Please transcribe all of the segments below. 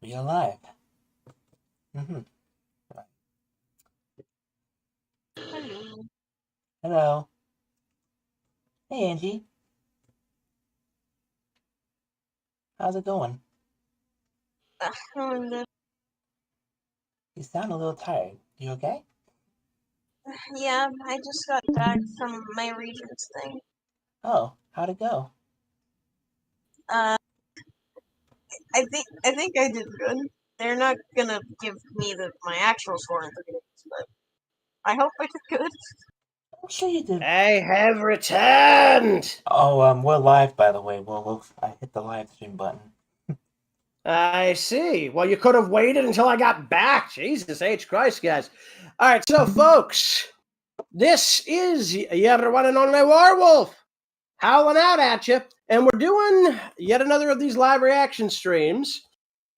We alive. Mm-hmm. Right. Hello. Hello. Hey, Angie. How's it going? Um, You sound a little tired. You okay? yeah, I just got back from my regents thing. Oh, how'd it go? Uh, I think I did good. They're not gonna give me my actual score in the games, but I hope I did good. I'm sure you did. I have returned! Oh, we're live, by the way. I hit the live stream button. I see. Well, you could have waited until I got back. Jesus H. Christ, guys. All right, so, folks, this is your one and only Warwolf howling out at you, and we're doing yet another of these live reaction streams.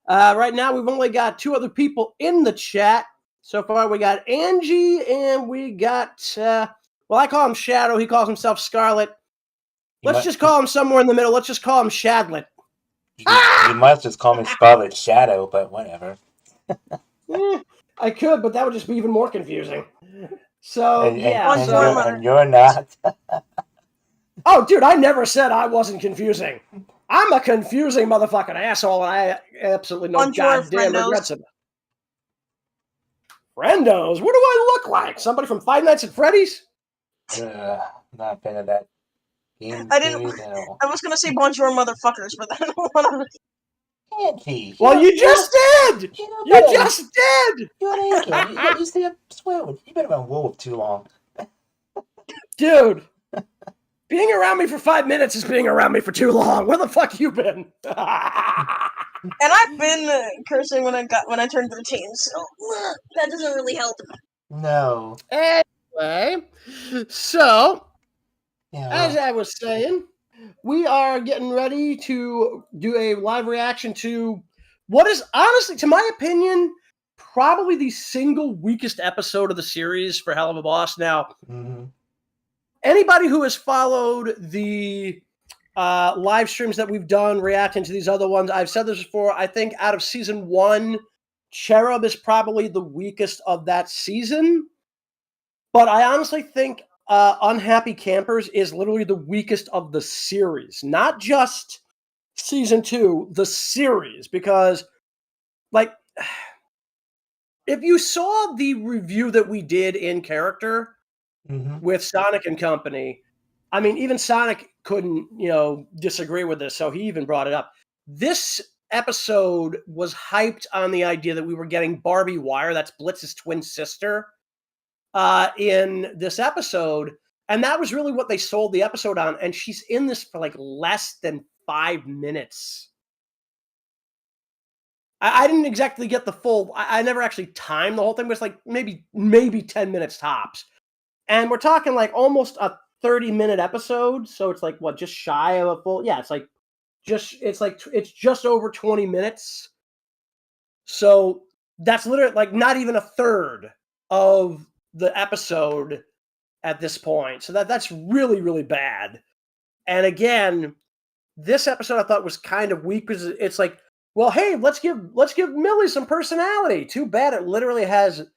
Right now, we've only got 2 other people in the chat. So far, we got Angie, and we got, I call him Shadow. He calls himself Scarlet. Let's just call him somewhere in the middle. Let's just call him Shadlet. You must just call me Scarlet Shadow, but whatever. I could, but that would just be even more confusing. So, and you're not. Oh, dude, I never said I wasn't confusing. I'm a confusing motherfucking asshole, and I absolutely know goddamn regrets of it. Friendos? What do I look like? Somebody from Five Nights at Freddy's? Not a fan of that. I was gonna say bonjour, motherfuckers, but I don't want to. Angie. Well, you just did! You just did! You see a swear word. You better been Wolf too long. Dude, being around me for 5 minutes is being around me for too long. Where the fuck you been? And I've been cursing when I turned 13, so that doesn't really help. No. Anyway, so as I was saying, we are getting ready to do a live reaction to what is honestly, to my opinion, probably the single weakest episode of the series for Helluva Boss. Now, anybody who has followed the live streams that we've done reacting to these other ones, I've said this before, I think out of season 1, Cherub is probably the weakest of that season. But I honestly think Unhappy Campers is literally the weakest of the series. Not just season 2, the series. Because, like, if you saw the review that we did in character with Sonic and company, I mean, even Sonic couldn't, disagree with this, so he even brought it up. This episode was hyped on the idea that we were getting Barbie Wire, that's Blitz's twin sister, in this episode, and that was really what they sold the episode on, and she's in this for like less than 5 minutes. I didn't exactly get the full, I never actually timed the whole thing, but it's like maybe 10 minutes tops. And we're talking like almost a 30-minute episode, so it's like, what, just shy of a full, it's just over 20 minutes. So that's literally like not even a third of the episode at this point. So that's really, really bad. And again, this episode I thought was kind of weak because it's like, well, hey, let's give Millie some personality. Too bad it literally has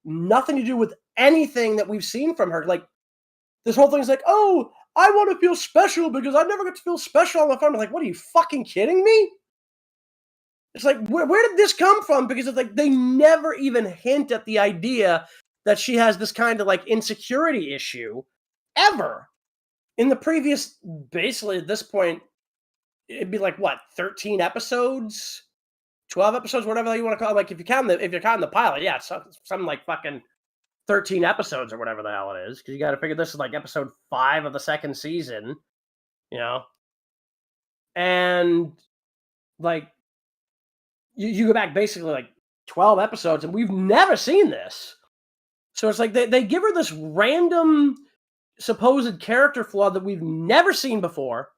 nothing to do with anything that we've seen from her. Like, this whole thing's like, oh, I want to feel special because I never get to feel special on the farm. I'm like, what, are you fucking kidding me? It's like, where did this come from? Because it's like, they never even hint at the idea that she has this kind of like insecurity issue ever. In the previous, basically at this point, it'd be like, what, 13 episodes? 12 episodes, whatever you want to call it. Like, if you're counting the pilot, yeah, it's something like fucking 13 episodes or whatever the hell it is. Because you got to figure this is like episode 5 of the 2nd season, And, like, you go back basically like 12 episodes, and we've never seen this. So it's like they give her this random supposed character flaw that we've never seen before,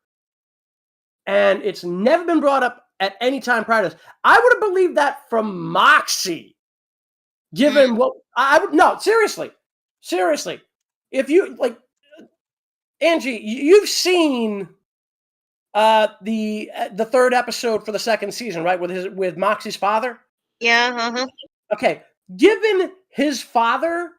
and it's never been brought up at any time prior to this. I would have believed that from Moxie, given what no, seriously. If you like, Angie, you've seen The third episode for the second season, right? With Moxie's father. Yeah. Okay, given his father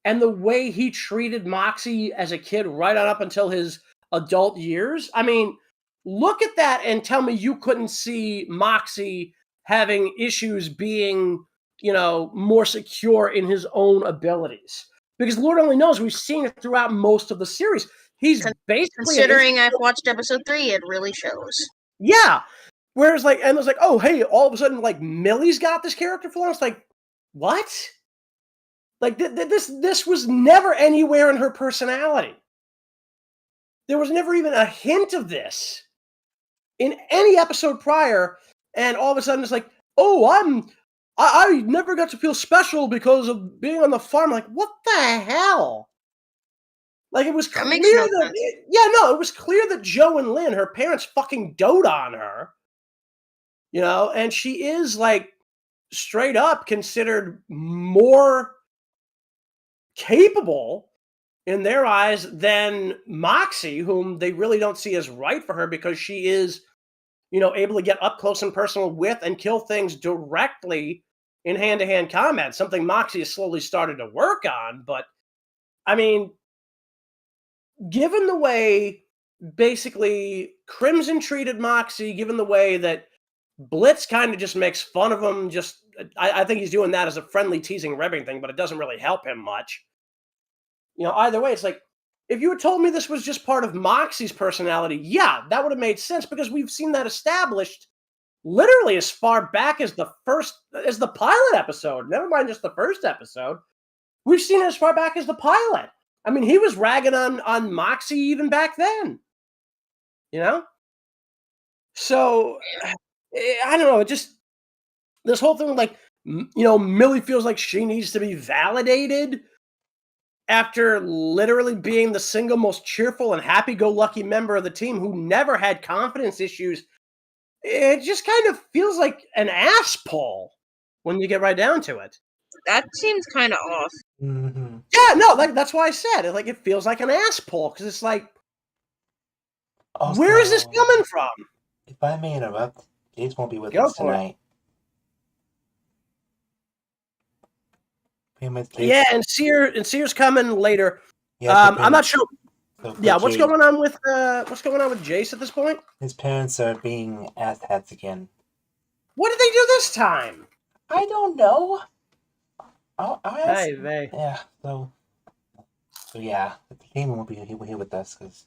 and the way he treated Moxie as a kid right on up until his adult years, I mean, look at that and tell me you couldn't see Moxie having issues being, more secure in his own abilities. Because Lord only knows, we've seen it throughout most of the series. He's basically... Considering I've watched episode 3, it really shows. Yeah. Whereas, like, Emma's like, oh, hey, all of a sudden, like, Millie's got this character flaw. It's like, what? Like, this was never anywhere in her personality. There was never even a hint of this in any episode prior, and all of a sudden it's like, oh, I never got to feel special because of being on the farm. Like, what the hell? Like, it was clear that... it was clear that Joe and Lynn, her parents, fucking dote on her. And she is, like, straight up considered more capable in their eyes than Moxie, whom they really don't see as right for her because she is, able to get up close and personal with and kill things directly in hand-to-hand combat, something Moxie has slowly started to work on. But, I mean, given the way basically Crimson treated Moxie, given the way that Blitz kind of just makes fun of him, I think he's doing that as a friendly teasing ribbing thing, but it doesn't really help him much. Either way, it's like, if you had told me this was just part of Moxie's personality, yeah, that would have made sense because we've seen that established literally as far back as the pilot episode. Never mind just the first episode. We've seen it as far back as the pilot. I mean, he was ragging on Moxie even back then. So, I don't know, it just... This whole thing, like, Millie feels like she needs to be validated after literally being the single most cheerful and happy-go-lucky member of the team who never had confidence issues. It just kind of feels like an ass pull when you get right down to it. That seems kind of off. Mm-hmm. Yeah, no, like, that's why I said it. Like, it feels like an ass pull because it's like, also, where is this coming from? If I may interrupt, Jayse won't be with us tonight. Yeah, and Sear's coming later. I'm not sure. What's going on with Jayse at this point? His parents are being asshats again. What did they do this time? I don't know. Yeah. So yeah, the team won't be here with us because.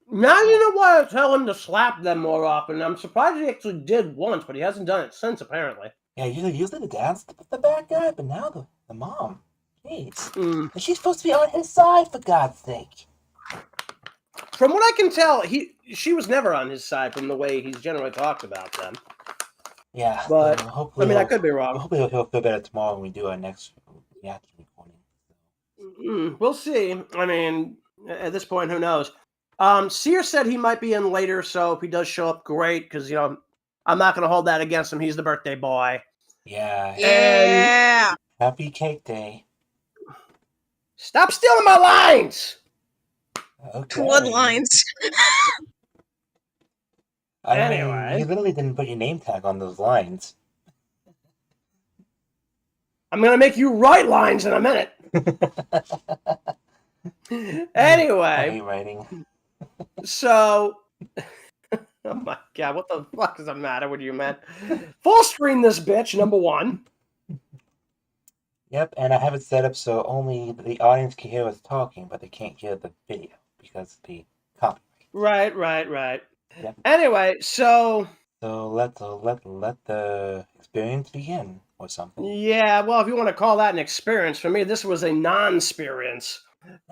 Now you know why I tell him to slap them more often. I'm surprised he actually did once, but he hasn't done it since, apparently. Yeah, usually the dad's the bad guy, but now the mom. Jeez. And she's supposed to be on his side, for God's sake. From what I can tell, she was never on his side from the way he's generally talked about them. Yeah, but hopefully I could be wrong. Hopefully he'll feel better tomorrow when we do our next reaction recording. We'll see. I mean, at this point, who knows? Sear said he might be in later, so if he does show up, great, because, I'm not going to hold that against him. He's the birthday boy. Yeah. Yeah. Happy cake day. Stop stealing my lines! Okay. What lines? Anyway. You literally didn't put your name tag on those lines. I'm going to make you write lines in a minute. Anyway. Writing. So, oh my God, what the fuck is the matter with you, man? Full screen this bitch, number one. Yep, and I have it set up so only the audience can hear us talking, but they can't hear the video because of the copyright. Right. Yep. Anyway, so let the experience begin or something. Yeah, well, if you want to call that an experience, for me, this was a non-experience.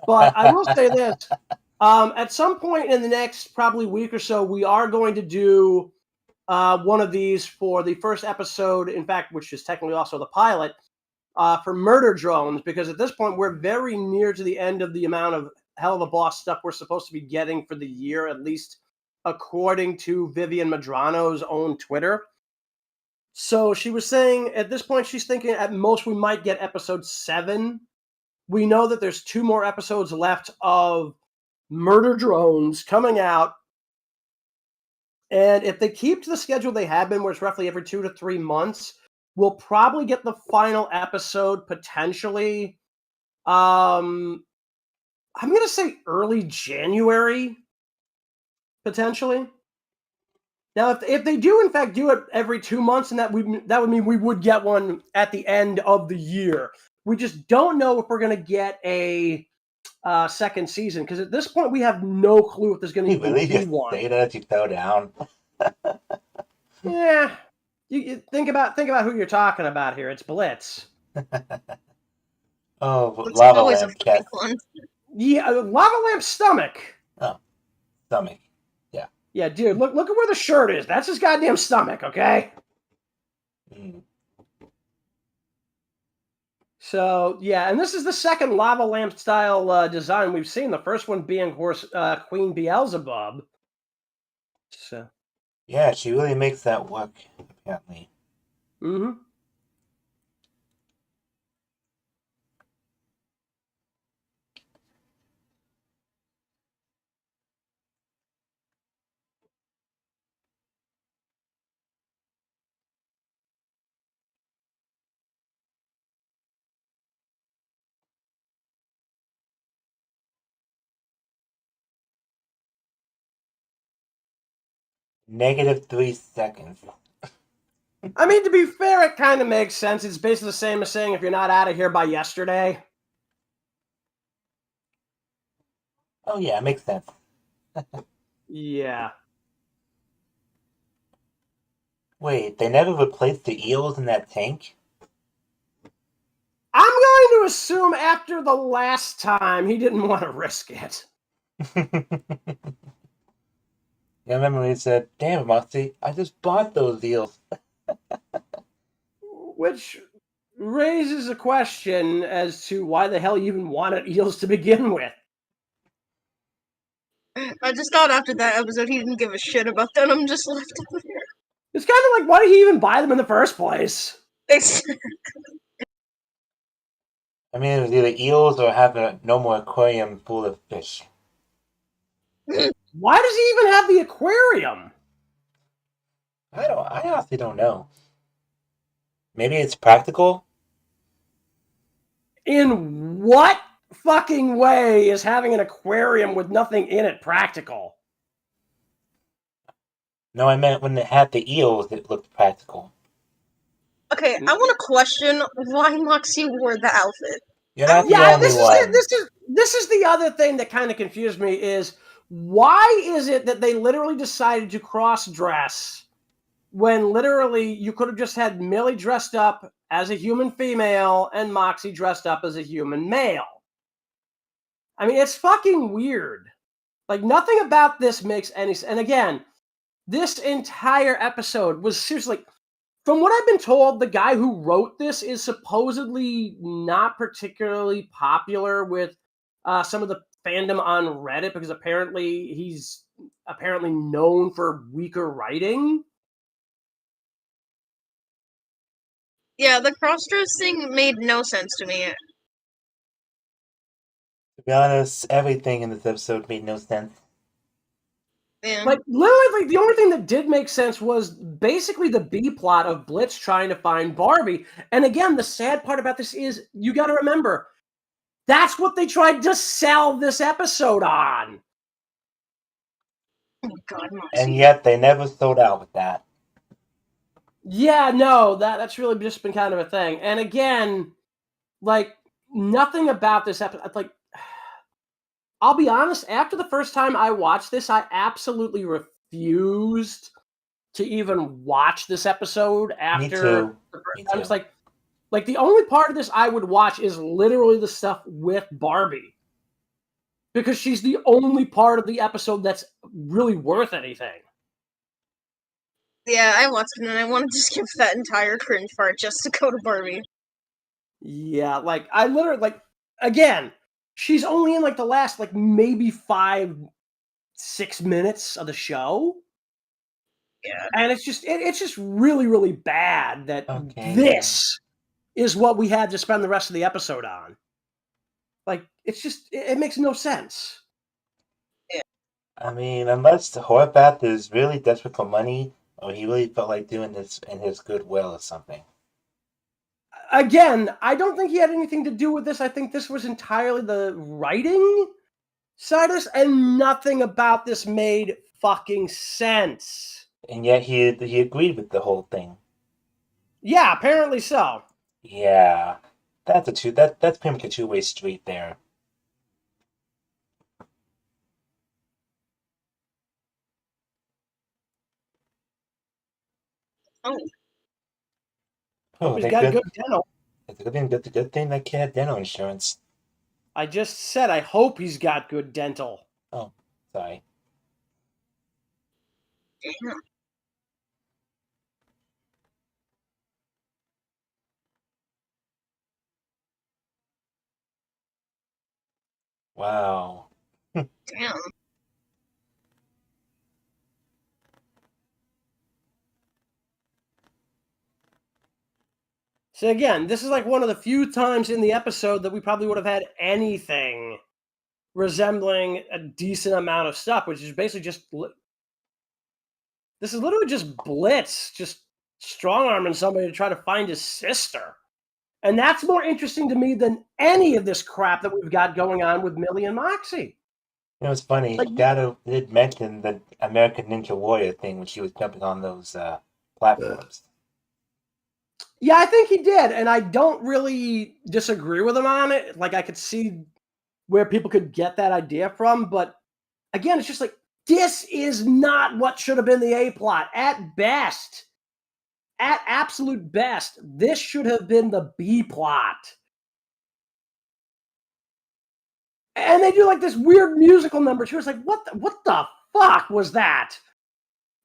But I will say this. At some point in the next probably week or so, we are going to do one of these for the first episode, in fact, which is technically also the pilot, for Murder Drones, because at this point, we're very near to the end of the amount of Helluva Boss stuff we're supposed to be getting for the year, at least according to Vivian Madrano's own Twitter. So she was saying, at this point, she's thinking at most we might get episode 7. We know that there's 2 more episodes left of Murder Drones coming out And if they keep to the schedule they have been, where it's roughly every 2 to 3 months, we'll probably get the final episode potentially. I'm going to say early January, potentially. Now, if they do, in fact, do it every 2 months, and that would mean we would get one at the end of the year. We just don't know if we're going to get a second season, because at this point, we have no clue if there's going to even be one. Say that you fell down. Yeah. You think about who you're talking about here. It's Blitz. Oh, It's lava always lamp a chest. one. Yeah, lava lamp stomach. Oh, stomach. Yeah. Yeah, dude, look at where the shirt is. That's his goddamn stomach, okay? Mm. So, yeah, and this is the second lava lamp style design we've seen. The first one being Queen Beelzebub. So. Yeah, she really makes that work, apparently. Mm-hmm. -3 seconds. I mean, to be fair, it kind of makes sense. It's basically the same as saying if you're not out of here by yesterday. Oh, yeah, it makes sense. Yeah. Wait, they never replaced the eels in that tank? I'm going to assume after the last time, he didn't want to risk it. Yeah, I remember when he said, "Damn, Moxie, I just bought those eels." Which raises a question as to why the hell you even wanted eels to begin with. I just thought after that episode he didn't give a shit about them. I'm just left over there. It's kind of like, why did he even buy them in the first place? I mean, it was either eels or have a normal aquarium full of fish. Why does he even have the aquarium? I honestly don't know. Maybe it's practical? In what fucking way is having an aquarium with nothing in it practical? No, I meant when it had the eels, it looked practical. Okay, I want to question why Moxie wore the outfit. You're not the only one. This is the other thing that kind of confused me is, why is it that they literally decided to cross-dress when literally you could have just had Millie dressed up as a human female and Moxie dressed up as a human male? I mean, it's fucking weird. Like, nothing about this makes any sense. And again, this entire episode was seriously, from what I've been told, the guy who wrote this is supposedly not particularly popular with some of the fandom on Reddit, because apparently he's known for weaker writing. Yeah, the cross-dress thing made no sense to me. To be honest, everything in this episode made no sense. Yeah. Like, literally, the only thing that did make sense was basically the B plot of Blitz trying to find Barbie. And again, the sad part about this is, you got to remember, that's what they tried to sell this episode on. Oh my God, Moxie. And yet, they never sold out with that. Yeah, no, that's really just been kind of a thing. And again, like, nothing about this episode, like, I'll be honest, after the first time I watched this, I absolutely refused to even watch this episode after the first time. It's like the only part of this I would watch is literally the stuff with Barbie. Because she's the only part of the episode that's really worth anything. Yeah, I watched it and I wanted to skip that entire cringe part just to go to Barbie. Yeah, like, I literally, like, again, she's only in, like, the last, like, maybe 5-6 minutes of the show. Yeah. And it's just really, really bad that this is what we had to spend the rest of the episode on. Like, it's just, it makes no sense. Yeah. I mean, unless the Horvath is really desperate for money, or he really felt like doing this in his goodwill or something. Again, I don't think he had anything to do with this. I think this was entirely the writing side of this, and nothing about this made fucking sense. And yet he agreed with the whole thing. Yeah, apparently so. Yeah, that's pretty much a two-way street there. Oh, he's got good dental. It's a good thing that kid had dental insurance. I just said I hope he's got good dental. Oh, sorry. Wow. Damn. So again, this is like one of the few times in the episode that we probably would have had anything resembling a decent amount of stuff, which is basically just... This is literally just Blitz, just strong-arming somebody to try to find his sister. And that's more interesting to me than any of this crap that we've got going on with Millie and Moxie. It was funny. Dad did mention the American Ninja Warrior thing when she was jumping on those platforms. Yeah, I think he did, and I don't really disagree with him on it. Like, I could see where people could get that idea from, but again, it's just like, this is not what should have been the A-plot. At best, at absolute best, this should have been the B-plot. And they do like this weird musical number too. It's like, what the fuck was that?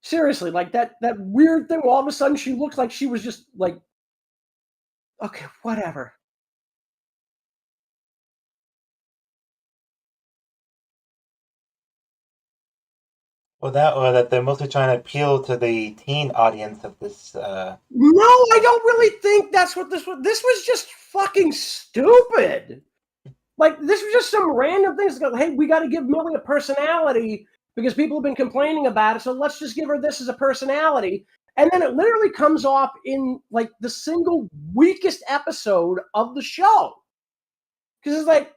Seriously, like that weird thing where all of a sudden she looks like she was just like, okay, whatever. Or that they're mostly trying to appeal to the teen audience of this. No, I don't really think that's what this was. This was just fucking stupid. Like, this was just some random things. Like, hey, we got to give Millie a personality because people have been complaining about it, so let's just give her this as a personality. And then it literally comes off in, like, the single weakest episode of the show. Because it's like,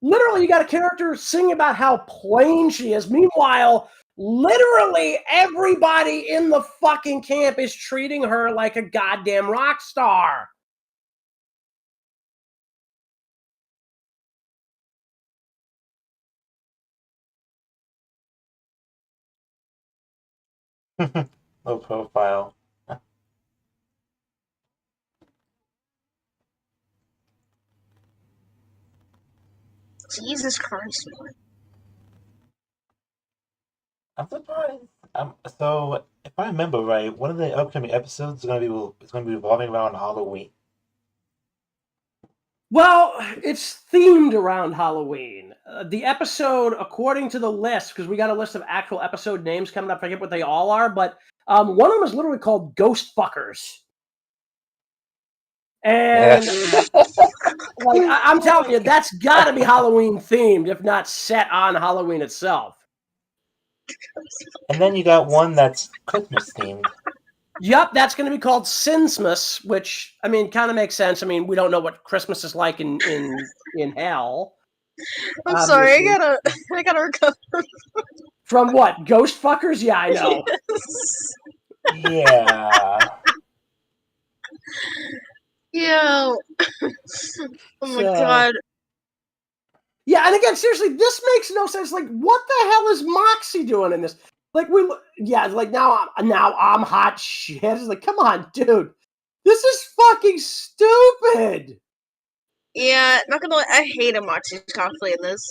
literally, you got a character singing about how plain she is. Meanwhile, literally everybody in the fucking camp is treating her like a goddamn rock star. Low profile. Jesus Christ. I'm surprised. So if I remember right, one of the upcoming episodes is going to be revolving around Halloween. Well, it's themed around Halloween. The episode, according to the list, because we got a list of actual episode names coming up, I forget what they all are, but one of them is literally called Ghost Fuckers. And like I'm telling you, that's got to be Halloween themed, if not set on Halloween itself. And then you got one that's Christmas themed. Yep, that's going to be called Sinsmas, which, I mean, kind of makes sense. I mean, we don't know what Christmas is like in hell. I'm sorry, I gotta recover. From what? Ghost fuckers? Yeah, I know. Yeah. Yeah. Oh my god. Yeah, and again, seriously, this makes no sense. Like, what the hell is Moxie doing in this? Like, now I'm hot shit. It's like, come on, dude. This is fucking stupid. Yeah, not gonna lie, I hate Moxie's cosplay in this.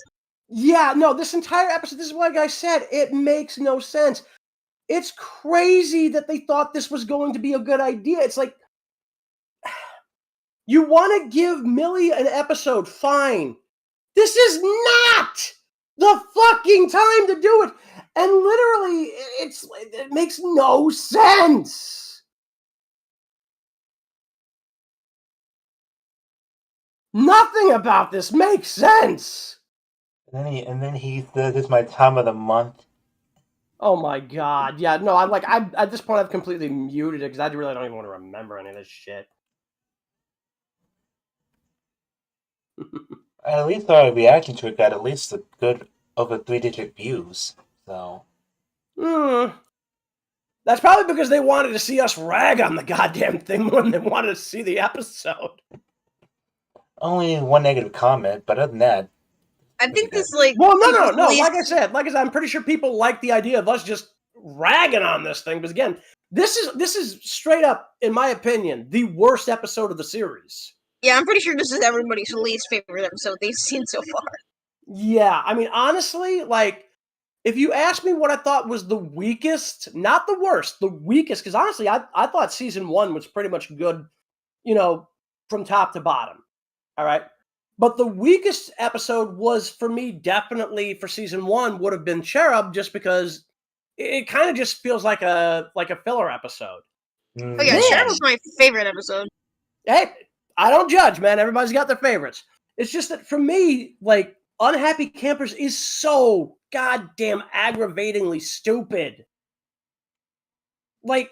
Yeah, no, this entire episode, this is what I said, it makes no sense. It's crazy that they thought this was going to be a good idea. It's like, you want to give Millie an episode, fine. This is not the fucking time to do it. And literally, it makes no sense. Nothing about this makes sense. And then he says, "It's my time of the month," Oh my god. Yeah, no, I'm like, at this point I've completely muted it because I really don't even want to remember any of this shit. At least our reaction to it got at least a good over 3-digit views. So. That's probably because they wanted to see us rag on the goddamn thing more than they wanted to see the episode. Only one negative comment, but other than that, I think good. this like. Well, no. Like I said, I'm pretty sure people like the idea of us just ragging on this thing. Because again, this is straight up, in my opinion, the worst episode of the series. Yeah, I'm pretty sure this is everybody's least favorite episode they've seen so far. Yeah, I mean, honestly, like, if you ask me what I thought was the weakest, not the worst, the weakest, because honestly, I thought season 1 was pretty much good, from top to bottom. All right. But the weakest episode was, for me, definitely for season 1 would have been Cherub, just because it kind of just feels like a filler episode. Oh yeah, Cherub was my favorite episode. Hey, I don't judge, man. Everybody's got their favorites. It's just that for me, like, Unhappy Campers is so goddamn aggravatingly stupid. Like,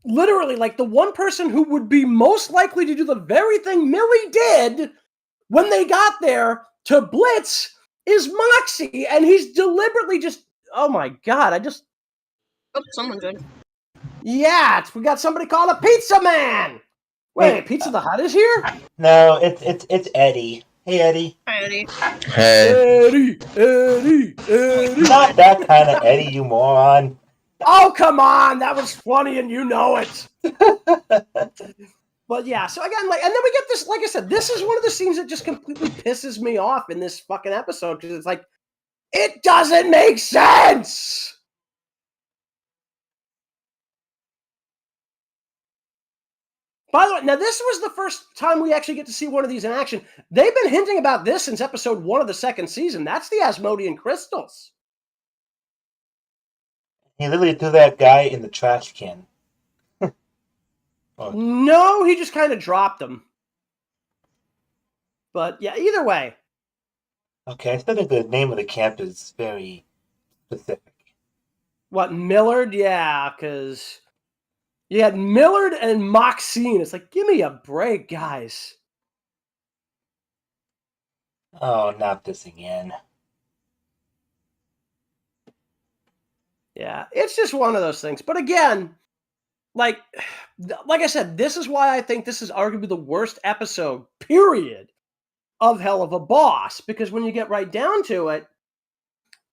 literally, like, the one person who would be most likely to do the very thing Millie did when they got there to blitz is Moxie, and he's deliberately just, oh my god, Oh, someone joined. Yeah, we got somebody called a pizza man. Wait, Pizza the Hut is here? No, it's Eddie. Hey, Eddie. Hi, Eddie. Hey. Eddie. Not that kind of Eddie, you moron. Oh, come on. That was funny and you know it. But yeah, so again, like, and then we get this, like I said, this is one of the scenes that just completely pisses me off in this fucking episode, because it's like, it doesn't make sense. By the way, now this was the first time we actually get to see one of these in action. They've been hinting about this since episode 1 of the second season. That's the Asmodean crystals. He literally threw that guy in the trash can. No, he just kind of dropped them. But yeah, either way. Okay, I still think the name of the camp is very specific. What, Millard? Yeah, because you had Millard and Maxine. It's like, give me a break, guys. Oh, not this again. Yeah, it's just one of those things. But again, like I said, this is why I think this is arguably the worst episode, period, of Helluva Boss. Because when you get right down to it,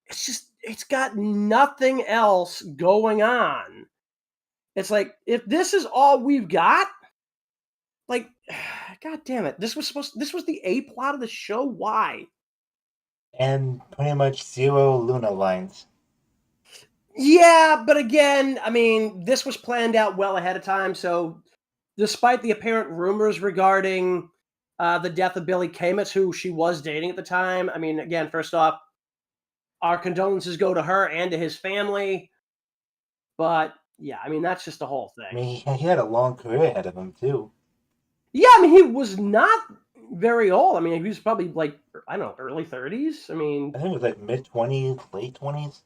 it's got nothing else going on. It's like, if this is all we've got, like, god damn it, this was the A plot of the show. Why? And pretty much 0 Luna lines. Yeah, but again, I mean, this was planned out well ahead of time, so despite the apparent rumors regarding the death of Billy Kamitz, who she was dating at the time, I mean, again, first off, our condolences go to her and to his family. But yeah, I mean, that's just the whole thing. I mean, he had a long career ahead of him, too. Yeah, I mean, he was not very old. I mean, he was probably like, I don't know, early 30s. I mean, I think it was like mid-20s, late 20s.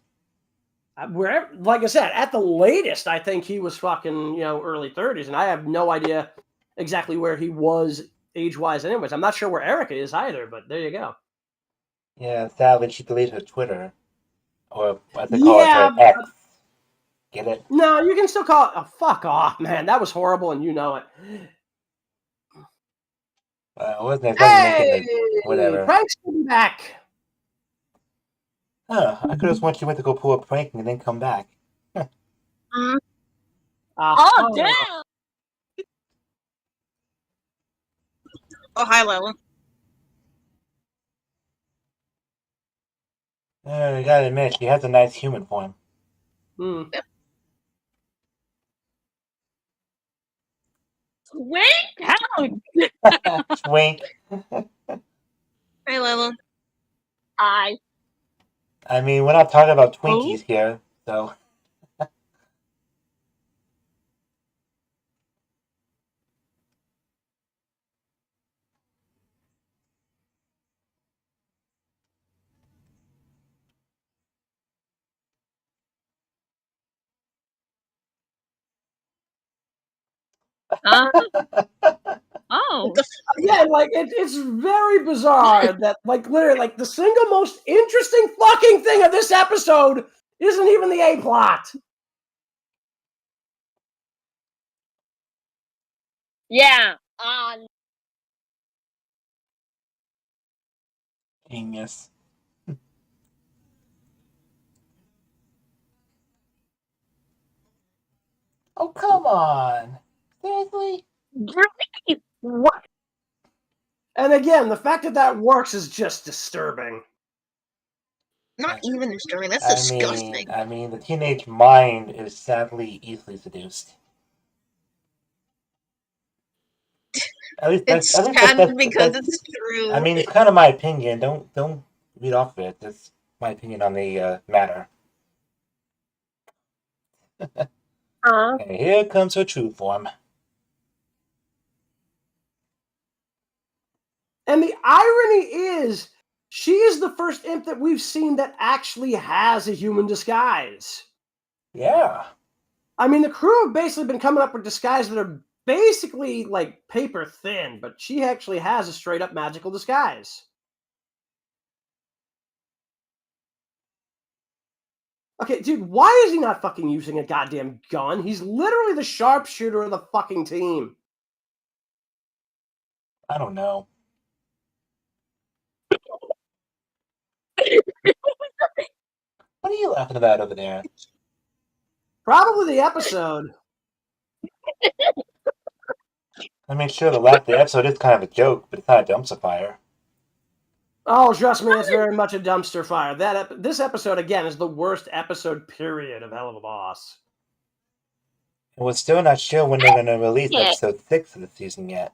Wherever, like I said, at the latest, I think he was fucking, early 30s, and I have no idea exactly where he was age-wise anyways. I'm not sure where Erica is either, but there you go. Yeah, sadly, she deleted her Twitter. Or, as they call it, her X. Get it? No, you can still call it, oh, fuck off, man. That was horrible, and you know it. Wasn't Hey! whatever. Prankster back. Huh, I could have sworn she went to go pull a prank and then come back. Mm. Oh, damn! Oh, hi, Lila. I gotta admit, she has a nice human form. Yep. Swink! Swink. Hi, Lila. Hi. I mean, we're not talking about Twinkies here, so... Oh. Yeah, like it's very bizarre that like literally like the single most interesting fucking thing of this episode isn't even the A plot. Yeah. Genius. Oh, come on. Seriously? What? And again, the fact that that works is just disturbing. Not even disturbing. That's I disgusting. mean, the teenage mind is sadly easily seduced. At least It's that's sad because it's true. I mean, it's kind of my opinion. Don't read off of it. That's my opinion on the matter. And here comes her true form. And the irony is, she is the first imp that we've seen that actually has a human disguise. Yeah. I mean, the crew have basically been coming up with disguises that are basically like paper thin, but she actually has a straight up magical disguise. Okay, dude, why is he not fucking using a goddamn gun? He's literally the sharpshooter of the fucking team. I don't know. What are you laughing about over there? Probably the episode. I mean, sure, the episode is kind of a joke, but it's not a dumpster fire. Oh, trust me, it's very much a dumpster fire. This episode, again, is the worst episode, period, of Helluva Boss. And we're still not sure when they're going to release episode 6 of the season yet.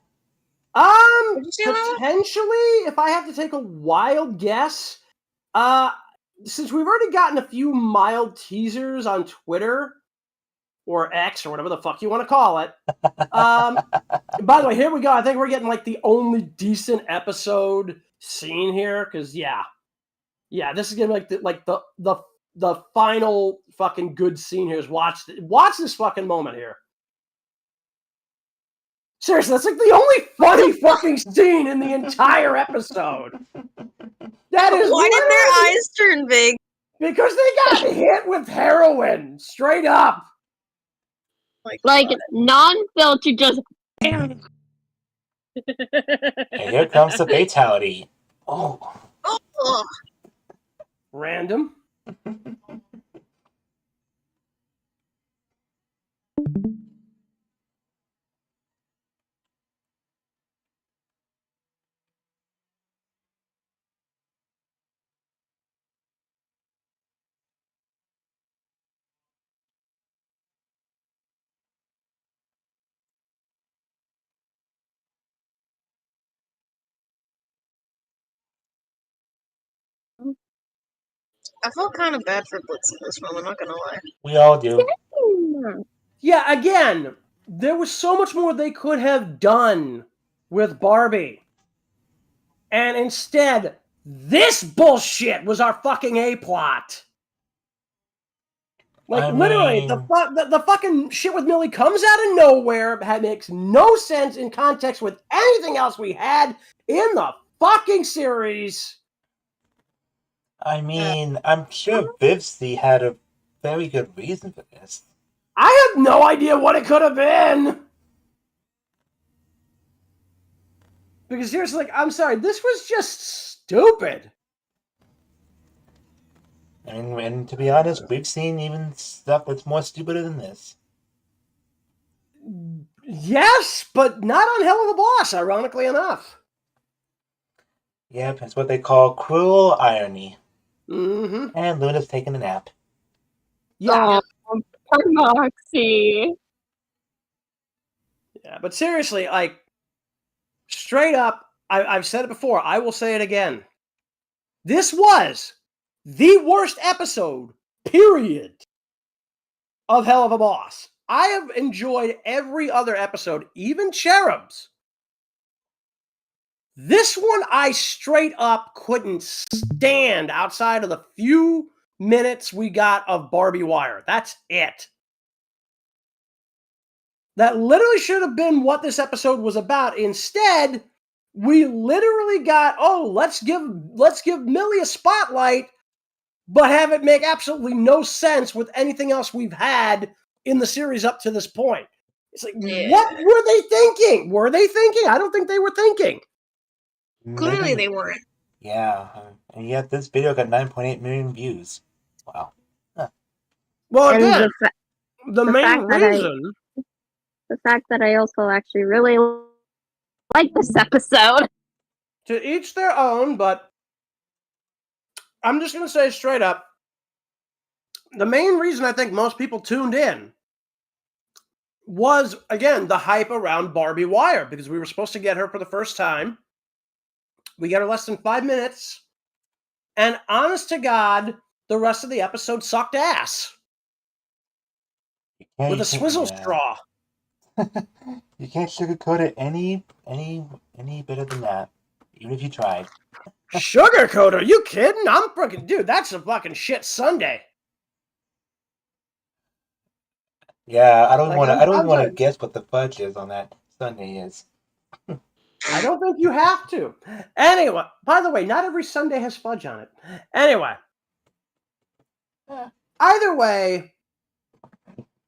Potentially, if I have to take a wild guess, since we've already gotten a few mild teasers on Twitter, or X, or whatever the fuck you want to call it. By the way, here we go. I think we're getting like the only decent episode scene here, because yeah, this is gonna be like the final fucking good scene here. Is watch this fucking moment here. Seriously, that's like the only funny fucking scene in the entire episode. That is why did their eyes turn big? Because they got hit with heroin, straight up. Like non-filtered, just. And here comes the fatality. Oh. Random. I felt kind of bad for Blitz in this one, I'm not gonna lie. We all do. Yeah, again, there was so much more they could have done with Barbie. And instead, this bullshit was our fucking A-plot. Like, literally, the fucking shit with Millie comes out of nowhere, makes no sense in context with anything else we had in the fucking series. I mean, I'm sure Vivsy had a very good reason for this. I have no idea what it could have been. Because seriously, like, I'm sorry, this was just stupid. And to be honest, we've seen even stuff that's more stupider than this. Yes, but not on Helluva Boss, ironically enough. Yep, it's what they call cruel irony. Mm-hmm. And Luna's taking a nap. Yeah. Oh, poor Moxie. Yeah, but seriously, like, straight up, I've said it before, I will say it again. This was the worst episode, period, of Helluva Boss. I have enjoyed every other episode, even Cherubs. This one I straight up couldn't stand outside of the few minutes we got of Barbie Wire. That's it. That literally should have been what this episode was about. Instead, we literally got, let's give Millie a spotlight, but have it make absolutely no sense with anything else we've had in the series up to this point. It's like, what were they thinking? Were they thinking? I don't think they were thinking. Clearly they weren't. Yeah, and yet this video got 9.8 million views. Wow. Huh. Well, And again, the main reason... The fact that I also actually really like this episode. To each their own, but I'm just going to say straight up, the main reason I think most people tuned in was, again, the hype around Barbie Wire, because we were supposed to get her for the first time. We got her less than 5 minutes, and honest to God, the rest of the episode sucked ass. With a swizzle straw. You can't sugarcoat it any better than that, even if you tried. Sugarcoat? Are you kidding? I'm freaking dude. That's a fucking shit Sunday. Yeah, I don't want to guess what the fudge is on that Sunday is. I don't think you have to. Anyway, by the way, not every Sunday has fudge on it. Anyway, either way,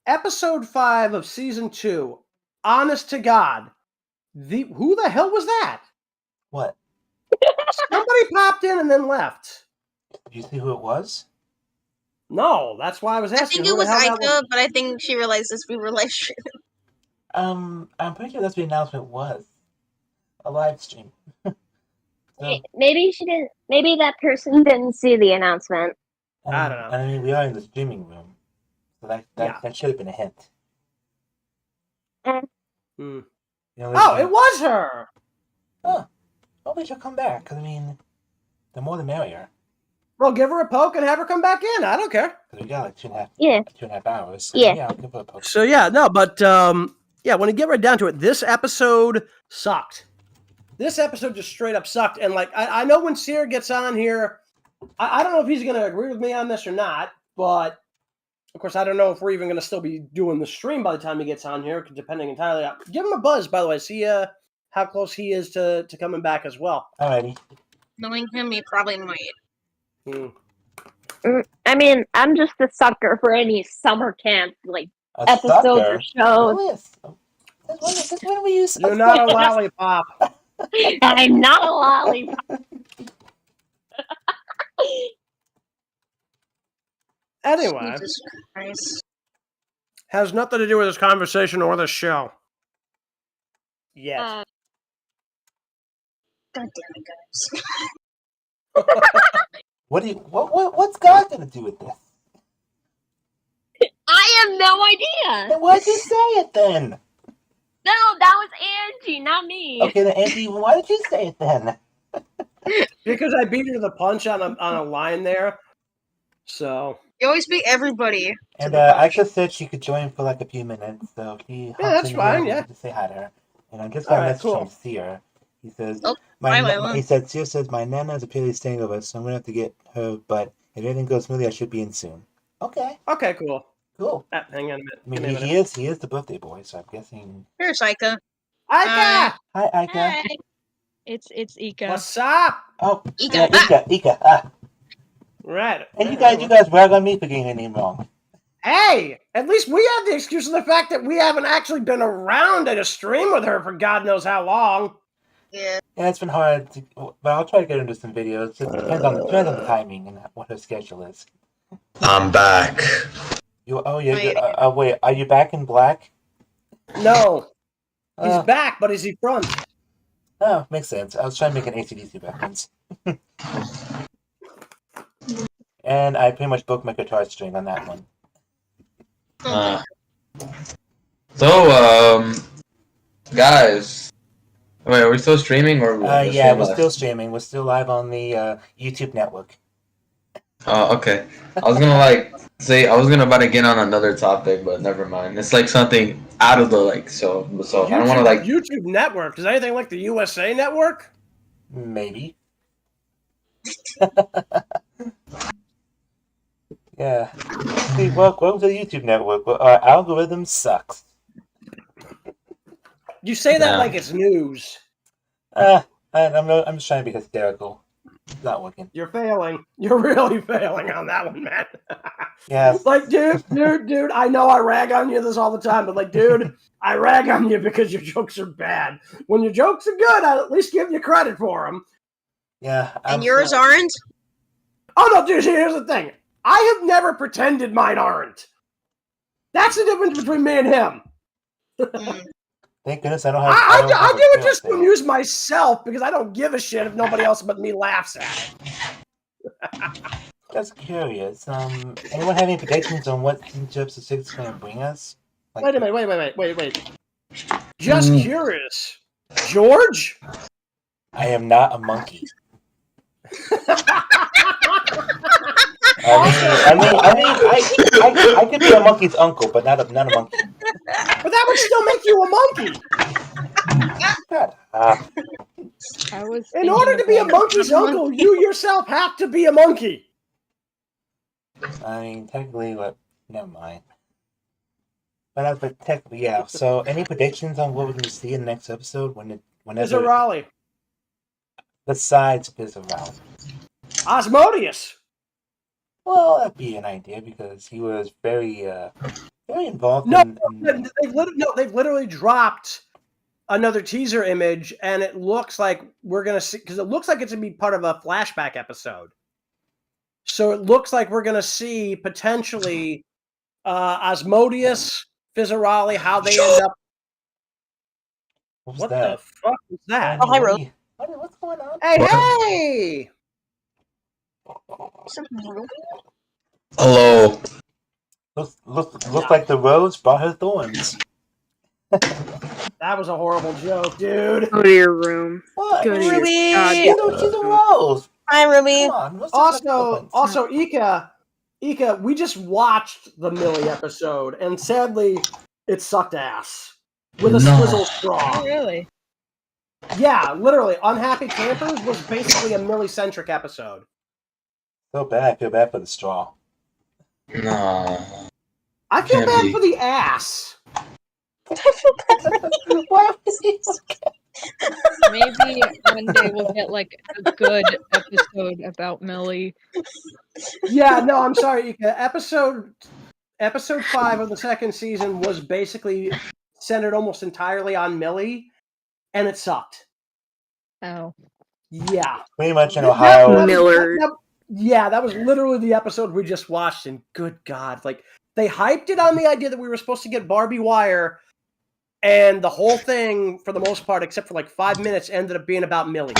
episode 5 of season 2. Honest to God, who the hell was that? What? Somebody popped in and then left. Did you see who it was? No, that's why I was asking. I think it was Ika, but I think she realized we were live streaming. I'm pretty sure that's what the announcement was. A live stream. Maybe she didn't. Maybe that person didn't see the announcement. I don't know. I mean, we are in the streaming room, so that should have been a hint. Hmm. You know, Oh, it was her! Huh. Hopefully she'll come back, because, I mean, the more the merrier. Well, give her a poke and have her come back in. I don't care. Because we got like 2.5 hours. So Yeah. I'll give her a poke. So, yeah, no, but, when you get right down to it, this episode sucked. This episode just straight up sucked. And, like, I know when Sear gets on here, I don't know if he's going to agree with me on this or not, but, of course, I don't know if we're even going to still be doing the stream by the time he gets on here, depending entirely on... Give him a buzz, by the way. See how close he is to coming back as well. Alrighty. Knowing him, he probably might. I mean, I'm just a sucker for any summer camp, like, A episodes sucker? or shows. Really? That's when we use... You're not a lollipop. I'm not a lollipop. Anyway, Jesus Christ. has nothing to do with this conversation or this show. Yet. God damn it, guys. What's God gonna do with this? I have no idea. Then why'd you say it then? No, that was Angie, not me. Okay, then Angie, why did you say it then? Because I beat her to the punch on a line there. So. You always beat everybody. And Aisha said she could join for like a few minutes, so he that's fine, to say hi to her. And I just got a message from Sear. He says, he said, Sear says, my Nana is apparently staying over, so I'm going to have to get her, but if everything goes smoothly, I should be in soon. Okay. Okay, cool. Cool. Hang on a minute. I mean, he is the birthday boy, so I'm guessing... Here's Ika. Ika! Hi, Ika. Hi. It's Ika. What's up? Oh, Ika. Yeah, Ika. Right. And you guys rag on me for getting your name wrong. Hey, at least we have the excuse of the fact that we haven't actually been around at a stream with her for God knows how long. Yeah. Yeah, it's been hard, but I'll try to get into some videos. It depends on the timing and what her schedule is. I'm back. Wait, are you back in black? No. He's back, but is he front? Oh, makes sense. I was trying to make an AC/DC reference. And I pretty much broke my guitar string on that one. Guys. Wait, are we still streaming or? Yeah, we're still streaming. We're still live on the YouTube network. Oh, okay. I was gonna about to get on another topic, but never mind. It's like something out of the so YouTube, I don't want to YouTube network. Is anything like the USA network? Maybe. Yeah. See, welcome to the YouTube network. Our algorithm sucks. You say that like it's news. I'm just trying to be hysterical. It's not working. You're failing. You're really failing on that one, man. Yeah. Like, dude, I know I rag on you this all the time, but like, dude, I rag on you because your jokes are bad. When your jokes are good, I'll at least give you credit for them. Yeah. And yours aren't? Oh, no, dude, here's the thing. I have never pretended mine aren't. That's the difference between me and him. Thank goodness I don't have. I do it just to amuse myself because I don't give a shit if nobody else but me laughs at it. Just curious. Anyone have any predictions on what season 2 episode 6 is going to bring us? Like, wait a minute. Wait. Just curious. George? I am not a monkey. I could be a monkey's uncle, but not a monkey. But that would still make you a monkey. In order to be a monkey's uncle, you yourself have to be a monkey. I mean, technically, but never mind. But technically, yeah. So, any predictions on what we're going to see in the next episode? Whenever Raleigh. Besides Raleigh. Osmodius. Well, that'd be an idea because he was very involved. They've literally dropped another teaser image, and it looks like we're gonna see because it looks like it's gonna be part of a flashback episode. So it looks like we're gonna see potentially Osmodius, Fizzarali, how they end up. What the fuck was that? Oh, hi, Rose. What's going on? Hey! Hello. Looks like the rose brought her thorns. That was a horrible joke, dude. Go to your room. What? Go to your Ruby! She's a rose. Hi, Ruby. Come on, Also, Ika, we just watched the Millie episode, and sadly, it sucked ass. With a swizzle straw. Oh, really? Yeah, literally. Unhappy Campers was basically a Millie-centric episode. So bad. I feel bad for the straw. No. I feel bad for the ass. I feel bad. Why was he so Maybe one day we'll get like a good episode about Millie. Yeah, no, I'm sorry, Ika. Episode 5 of the second season was basically centered almost entirely on Millie, and it sucked. Oh. Yeah. Pretty much in Ohio. That was literally the episode we just watched, and good God, like, they hyped it on the idea that we were supposed to get Barbie Wire, and the whole thing, for the most part, except for like 5 minutes, ended up being about Millie.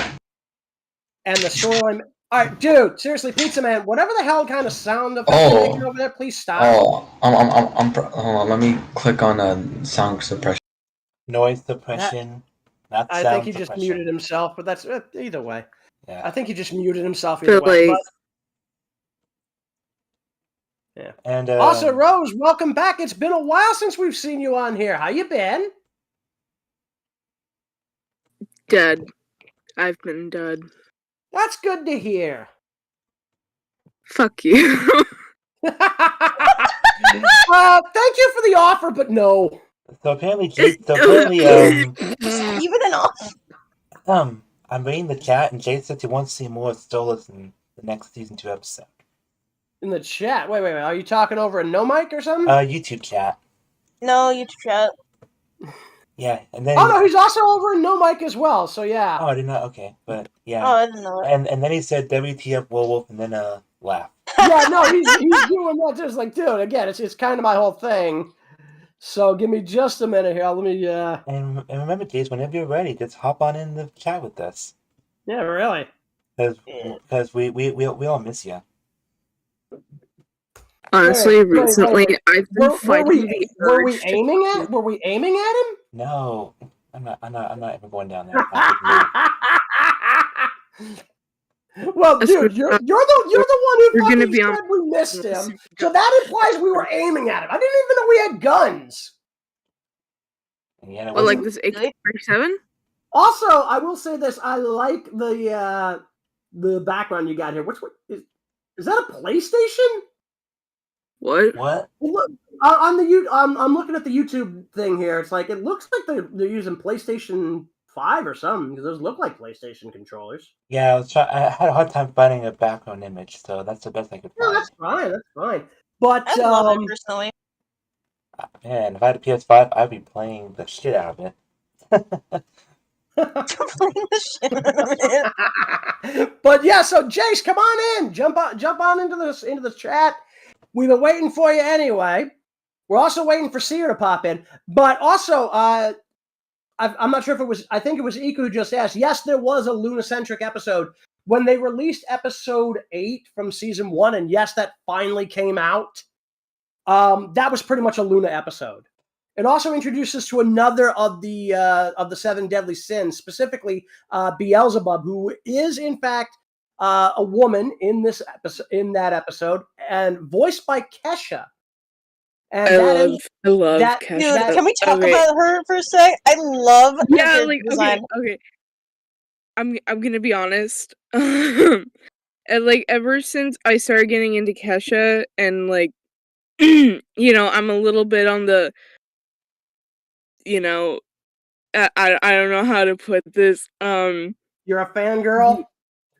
And the storyline... Alright, dude, seriously, Pizza Man, whatever the hell kind of sound effect you're making over there, please stop. Oh, hold on, let me click on sound suppression. Noise suppression, not sound I think he suppression. just muted himself, but that's either way. Yeah. I think he just muted himself either way. But... Yeah. And also, Rose, welcome back. It's been a while since we've seen you on here. How you been? Dead. I've been dead. That's good to hear. Fuck you. Thank you for the offer, but no. So apparently, even an offer. I'm reading the chat, and Jayse said he wants to see more of Stolas in the next season 2 episode. In the chat? Wait. Are you talking over a no mic or something? YouTube chat. No, YouTube chat. Yeah, and then... Oh, no, he's also over in no mic as well, so yeah. Oh, I did not... Okay, but yeah. Oh, I didn't know it. And then he said WTF Warwolf, and then laugh. Yeah, no, he's doing that just like, dude, again, it's kind of my whole thing. So give me just a minute here. Let me... And remember, Jayse, whenever you're ready, just hop on in the chat with us. Yeah, really. Because we all miss you. Honestly, recently I've been fighting the Were we urge aiming at him? No, I'm not even going down there. Well, dude, you're the one who fucking said we missed him. So that implies we were aiming at him. I didn't even know we had guns. Yeah, well, like this AK-47? Also, I will say this: I like the background you got here. Is that a PlayStation? What? What? Look, on the I'm looking at the YouTube thing here. It's like it looks like they're using PlayStation 5 or something because those look like PlayStation controllers. Yeah, I had a hard time finding a background image, so that's the best I could find. No, that's fine. But I love it personally. Man, if I had a PS5, I'd be playing the shit out of it. Playing the shit out of it. But yeah, so Jayse, come on in, jump on into the chat. We've been waiting for you anyway. We're also waiting for Sear to pop in, but also I'm not sure if it was. I think it was Iku who just asked. Yes, there was a Luna-centric episode when they released episode 8 from season 1, and yes, that finally came out. That was pretty much a Luna episode. It also introduced us to another of the 7 deadly sins, specifically Beelzebub, who is in fact a woman in that episode, and voiced by Kesha. And I love that. Kesha. Dude, can we talk about her for a sec? I love her design. Okay. I'm gonna be honest. And like ever since I started getting into Kesha, and like I'm a little bit on the I don't know how to put this. You're a fangirl?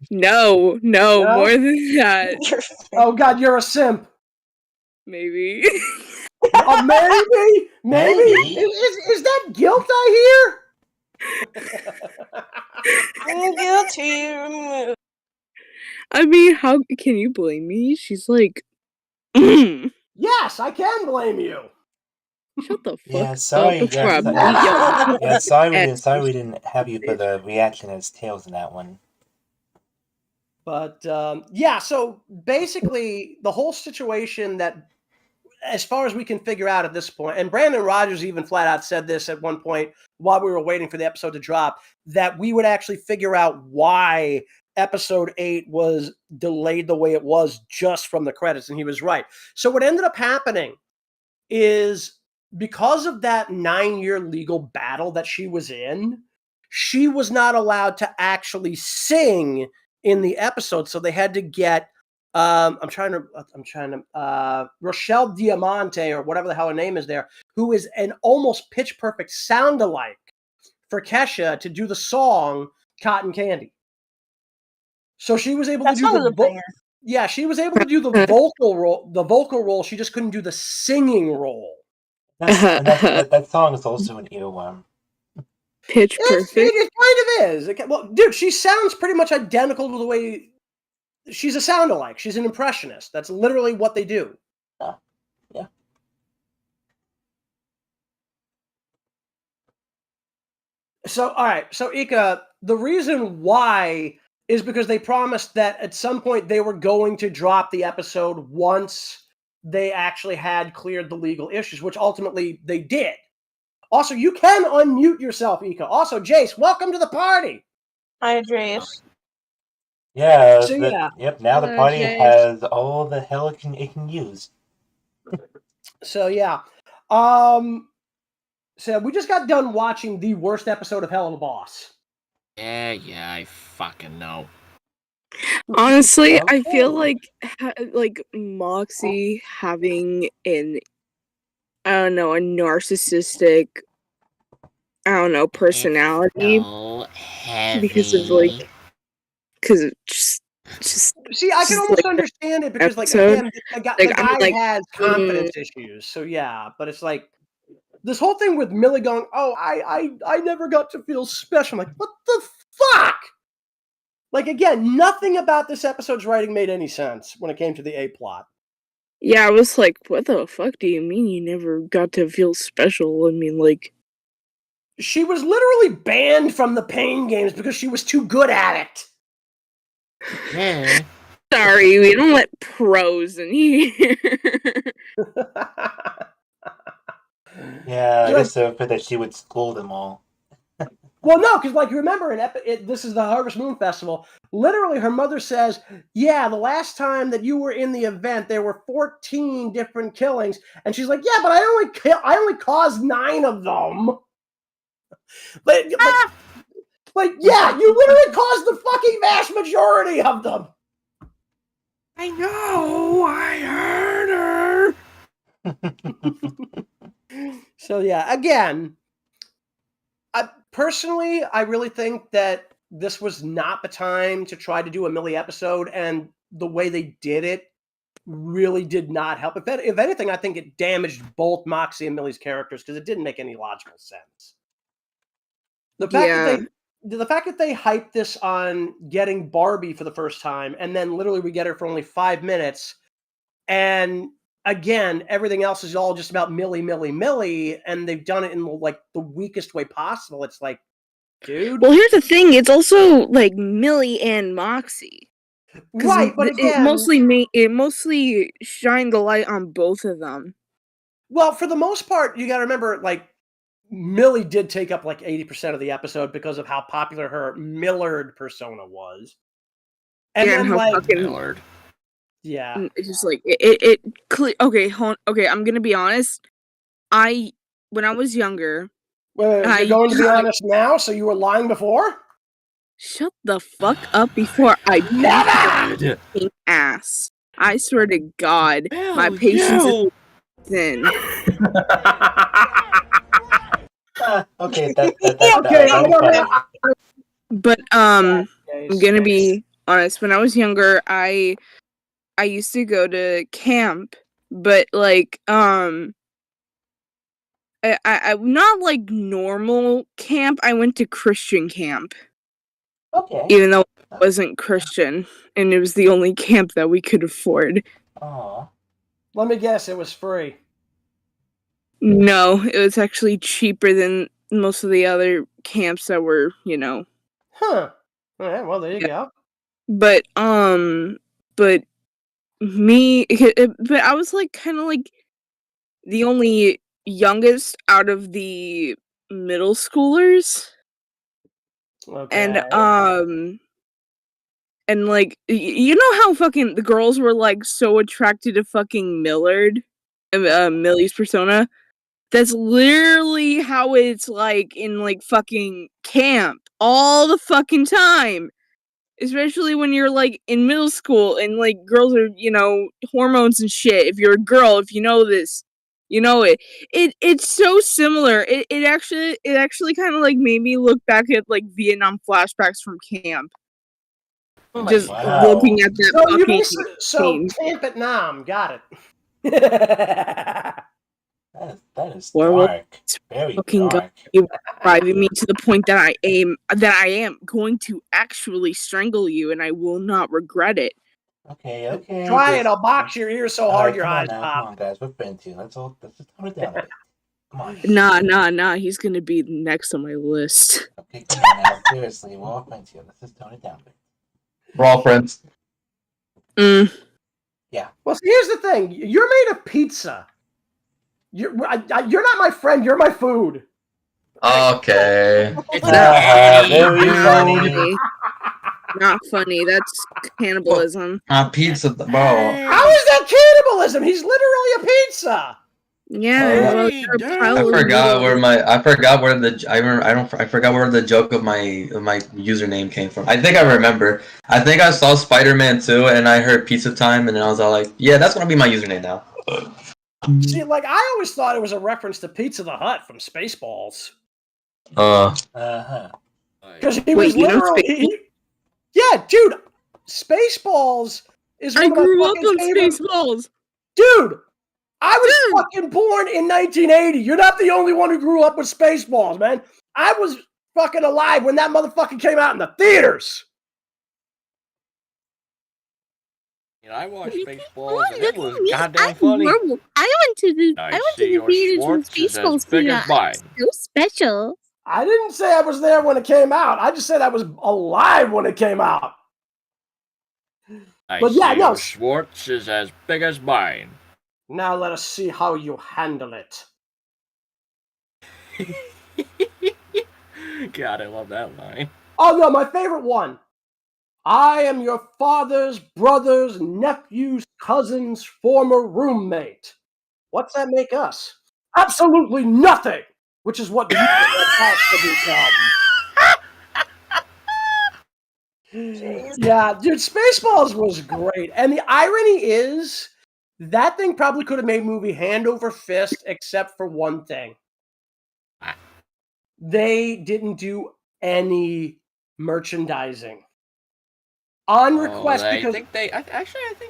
No, more than that. Oh God, you're a simp. Maybe. Maybe. Is that guilt I hear? I'm guilty. I mean, how can you blame me? She's like, yes, I can blame you. Shut the fuck Yeah, sorry. up before I beat Yeah, sorry we didn't have you for the reaction as Tails in that one. But yeah, so basically the whole situation that, as far as we can figure out at this point, and Brandon Rogers even flat out said this at one point while we were waiting for the episode to drop, that we would actually figure out why episode 8 was delayed the way it was just from the credits, and he was right. So what ended up happening is, because of that 9-year legal battle that she was in, she was not allowed to actually sing in the episode, so they had to get Rochelle Diamante, or whatever the hell her name is there, who is an almost pitch perfect sound-alike for Kesha, to do the song Cotton Candy. So she was able to do she was able to do the vocal role. She just couldn't do the singing role. That song is also an earworm. Pitch perfect. It kind of is. Well, dude, she sounds pretty much identical to the way. She's a sound-alike. She's an impressionist. That's literally what they do. Yeah. So, all right. So, Ika, the reason why is because they promised that at some point they were going to drop the episode once they actually had cleared the legal issues, which ultimately they did. Also, you can unmute yourself, Ika. Also, Jayse, welcome to the party. Hi, Jayse. Yeah. So, Yep. Now the party has all the hell it can use. So yeah. So we just got done watching the worst episode of Helluva Boss. Yeah, I fucking know. Honestly, I feel like Moxie having a narcissistic, personality because it just see, I can almost understand it because again, the guy has confidence issues. So yeah, but it's like this whole thing with Millie going, "Oh, I never got to feel special." I'm like, what the fuck? Like, again, nothing about this episode's writing made any sense when it came to the A plot. Yeah, I was like, what the fuck do you mean you never got to feel special? I mean, like, she was literally banned from the Pain Games because she was too good at it. Yeah. Sorry, we don't let pros in here. Yeah, I guess so, for that she would school them all. Well, no, because remember, this is the Harvest Moon Festival. Literally, her mother says, "Yeah, the last time that you were in the event, there were 14 different killings," and she's like, "Yeah, but I only caused 9 of them." But yeah, you literally caused the fucking vast majority of them. I know. I heard her. So yeah, again, personally, I really think that this was not the time to try to do a Millie episode, and the way they did it really did not help. If anything, I think it damaged both Moxie and Millie's characters because it didn't make any logical sense. The fact that they hyped this on getting Barbie for the first time, and then literally we get her for only 5 minutes, and again, everything else is all just about Millie, and they've done it in like the weakest way possible. It's like, dude. Well, here's the thing: it's also like Millie and Moxie, right? But again, it mostly shined the light on both of them. Well, for the most part, you got to remember, like, Millie did take up like 80% of the episode because of how popular her Millard persona was, and yeah, then how like fucking Millard. Yeah. It's just like okay, okay, I'm gonna be honest. When I was younger, wait, you're going to be honest now, so you were lying before? Shut the fuck up before I never ass. I swear to God, my patience is thin. Okay, but I'm gonna be honest. When I was younger, I used to go to camp, but like I not like normal camp. I went to Christian camp. Okay. Even though it wasn't Christian, and it was the only camp that we could afford. Aww. Let me guess, it was free. No, it was actually cheaper than most of the other camps that were, Huh. Alright, well, there you go. But but I was like kind of like the only youngest out of the middle schoolers. Okay. And like you know how fucking the girls were like so attracted to fucking Millard, Millie's persona. That's literally how it's like in like fucking camp all the fucking time. Especially when you're like in middle school and like girls are, hormones and shit. If you're a girl, if you know this, you know it. It's so similar. It actually kind of like made me look back at like Vietnam flashbacks from camp. Just looking at that So camp at Nam, got it. That is dark. Very dark. You're driving me to the point that I am going to actually strangle you, and I will not regret it. Okay. Try it. I'll box your ears so hard your eyes pop. Come on, guys. We're friends here. Let's just tone it down a bit. Come on. Nah. He's gonna be next on my list. Okay, come on now. Seriously, we're all friends here. Let's just tone it down a bit. We're all friends. Yeah. Well, see, here's the thing. You're made of pizza. You're not my friend. You're my food. Okay. Very funny. Not funny. That's cannibalism. Pizza, bro. How is that cannibalism? He's literally a pizza. Yeah. I forgot where the joke of my username came from. I think I remember. I think I saw Spider-Man 2 and I heard Pizza Time and then I was all like, yeah, that's gonna be my username now. See, like I always thought it was a reference to Pizza the Hut from Spaceballs. Because he was literally. Yeah, dude, Spaceballs is. I grew up on Spaceballs, dude. I was fucking born in 1980. You're not the only one who grew up with Spaceballs, man. I was fucking alive when that motherfucker came out in the theaters. I watched Spaceballs and it was goddamn funny. I went to the theaters when Spaceballs came out. So special. I didn't say I was there when it came out. I just said I was alive when it came out. But yeah, no. Schwartz is as big as mine. Now let us see how you handle it. God, I love that line. Oh no, my favorite one. I am your father's brother's nephew's cousin's former roommate. What's that make us? Absolutely nothing. Which is what the Yeah, dude, Spaceballs was great. And the irony is That thing probably could have made movie hand over fist, except for one thing. They didn't do any merchandising on request because I think they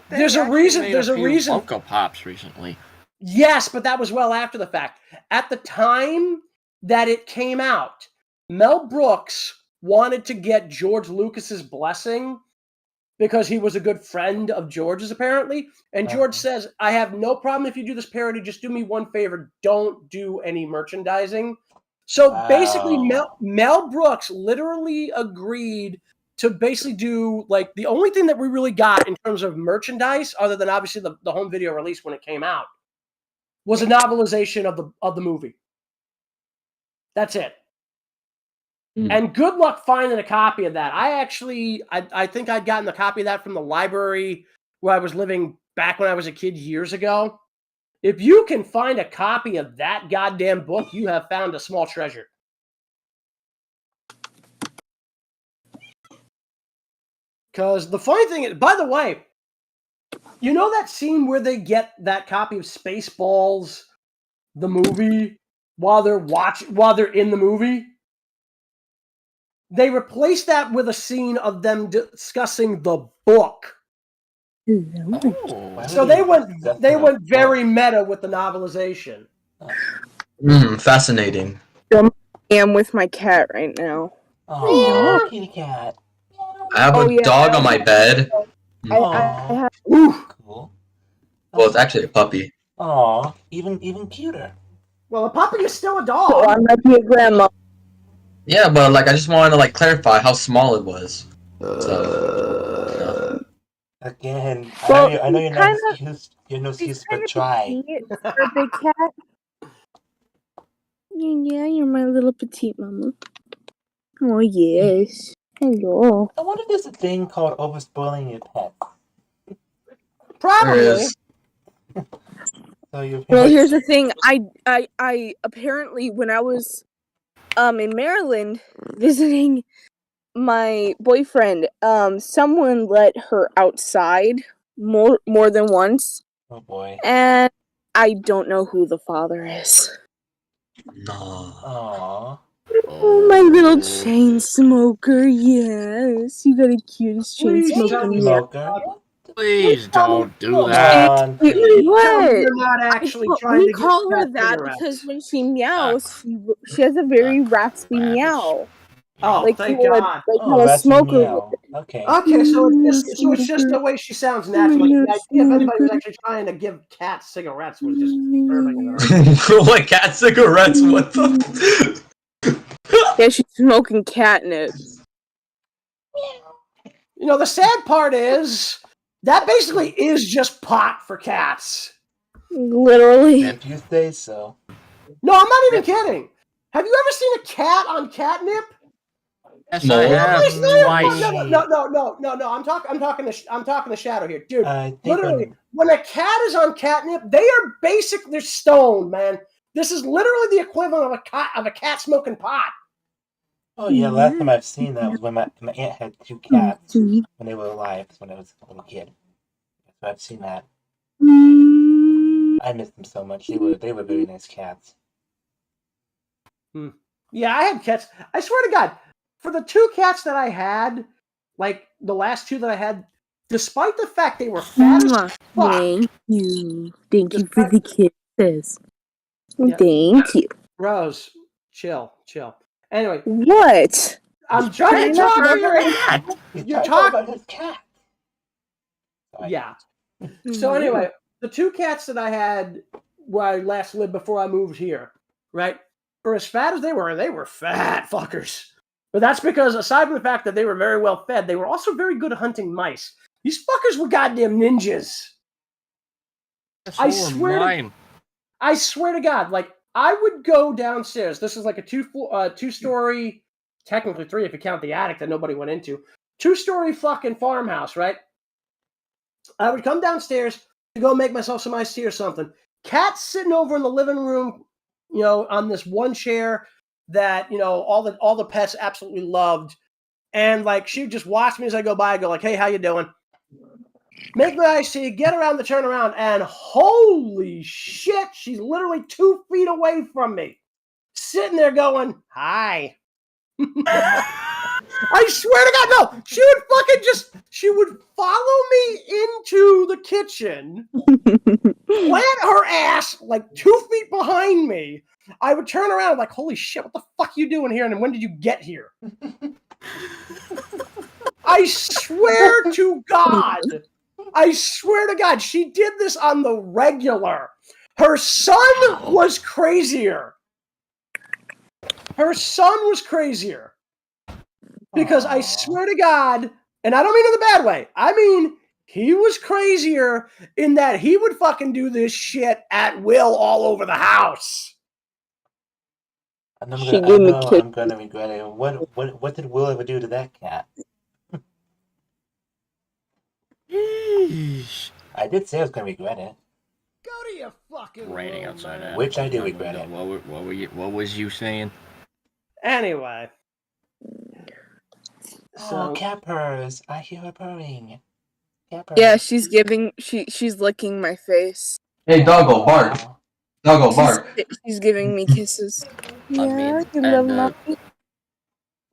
there's a reason. made There's a few reason. Funko Pops recently. Yes, but that was well after the fact. At the time that it came out, Mel Brooks wanted to get George Lucas's blessing because he was a good friend of George's, apparently. And George says, I have no problem if you do this parody. Just do me one favor. Don't do any merchandising. So basically, Mel Brooks literally agreed to basically do, like, the only thing that we really got in terms of merchandise, other than obviously the home video release when it came out, was a novelization of the movie. That's it. And good luck finding a copy of that. I think I'd gotten a copy of that from the library where I was living back when I was a kid years ago. If you can find a copy of that goddamn book, you have found a small treasure. Because the funny thing is, by the way, you know that scene where they get that copy of Spaceballs, the movie, while they're in the movie? They replaced that with a scene of them discussing the book. So they went very meta with the novelization. Fascinating. I am with my cat right now. Oh, kitty cat. I have a dog on my bed. I have. Cool. Well, it's actually a puppy. Aw, even cuter. Well, a puppy is still a dog. So I might be a grandma. Yeah, but like I just wanted to like clarify how small it was. So, Again, Well, I know you're kinda- no excuse, but try. For a big cat. Yeah, you're my little petite mama. Oh yes. Hello. I wonder if there's a thing called overspoiling your pet. Probably. there is. So Well, here's the thing. I apparently when I was in Maryland visiting my boyfriend, someone let her outside more than once. Oh boy. And I don't know who the father is. No. Aww. Oh, my little chain smoker, yes. You got a cutest chain Please smoker. tell me Smoker. Please don't do Come that. on, please. What? You're not actually trying We to call get her cat that cigarettes. because when she meows, she has a very raspy meow. Oh, Like thank you would, God. like Oh, how a that's smoker meow. would. Okay. Okay, so it's just the way she sounds naturally. The idea of anybody who's actually trying to give cats cigarettes was just disturbing. Like cat cigarettes? What the? Yeah, she's smoking catnip. You know, the sad part is that basically is just pot for cats. Literally. If you say so. No, I'm not even kidding. Have you ever seen a cat on catnip? Yes, No. I have twice. No. I'm talking the shadow here, dude. I think Literally, when a cat is on catnip, they are they're stoned, man. This is literally the equivalent of a cat smoking pot. Oh yeah, last time I've seen that was when my aunt had 2 cats when they were alive. When I was a little kid. So I've seen that. I miss them so much. They were very nice cats. Yeah, I had cats. I swear to God, for the 2 cats that I had, like the last 2 that I had, despite the fact they were fat as fuck. Thank you. Thank you for the kisses. Yeah. Thank you. Rose, chill. Anyway, What? I'm trying to talk cat. You're talking about his cat. Yeah. So anyway, the 2 cats that I had where I last lived before I moved here, right? For as fat as they were fat fuckers. But that's because aside from the fact that they were very well fed, they were also very good at hunting mice. These fuckers were goddamn ninjas. I swear to God, like I would go downstairs. This is like a 2-story, technically 3 if you count the attic that nobody went into. 2-story fucking farmhouse, right? I would come downstairs to go make myself some iced tea or something. Cat sitting over in the living room, you know, on this one chair that, you know, all the pets absolutely loved. And like she would just watch me as I go by and go like, hey, how you doing? make my iced tea, get around the turnaround, and holy shit, she's literally 2 feet away from me. Sitting there going, hi. I swear to God, no. She would follow me into the kitchen, plant her ass like 2 feet behind me. I would turn around like, holy shit, what the fuck you doing here? And when did you get here? I swear to God, she did this on the regular. Her son was crazier. Because I swear to God, and I don't mean in the bad way, I mean, he was crazier in that he would fucking do this shit at will all over the house. I'm gonna regret it. What did Will ever do to that cat? I did say I was gonna regret it. Go to your fucking Raining room, outside. man. Which I do regret it. What was you saying? Anyway. Oh, cat purrs. I hear her purring. Cat purrs. Yeah, she's licking my face. Hey, doggo, bark. Doggo, bark. She's giving me kisses. Yeah, you love mommy.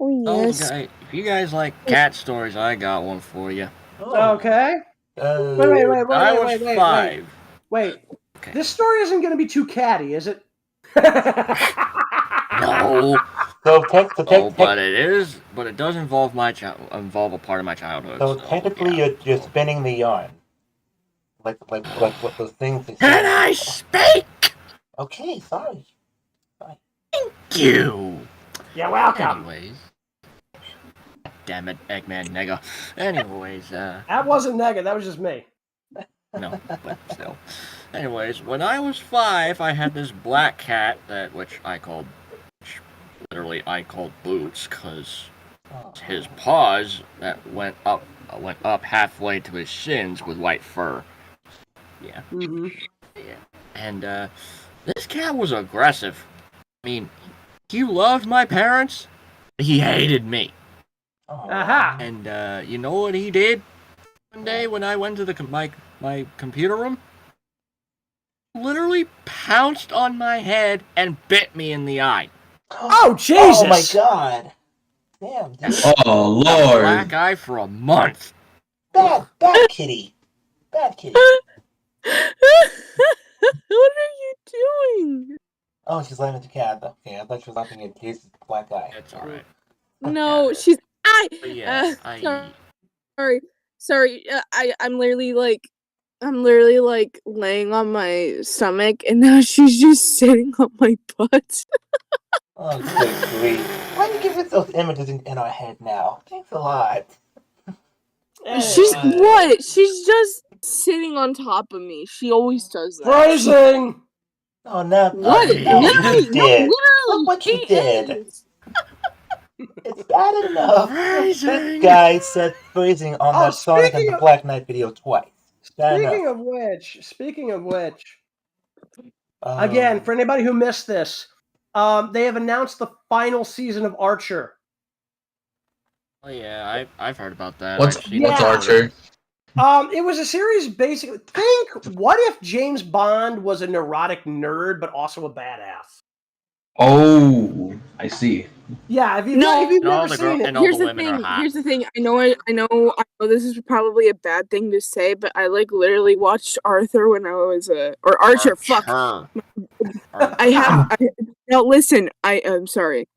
Oh yes. If you guys like cat stories, I got one for you. Oh. Okay. Wait. I was 5. Wait. Okay. This story isn't going to be too catty, is it? No. But it is. But it does involve involve a part of my childhood. So technically, you're spinning the yarn, like what those things. Can I speak? Okay, sorry. Thank you. You're welcome. Anyways. Damn it, Eggman, Nega. Anyways, That wasn't Nega, that was just me. No, but still. Anyways, when I was 5, I had this black cat which I called Boots, because his paws that went up halfway to his shins with white fur. Yeah. Mm-hmm. Yeah. And this cat was aggressive. I mean, he loved my parents. He hated me. Aha! And you know what he did one day when I went to my computer room? Literally pounced on my head and bit me in the eye. Oh, Jesus! Oh, my God. Damn, dude. Oh, Lord. Black eye for a month. Bad kitty. Bad kitty. What are you doing? Oh, she's laughing at the cat. Okay, I thought she was laughing at Jayce's black eye. It's alright. No, she's sorry. I'm literally like laying on my stomach, and now she's just sitting on my butt. Oh, good grief. Why do you give us those images in our head now? Thanks a lot. She's just sitting on top of me. She always does that. Phrasing! Oh, no. What? Look what you did. It's bad enough. This guy said phrasing on that Sonic and the Black Knight video twice. Speaking of which, again, for anybody who missed this, they have announced the final season of Archer. Oh yeah, I've heard about that. What's Archer? It was a series basically. Think, what if James Bond was a neurotic nerd but also a badass? Oh, I see. Yeah, if you've never seen it. Here's the thing. I know this is probably a bad thing to say, but I like literally watched Arthur when I was Archer. Fuck. Now listen. I'm sorry.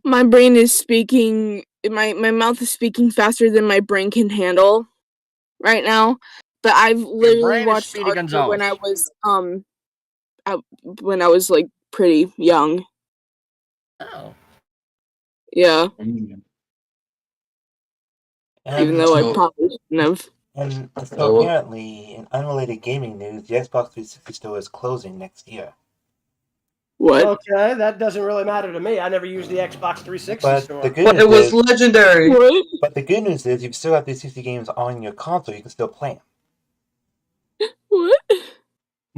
My brain is speaking. My mouth is speaking faster than my brain can handle right now. But I've literally watched Archer when I was like pretty young. Oh. Yeah. Even though I probably shouldn't have. And so apparently, in unrelated gaming news, the Xbox 360 store is closing next year. What? Okay, that doesn't really matter to me. I never used the Xbox 360 but store. The good news it was legendary. What? But the good news is, if you still have 360 games on your console, you can still play them. What?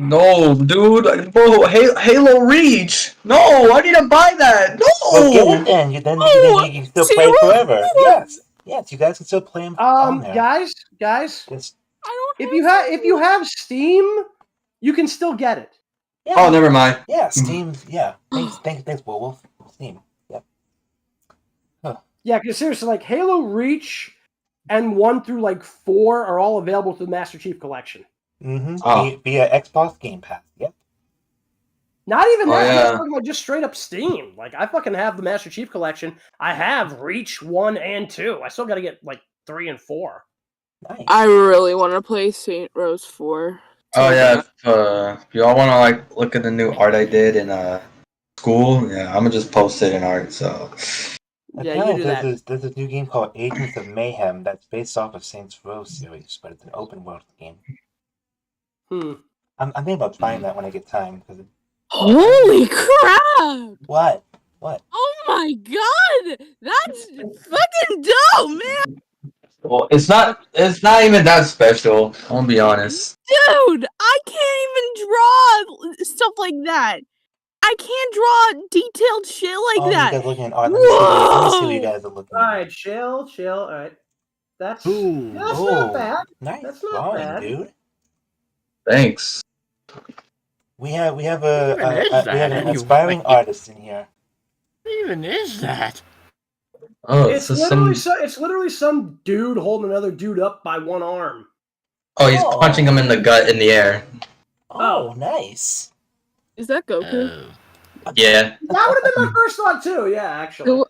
No, dude, bro, Halo Reach. No, I need to buy that. No. Well, get it then. You can still play it forever. Yes, you guys can still play them on there. Guys, Just, if you have Steam, you can still get it. yeah. Oh, never mind. Yeah, Steam. Yeah, thanks, Warwolf. Steam. Yep. Huh. Yeah, because seriously, like Halo Reach and 1 through like 4 are all available through the Master Chief Collection. Mm-hmm. Via Xbox Game Pass. Yep. Not even that. Yeah. I'm talking about just straight up Steam. Like I fucking have the Master Chief Collection. I have Reach 1 and 2. I still got to get like 3 and 4. Nice. I really want to play Saint Rose 4. Oh yeah, if y'all want to like look at the new art I did in school, yeah, I'm gonna just post it in art. So Yeah, you do that. There's a new game called Agents of Mayhem that's based off of Saints Row series, but it's an open world game. I'm thinking about trying that when I get time. Holy crap! What? Oh my god! That's fucking dope, man! well, it's not even that special. I'm gonna be honest. Dude, I can't even draw stuff like that. I can't draw detailed shit like that. You guys looking at art. Let me see what you guys are looking at. Alright, chill. Alright. That's not bad. Nice That's not drawing, bad. dude. Thanks. We have an aspiring artist in here. What even is that? Oh, It's literally some dude holding another dude up by one arm. Oh, he's punching him in the gut in the air. Oh, nice. Is that Goku? Yeah. That would have been my first thought too. Yeah, actually.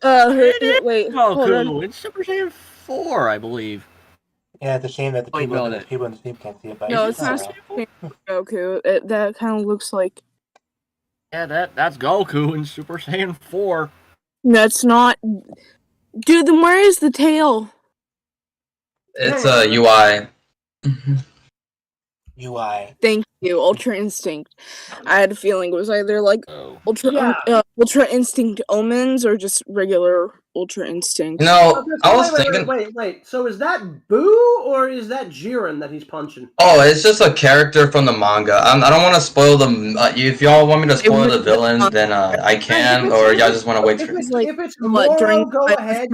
Wait, hold on. It's Super Saiyan 4, I believe. Yeah, it's a shame that the Wait, people no, in that- the stream can't see it. But No, it's not Goku. That kind of looks like. Yeah, that's Goku in Super Saiyan 4. That's not. Dude, then where is the tail? It's UI. UI. Thank you, Ultra Instinct. I had a feeling it was either like Ultra Instinct Omens or just regular Ultra Instinct. No, I was thinking. Wait. So is that Boo or is that Jiren that he's punching? Oh, it's just a character from the manga. I don't want to spoil them. If y'all want me to spoil the villain, then I can. Or y'all just want to wait for. If it's Moro, go ahead.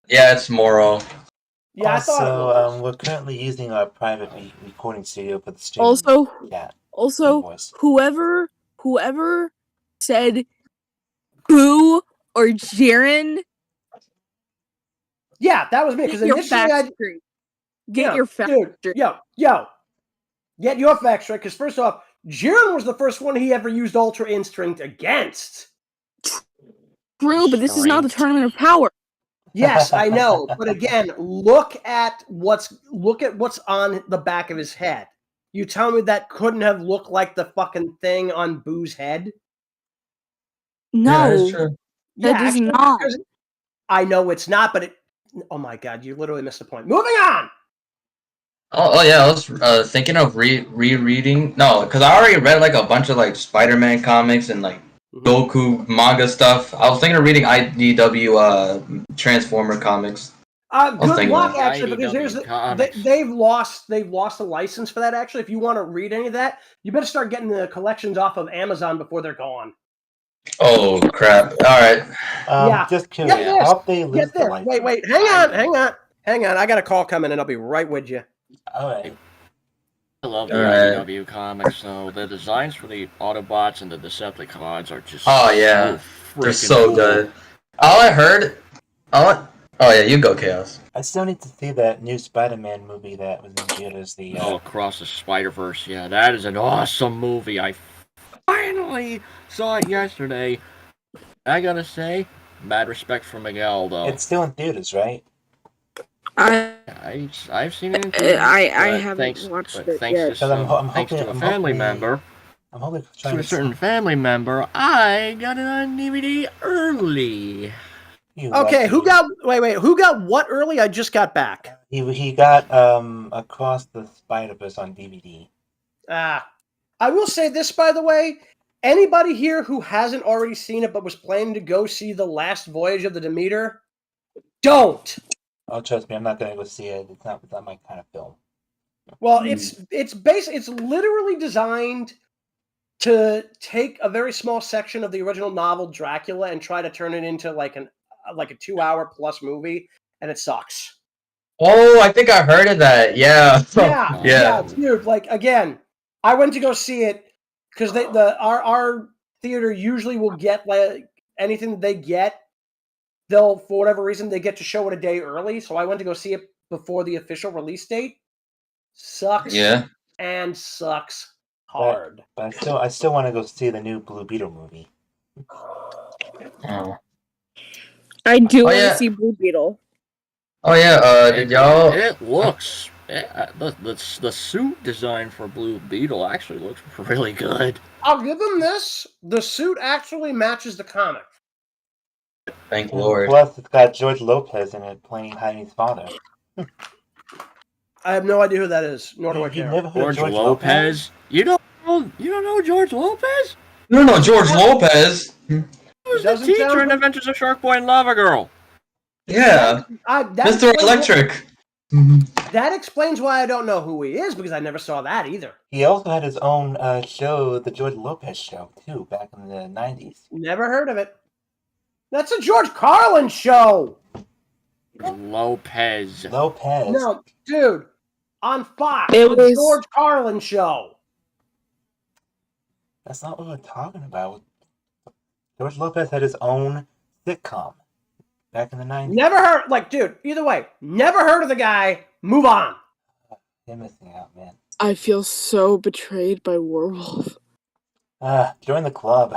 Yeah, it's Moro. Yeah, I thought it was. We're currently using our private recording studio for the stream. Also, whoever said Boo or Jiren. Yeah, that was me. Because initially Get your facts straight. Yo. Get your facts straight. Because first off, Jiren was the first one he ever used Ultra Instinct against. True, but this is not the Tournament of Power. Yes, I know, but again, look at what's on the back of his head. You tell me that couldn't have looked like the fucking thing on Boo's head? No, that does not. I know it's not, but oh my god, you literally missed the point. Moving on. Oh yeah, I was thinking of rereading. No, because I already read like a bunch of like Spider-Man comics and like Goku manga stuff. I was thinking of reading IDW Transformer comics. Good luck, actually, because they've lost a license for that. Actually, if you want to read any of that, you better start getting the collections off of Amazon before they're gone. Oh crap! All right. Just curious. How they lose the license? Wait. Hang on. I got a call coming, and I'll be right with you. All right. I love the IDW comics, so the designs for the Autobots and the Decepticons are just they're so good. All I heard, oh yeah, you go, Chaos. I still need to see that new Spider-Man movie that was in theaters. Across the Spider-Verse. Yeah, that is an awesome movie. I finally saw it yesterday. I gotta say, mad respect for Miguel though. It's still in theaters, right? I've seen it in theaters. I haven't watched it yet. Thanks to a family member. I'm hoping to a certain family member, I got it on DVD early. Okay, who got what early? I just got back. He got Across the Spider-Verse on DVD. I will say this, by the way. Anybody here who hasn't already seen it but was planning to go see The Last Voyage of the Demeter, don't. Oh, trust me, I'm not gonna go see it. It's not my kind of film. Well, it's literally designed to take a very small section of the original novel Dracula and try to turn it into like like a 2-hour plus movie, and it sucks. Oh, I think I heard of that. Yeah. Yeah, dude. Like again, I went to go see it because our theater usually will get like anything they get. They'll, for whatever reason, they get to show it a day early. So I went to go see it before the official release date. Sucks. Yeah. And sucks hard. But I still want to go see the new Blue Beetle movie. Oh. I do want to see Blue Beetle. Oh yeah, did y'all? It looks the suit design for Blue Beetle actually looks really good. I'll give them this. The suit actually matches the comic. Thank Lord. Plus, it's got George Lopez in it playing Jaime's father. I have no idea who that is. Nor do I care. Never heard George Lopez? You don't know George Lopez? You don't know George Lopez? He was the teacher in Adventures of Shark Boy and Lava Girl. Yeah. Mr. Electric. That explains why I don't know who he is, because I never saw that either. He also had his own show, the George Lopez Show, too, back in the 90s. Never heard of it. That's a George Carlin show. Lopez. No, dude. On Fox. It the was George Carlin show. That's not what we're talking about. George Lopez had his own sitcom back in the 90s. Never heard, like, dude, either way, never heard of the guy. Move on. You're missing out, man. I feel so betrayed by Warwolf. Join the club.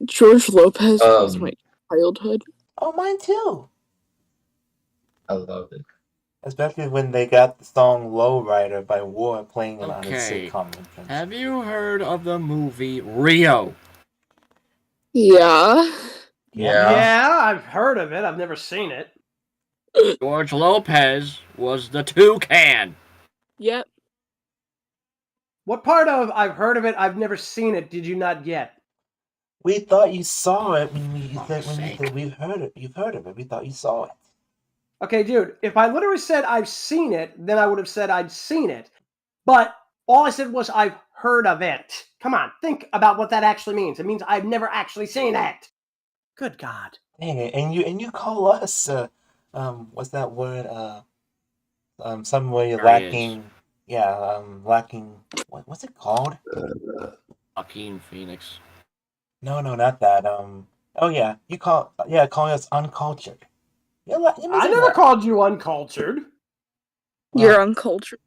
George Lopez was my childhood. Oh, mine too. I love it. Especially when they got the song Lowrider by War playing it on his sitcom entrance. Have you heard of the movie Rio? Yeah. Yeah, I've heard of it. I've never seen it. George Lopez was the toucan. Yep. What part of I've heard of it, I've never seen it, did you not get? We thought you saw it when you said we've heard it. You've heard of it. We thought you saw it. Okay, dude, if I literally said I've seen it, then I would have said I'd seen it. But all I said was I've heard of it. Come on, think about what that actually means. It means I've never actually seen it. Good God. Dang it. And you call us what's that word? Some way lacking lacking what's it called? Joaquin Phoenix. No, not that. Calling us uncultured. I never called you uncultured. You're uncultured.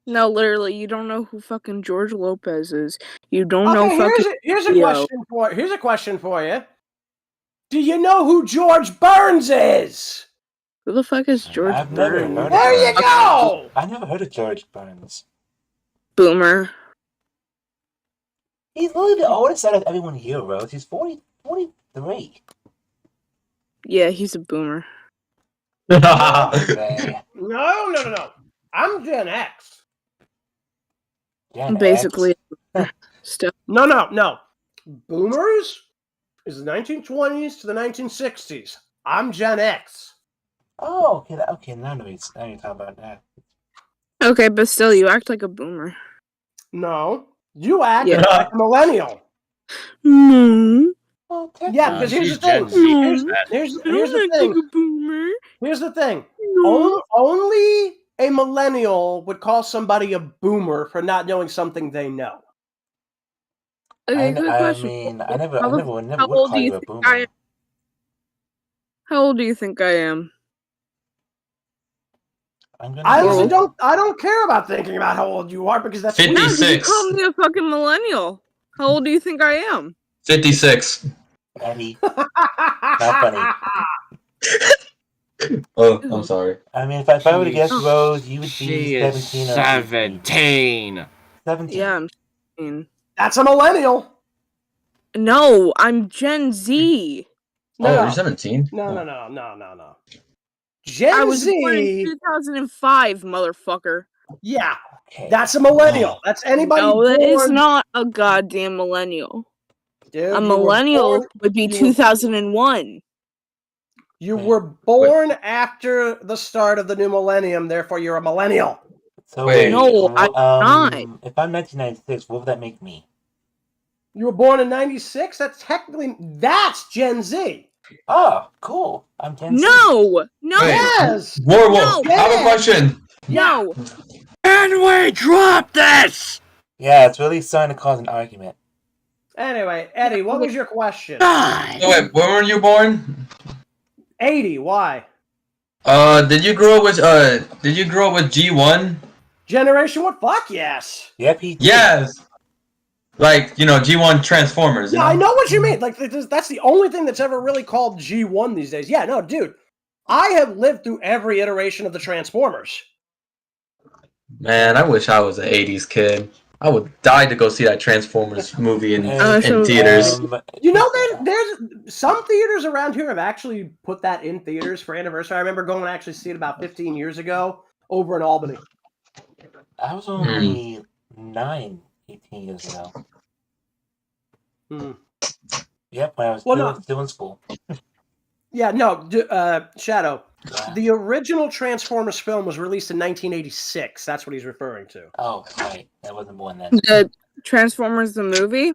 No, literally, you don't know who fucking George Lopez is. You don't know fucking. Here's a question for you. Do you know who George Burns is? Who the fuck is George Burns? There you go! I never heard of George Burns. Boomer. He's literally the oldest out of everyone here, Rose. He's 43. Yeah, he's a boomer. No. I'm Gen X. Basically. Stuff. No. Boomers is the 1920s to the 1960s. I'm Gen X. Oh, okay. Now you're talking about that. Okay, but still, you act like a boomer. No, you act like a millennial. No. Yeah, because here's the thing. Here's the thing. Here's the thing. Only a millennial would call somebody a boomer for not knowing something they know. Okay, good question. Mean, I never would call you a boomer. How old do you think I am? I honestly don't care about thinking about how old you are because that's 56. No, you call me a fucking millennial. How old do you think I am? 56. Eddie. Not funny. Oh, I'm sorry. I mean, if I were to guess, Rose, you would be 17 or 17. 17. Yeah, I'm 17. That's a millennial. No, I'm Gen Z. No, you're 17? No. Gen I was Z. born in 2005, motherfucker. Yeah, that's a millennial. That's anybody. No, born... that is not a goddamn millennial. Dude, a millennial would be 2001. You were born after the start of the new millennium, therefore you're a millennial. So no, I'm not. If I'm 1996, what would that make me? You were born in 96? That's Gen Z. Oh, cool. I'm Gen Z. No! Yes! Warwolf, I have a question. No! Can we drop this? Yeah, it's really starting to cause an argument. Anyway, Eddie, what was your question? Die! Oh, wait, when were you born? 80, why? Did you grow up with G1? Generation what? Fuck yes. Yep, he did. Yes. Like, G1 Transformers. Yeah, I know what you mean. Like, that's the only thing that's ever really called G1 these days. Yeah, no, dude. I have lived through every iteration of the Transformers. Man, I wish I was an 80s kid. I would die to go see that Transformers movie in theaters. There's some theaters around here have actually put that in theaters for anniversary. I remember going to actually see it about 15 years ago over in Albany. I was only 18 years ago. Yep, when I was still in school. Yeah, no, Shadow. Yeah. The original Transformers film was released in 1986. That's what he's referring to. Oh, right. That wasn't born then. The Transformers the movie?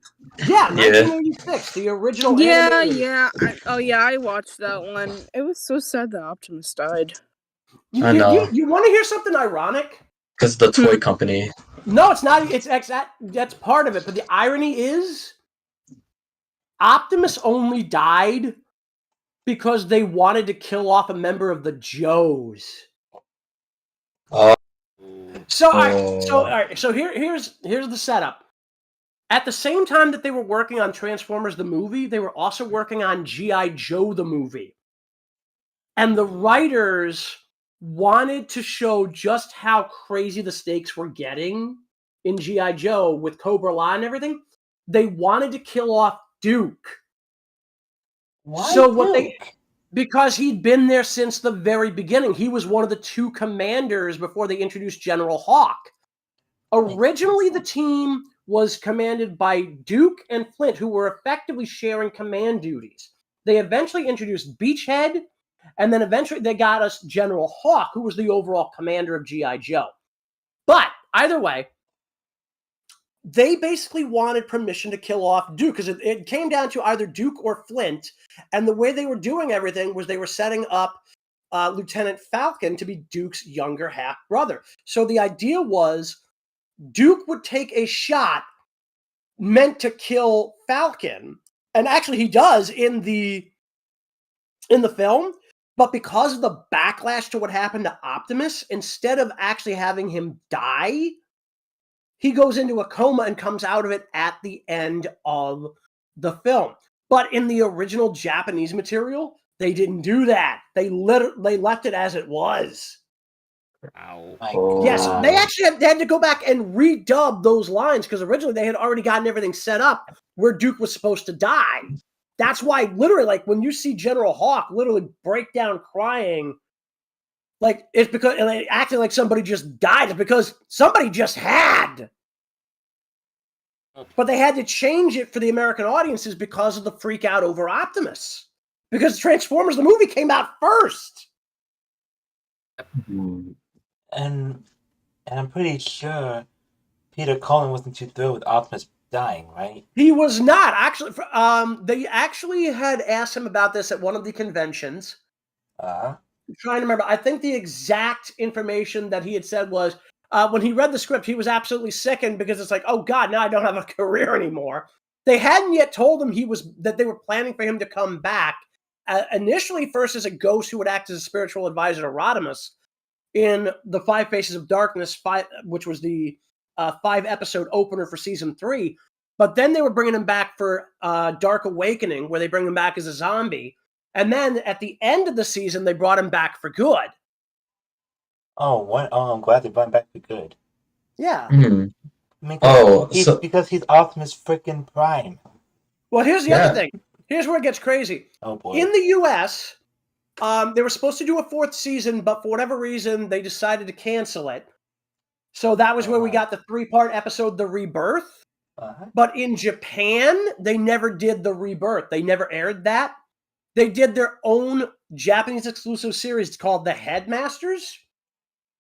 Yeah, 1986. The original. I watched that one. It was so sad that Optimus died. I know. You want to hear something ironic? Because the toy company. No, it's not. That's part of it. But the irony is, Optimus only died because they wanted to kill off a member of the Joes. All right. So here's the setup. At the same time that they were working on Transformers the movie, they were also working on G.I. Joe the movie. And the writers wanted to show just how crazy the stakes were getting in G.I. Joe with Cobra La and everything. They wanted to kill off Duke. Why because he'd been there since the very beginning. He was one of the two commanders before they introduced General Hawk. Originally, the team was commanded by Duke and Flint, who were effectively sharing command duties. They eventually introduced Beachhead, and then eventually they got us General Hawk, who was the overall commander of G.I. Joe. But either way, they basically wanted permission to kill off Duke, because it came down to either Duke or Flint, and the way they were doing everything was they were setting up Lieutenant Falcon to be Duke's younger half-brother. So the idea was Duke would take a shot meant to kill Falcon, and actually he does in the film, but because of the backlash to what happened to Optimus, instead of actually having him die, he goes into a coma and comes out of it at the end of the film. But in the original Japanese material, they didn't do that. They left it as it was. Ow. Yes, they actually had to go back and redub those lines, because originally they had already gotten everything set up where Duke was supposed to die. That's why, literally, like, when you see General Hawk literally break down crying, like, it's because, and acting like somebody just died, it's because somebody just had. But they had to change it for the American audiences because of the freak out over Optimus. Because Transformers, the movie, came out first. And I'm pretty sure Peter Cullen wasn't too thrilled with Optimus dying, right? He was not. Actually, they actually had asked him about this at one of the conventions. I'm trying to remember. I think the exact information that he had said was, when he read the script, he was absolutely sickened, because it's like, oh God, now I don't have a career anymore. They hadn't yet told him that they were planning for him to come back. Initially, first as a ghost who would act as a spiritual advisor to Rodimus in the 5 Faces of Darkness, which was the 5-episode opener for season 3. But then they were bringing him back for Dark Awakening, where they bring him back as a zombie. And then at the end of the season, they brought him back for good. Oh, I'm glad they brought him back for good. Yeah. Mm-hmm. Because he's Optimus freaking Prime. Well, here's the other thing. Here's where it gets crazy. Oh boy. In the U.S., they were supposed to do a 4th season, but for whatever reason, they decided to cancel it. So that was where we got the 3-part episode, The Rebirth. But in Japan, they never did The Rebirth. They never aired that. They did their own Japanese exclusive series called The Headmasters.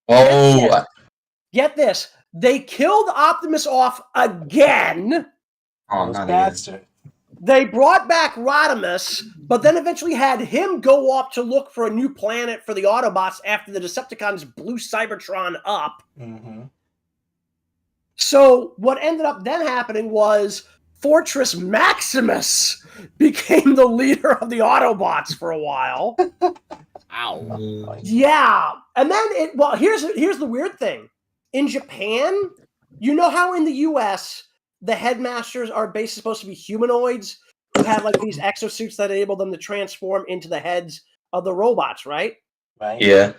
Oh. Get this. They killed Optimus off again Oh, not again. They brought back Rodimus, but then eventually had him go up to look for a new planet for the Autobots after the Decepticons blew Cybertron up. Mm-hmm. So what ended up then happening was Fortress Maximus became the leader of the Autobots for a while. Ow. Yeah. And then here's the weird thing. In Japan, you know how in the US the headmasters are basically supposed to be humanoids who have like these exosuits that enable them to transform into the heads of the robots, right? Right. Yeah.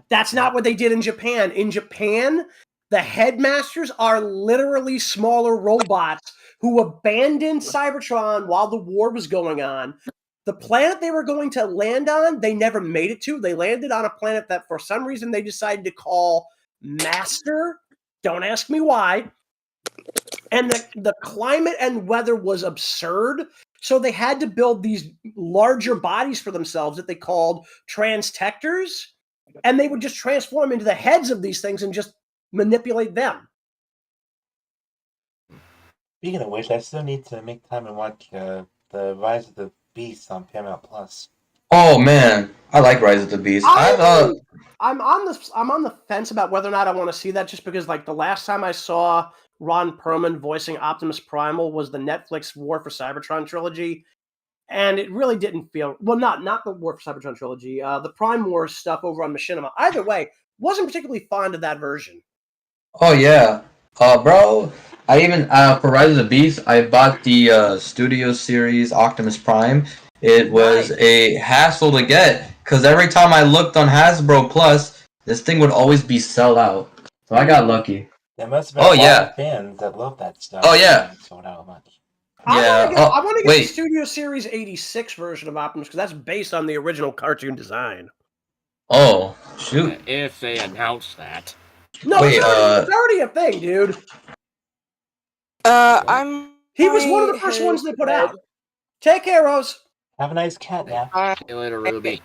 That's not what they did in Japan. In Japan, the headmasters are literally smaller robots who abandoned Cybertron while the war was going on. The planet they were going to land on, they never made it to. They landed on a planet that for some reason they decided to call Master. Don't ask me why. And the climate and weather was absurd. So they had to build these larger bodies for themselves that they called transtectors. And they would just transform into the heads of these things and just manipulate them. Speaking of which, I still need to make time and watch the Rise of the Beast on Paramount Plus. Oh man, I like Rise of the Beast. I'm on the fence about whether or not I want to see that, just because like the last time I saw Ron Perlman voicing Optimus Primal was the Netflix War for Cybertron trilogy, and it really didn't feel not the War for Cybertron trilogy, the Prime Wars stuff over on Machinima. Either way, wasn't particularly fond of that version. Oh yeah, bro. I even for Rise of the Beast, I bought the Studio Series Optimus Prime. It was a hassle to get because every time I looked on Hasbro Plus, this thing would always be sold out. So I got lucky. There must have been a lot of fans that love that stuff. Oh yeah. Sold out much. I want to get the Studio Series 86 version of Optimus because that's based on the original cartoon design. Oh shoot! If they announce that. No, it's already a thing, dude. He was one of the first ones they put out. Take care, Rose. Have a nice cat nap. See you later, Ruby.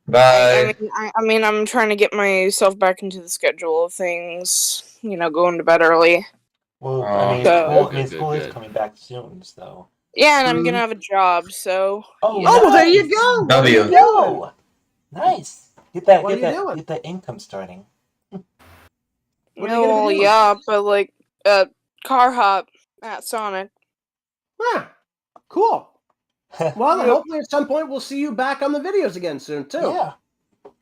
Bye. I mean, I'm trying to get myself back into the schedule of things. You know, going to bed early. Well, school is coming back soon, so. Yeah, and I'm gonna have a job, so. Well, there you go. W. Nice. Get that income starting. Well, yeah, but like, car hop at Sonic. Huh. Cool. Well, and hopefully at some point we'll see you back on the videos again soon, too. Yeah.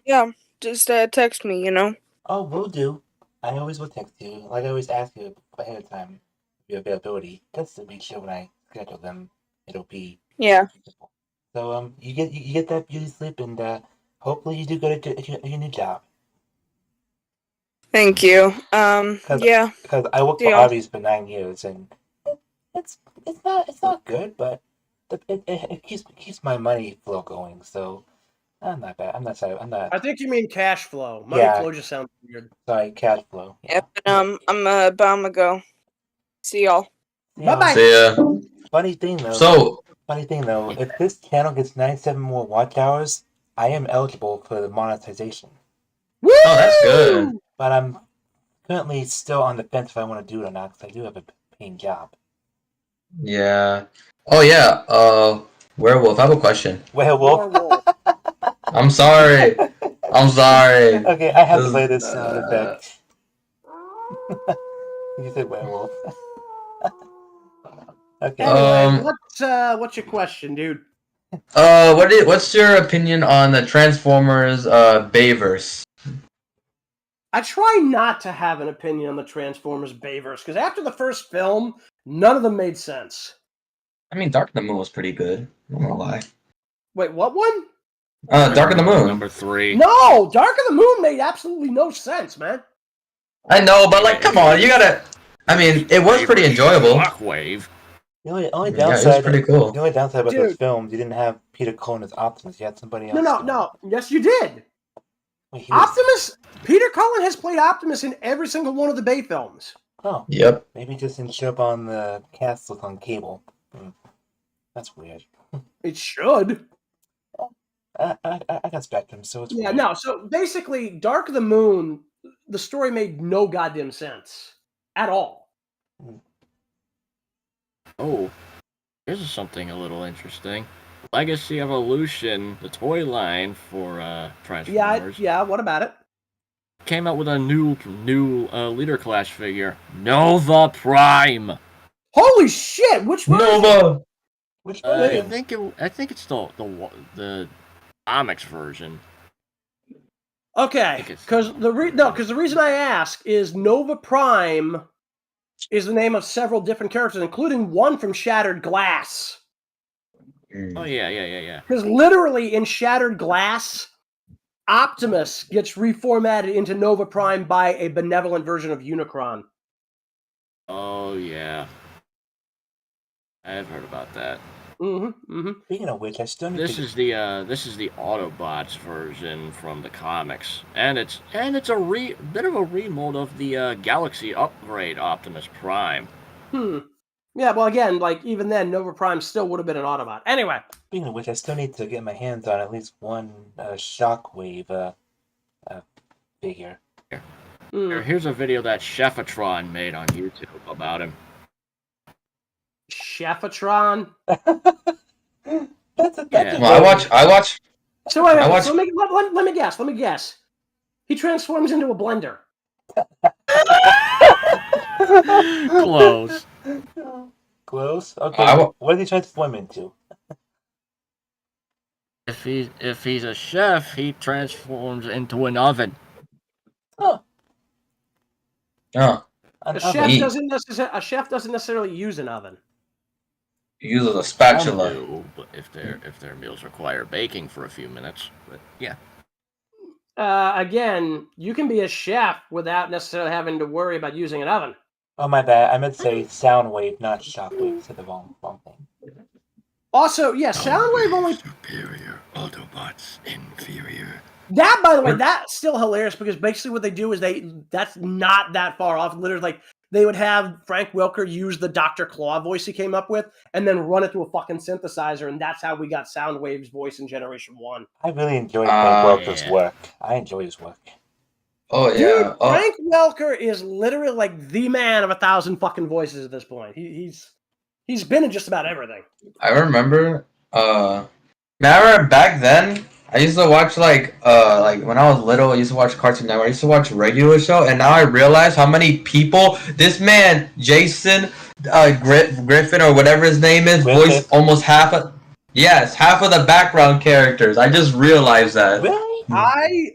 Yeah, just text me, you know. Oh, will do. I always will text you. Like I always ask you ahead of time your availability, just to make sure when I schedule them, it'll be. Yeah. So you get that beauty sleep, and hopefully you do go to your new job. Thank you. Yeah. Because I worked for Arby's for 9 years, and it's not good, but it keeps my money flow going. So I'm not bad. I'm not sorry. I'm not. I think you mean cash flow. Money flow just sounds weird. Sorry, cash flow. Yeah. I'm bound to go. See y'all. Bye bye. See ya. Funny thing though, if this channel gets 97 more watch hours, I am eligible for the monetization. Woo! Oh, that's good. But I'm currently still on the fence if I want to do it or not, because I do have a paying job. Yeah. Oh yeah. Werewolf. I have a question. Werewolf. I'm sorry. Okay, I have to play this sound effect. You said werewolf. Okay. Anyway, what's your question, dude? What's your opinion on the Transformers Bayverse? I try not to have an opinion on the Transformers Bayverse because after the first film, none of them made sense. I mean, Dark of the Moon was pretty good. I'm not gonna lie. Wait, what one? Dark of the Moon. Number 3. No, Dark of the Moon made absolutely no sense, man. I know, but like, come on, you gotta. I mean, it was pretty enjoyable. Shockwave. The only Yeah, downside, it was pretty cool. The only downside about those films, you didn't have Peter Cullen as Optimus. You had somebody else. No. Yes, you did. Wait, Peter Cullen has played Optimus in every single one of the Bay films. Oh. Yep. Maybe just didn't show up on the cast list on cable. That's weird. It should. I got Spectrum, so it's weird. No. So basically, Dark of the Moon, the story made no goddamn sense at all. Oh, here's something a little interesting. Legacy Evolution, the toy line for Transformers. Yeah, what about it? Came out with a new Leader Class figure, Nova Prime. Holy shit! Which version? Nova. Which I think it's the comics version. Okay, because the reason I ask is Nova Prime is the name of several different characters, including one from Shattered Glass. Oh yeah. Because literally in Shattered Glass, Optimus gets reformatted into Nova Prime by a benevolent version of Unicron. Oh yeah, I've heard about that. Speaking of which, I still need this is the Autobots version from the comics, and it's a bit of a remold of the Galaxy Upgrade Optimus Prime. Yeah, well, again, like even then, Nova Prime still would have been an Autobot. Anyway. Speaking of which, I still need to get my hands on at least one Shockwave figure. Here's a video that Chefatron made on YouTube about him. Chefatron. That's Well, I watch. So wait, so let me guess. He transforms into a blender. Close. Close. Okay. What did he transform into? If he's a chef, he transforms into an oven. Oh. A chef doesn't necessarily use an oven. He uses a spatula. But if their meals require baking for a few minutes, but yeah. Again, you can be a chef without necessarily having to worry about using an oven. Oh, my bad. I meant to say Soundwave, not Shockwave. Said the wrong thing. Also, yeah, Soundwave only superior, Autobots inferior. That, by the way, that's still hilarious because basically what they do is that's not that far off. Literally, like they would have Frank Welker use the Dr. Claw voice he came up with and then run it through a fucking synthesizer, and that's how we got Soundwave's voice in Generation 1. I really enjoyed Frank Welker's work. I enjoy his work. Oh, yeah. Dude, Frank Welker is literally like the man of 1,000 fucking voices at this point. He's been in just about everything. I remember, back then, I used to watch, like when I was little, I used to watch Cartoon Network. I used to watch regular show, and now I realize how many people this man, Jason, Griffin, or whatever his name is, voiced almost half of the background characters. I just realized that. Really?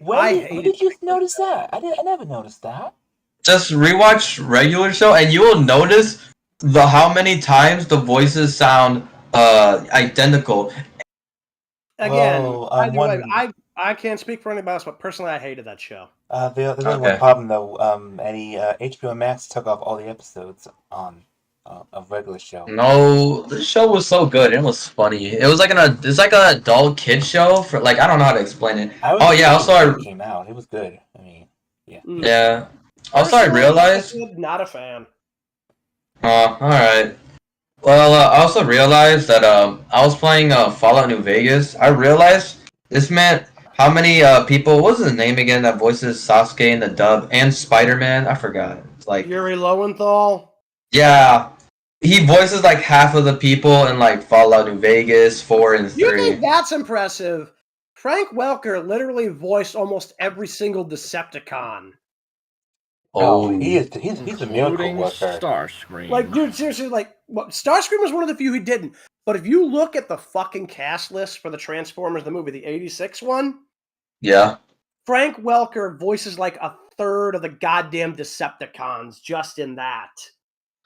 When did you notice that? I never noticed that. Just rewatch regular show, and you will notice how many times the voices sound identical. Again, I can't speak for anybody else, but personally, I hated that show. There's only one problem though. HBO Max took off all the episodes on of regular show. No, the show was so good. It was funny. It was like it's like an adult kid show for I don't know how to explain it. It came out. It was good. I mean, yeah. Yeah. Also, I realized. Not a fan. Oh, all right. Well, I also realized that I was playing Fallout New Vegas. I realized this man, how many people, what was his name again that voices Sasuke in the dub and Spider-Man? I forgot. It's like Yuri Lowenthal? Yeah. He voices like half of the people in like Fallout New Vegas 4 and 3. You think that's impressive? Frank Welker literally voiced almost every single Decepticon. Oh, he's a miracle worker. Starscream. Like, dude, seriously, Starscream was one of the few who didn't. But if you look at the fucking cast list for the Transformers, the movie, the 86 one, yeah, Frank Welker voices like a third of the goddamn Decepticons just in that.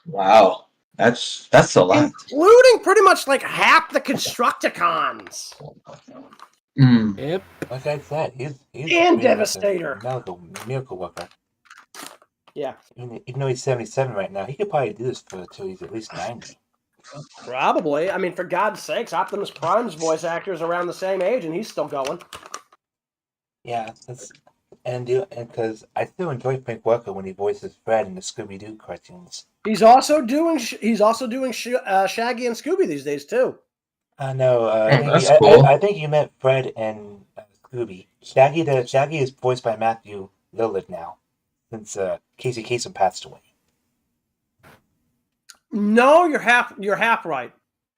Wow, that's a lot, including pretty much like half the Constructicons. Yep. Like I said, he's and Devastator. Miracle worker. Yeah. Even though he's 77 right now, he could probably do this until he's at least 90. Probably. I mean, for God's sakes, Optimus Prime's voice actor is around the same age, and he's still going. Yeah, and because I still enjoy Frank Welker when he voices Fred in the Scooby-Doo cartoons. He's also doing Shaggy and Scooby these days too. No, that's cool. I think you meant Fred and Scooby. Shaggy is voiced by Matthew Lillard now, since Casey Kasem passed away. No, you're half right.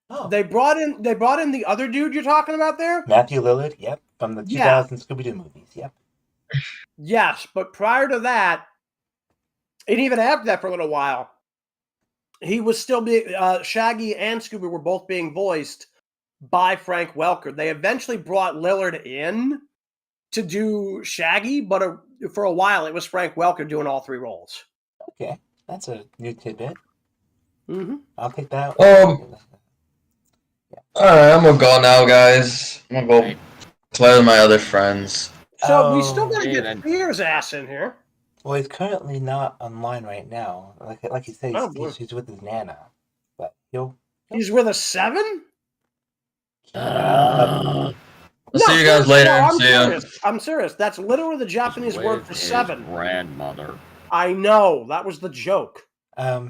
Oh. They brought in the other dude you're talking about there? Matthew Lillard, yep. From the 2000 Scooby-Doo movies, yep. Yes, but prior to that, and even after that for a little while, he was still being Shaggy and Scooby were both being voiced by Frank Welker. They eventually brought Lillard in to do Shaggy, but for a while it was Frank Welker doing all three roles. Okay, that's a new tidbit. Mm-hmm. I'll take that. Alright, I'm gonna go now, guys. I'm gonna go play with my other friends. So we still gotta get Sear's ass in here. Well, he's currently not online right now. Like you said, he's with his nana. But he's with a 7? I'll see you guys later. I'm serious. That's literally the Japanese word for 7. Grandmother. I know. That was the joke.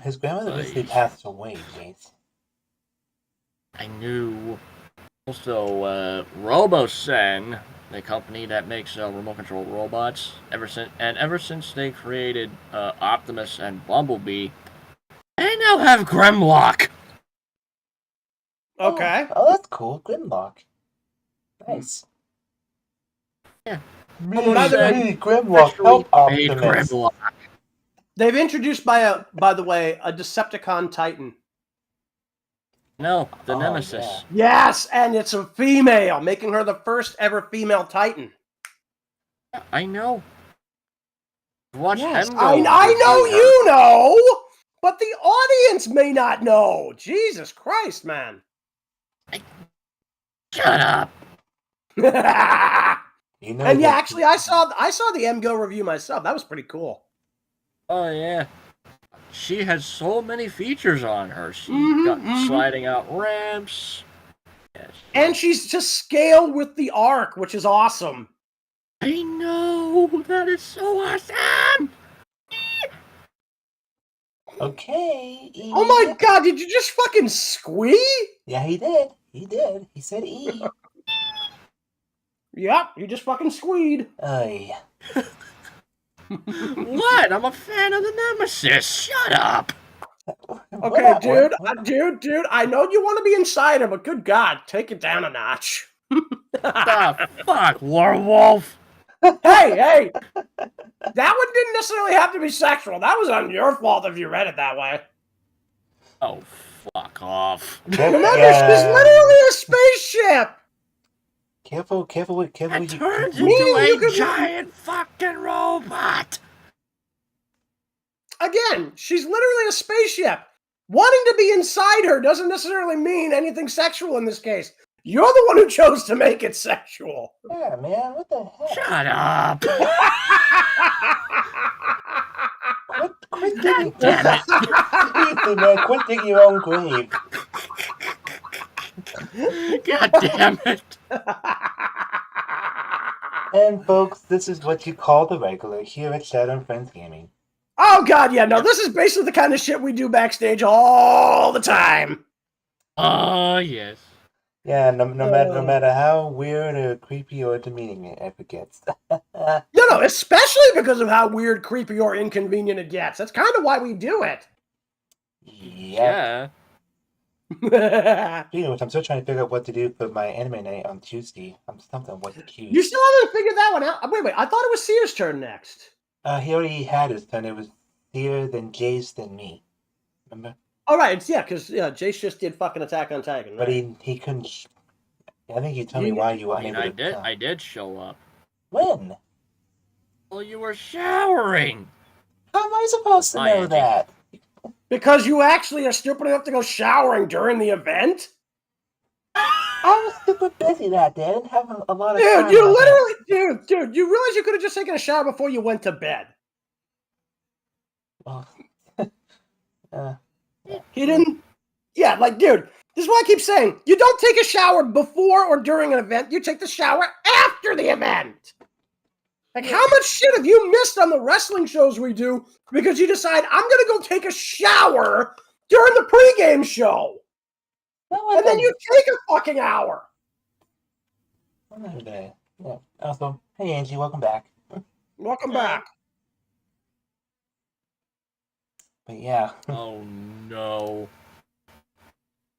His grandmother recently passed away, Jayse. I knew. Also, RoboSen, the company that makes remote control robots, ever since they created Optimus and Bumblebee, they now have Grimlock. Okay. Oh, that's cool. Grimlock. Nice. Yeah. Me, Grimlock, help Optimus. Grimlock. They've introduced, by the way, a Decepticon Titan. No, the Nemesis. Yeah. Yes, and it's a female, making her the first ever female Titan. I know. Watch him go. I know you know, but the audience may not know. Jesus Christ, man. Shut up. And yeah, actually, I saw the MGO review myself. That was pretty cool. Oh yeah. She has so many features on her. She's got sliding out ramps. Yes. And she's to scale with the Ark, which is awesome. I know! That is so awesome! Okay. Oh my god, did you just fucking squee? Yeah, he did. He said E. Yep, you just fucking squeed. Yeah. What? I'm a fan of the Nemesis. Shut up. Okay, dude, I know you want to be insider, but good God, take it down a notch. The fuck, Warwolf? Hey, that one didn't necessarily have to be sexual. That was on your fault if you read it that way. Oh, fuck off. Remember, she's literally a spaceship. Careful. It turns into a giant fucking robot. Again, she's literally a spaceship. Wanting to be inside her doesn't necessarily mean anything sexual in this case. You're the one who chose to make it sexual. Yeah, man, what the heck? Shut up. Quit digging. Seriously, man, quit digging your own grave. God damn it. And folks, this is what you call the regular here at Shadow and Friends Gaming. Oh god, yeah, no, this is basically the kind of shit we do backstage all the time. Oh, yes. Yeah, no matter how weird or creepy or demeaning it ever gets. No, especially because of how weird, creepy, or inconvenient it gets. That's kind of why we do it. Yeah. Speaking of which, I'm still trying to figure out what to do for my anime night on Tuesday. I'm stumped on what to choose. You still haven't figured that one out? Wait, I thought it was Sear's turn next. He already had his turn. It was Sear, then Jayse, then me. Remember? All right, because Jayse just did fucking Attack on Titan. Right? But he couldn't. I think you told me why you were unable to come. I did show up. When? Well, you were showering. How am I supposed to know that? Because you actually are stupid enough to go showering during the event? I was super busy that day. I didn't have a lot of time. Dude, dude, you realize you could have just taken a shower before you went to bed. Well, he didn't. Yeah, dude, this is what I keep saying. You don't take a shower before or during an event. You take the shower after the event. How much shit have you missed on the wrestling shows we do because you decide, I'm going to go take a shower during the pregame show? No, and then you take a fucking hour. Another day. Yeah. Also, hey Angie, welcome back. Welcome back. But yeah. Oh no.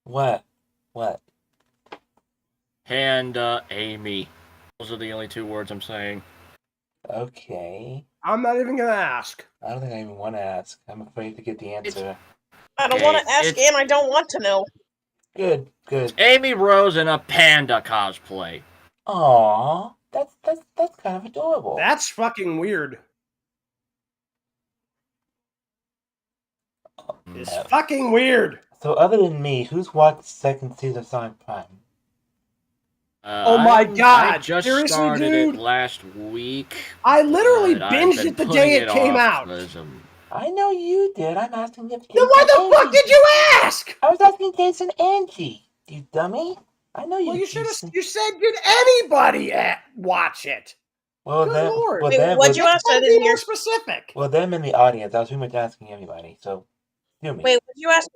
What? Panda Amy. Those are the only 2 words I'm saying. Okay. I'm not even gonna ask. I don't think I even want to ask. I'm afraid to get the answer. I don't want to ask, and I don't want to know. Good. Amy Rose in a panda cosplay. Aww, that's kind of adorable. That's fucking weird. It's fucking weird. So other than me, who's watched the second season of Sonic Prime? Oh my god! I just seriously, started dude? it last week. I literally binged it the day it came out. I know you did. I'm asking if. Then why the fuck did you ask? I was asking Jayse and Angie. You dummy! I know you. Well, you should have. You said, did anybody watch it? Well, Good then, Lord. What'd you ask? I didn't hear. Specific. Well, them in the audience. I was pretty much asking everybody. So, hear me. Wait, what'd you ask?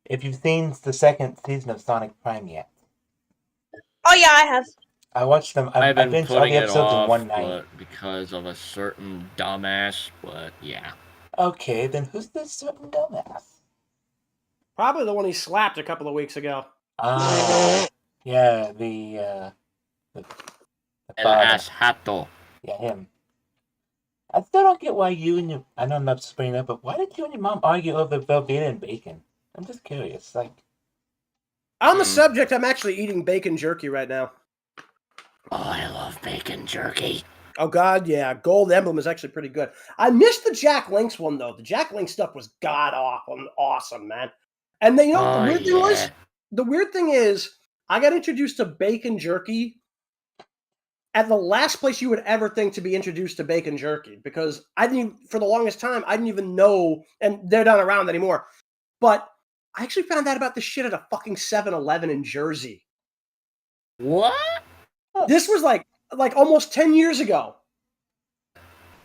If you've seen the second season of Sonic Prime yet? Oh yeah, I have. I watched them. I've been binged all putting the it episodes off in one night. because of a certain dumbass. But yeah. Okay, then who's this certain dumbass? Probably the one he slapped a couple of weeks ago. Yeah, the El Ashato. Yeah, him. I still don't get why you and your... I know I'm not spraying up, but why did you and your mom argue over Velveeta and bacon? I'm just curious. Like, on the subject, I'm actually eating bacon jerky right now. Oh, I love bacon jerky. Oh god, yeah. Gold Emblem is actually pretty good. I missed the Jack Link's one though. The Jack Link stuff was god awesome, man. And then you know what the weird thing was? The weird thing is, I got introduced to bacon jerky at the last place you would ever think to be introduced to bacon jerky, because I didn't even, for the longest time, I didn't even know, and they're not around anymore. But I actually found out about this shit at a fucking 7-Eleven in Jersey. What? This was like almost 10 years ago.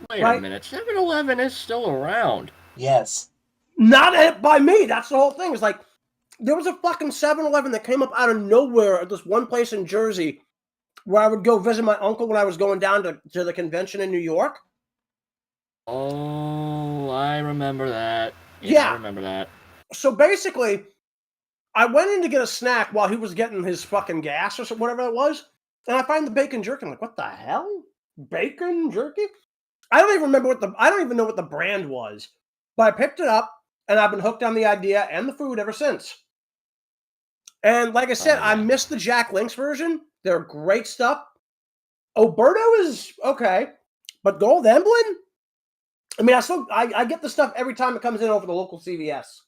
Wait a minute, 7-Eleven is still around. Yes. Not by me. That's the whole thing. It's like, there was a fucking 7-Eleven that came up out of nowhere at this one place in Jersey where I would go visit my uncle when I was going down to the convention in New York. Oh, I remember that. Yeah. I remember that. So basically, I went in to get a snack while he was getting his fucking gas or whatever it was, and I find the bacon jerky. I'm like, what the hell? Bacon jerky? I don't even know what the brand was, but I picked it up, and I've been hooked on the idea and the food ever since. And like I said, I missed the Jack Link's version. They're great stuff. Oberto is okay, but Gold Emblem? I mean, I get the stuff every time it comes in over the local CVS.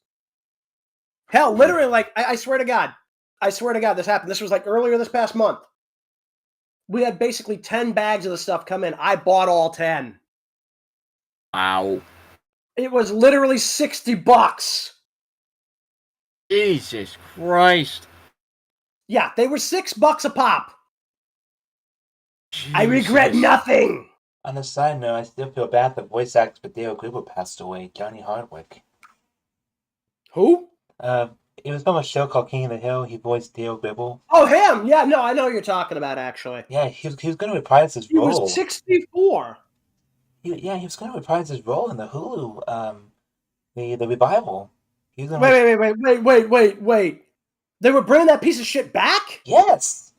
Hell, literally, like, I swear to God, this happened. This was like earlier this past month. We had basically 10 bags of the stuff come in. I bought all 10. Wow. It was literally $60. Jesus Christ. Yeah, they were $6 a pop. Jesus. I regret nothing. On a side note, I still feel bad that voice actor for Dale Gribble passed away, Johnny Hardwick. Who? It was from a show called King of the Hill. He voiced Dale Gribble. Oh, him! Yeah, no, I know what you're talking about, actually. Yeah, he was going to reprise his role. He was 64. He was going to reprise his role in the Hulu, the revival. He was Wait. They were bringing that piece of shit back? Yes!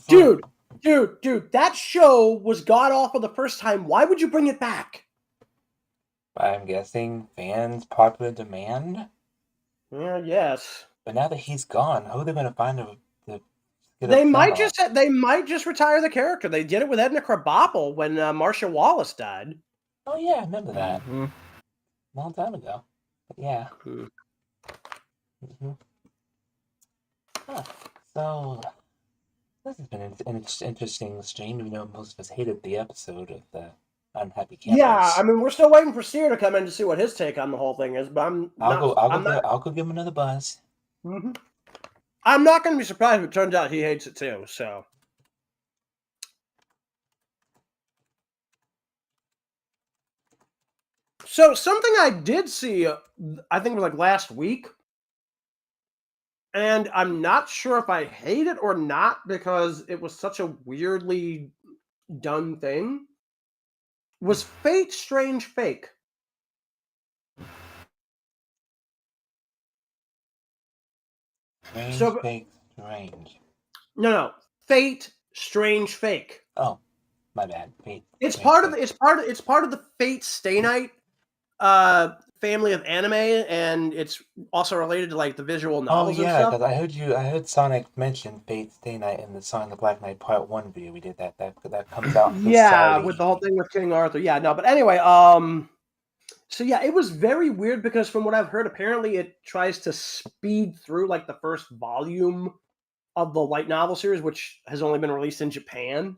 Dude, that show was god-awful the first time. Why would you bring it back? I'm guessing fans' popular demand? Yeah, yes. But now that he's gone, who are they going to find to They might just retire the character. They did it with Edna Krabappel when Marcia Wallace died. Oh yeah, I remember that. Mm-hmm. Long time ago. But yeah. Mm-hmm. Huh. So this has been an interesting stream. You know, most of us hated the episode of the Unhappy Campers. Yeah, I mean, we're still waiting for Sear to come in to see what his take on the whole thing is. But I'll go give him another buzz. Mm-hmm. I'm not going to be surprised if it turns out he hates it too. So something I did see, I think it was like last week, and I'm not sure if I hate it or not because it was such a weirdly done thing, was Fate Strange Fake. Strange. No. Fate, Strange, Fake. Oh, my bad. Fate. It's part of the Fate Stay Night family of anime, and it's also related to like the visual novels and stuff. Because I heard Sonic mention Fate Stay Night in the Sonic the Black Knight Part 1 video we did that comes out. With the whole thing with King Arthur. Yeah, no, but anyway, so yeah, it was very weird because from what I've heard, apparently it tries to speed through like the first volume of the light novel series, which has only been released in Japan.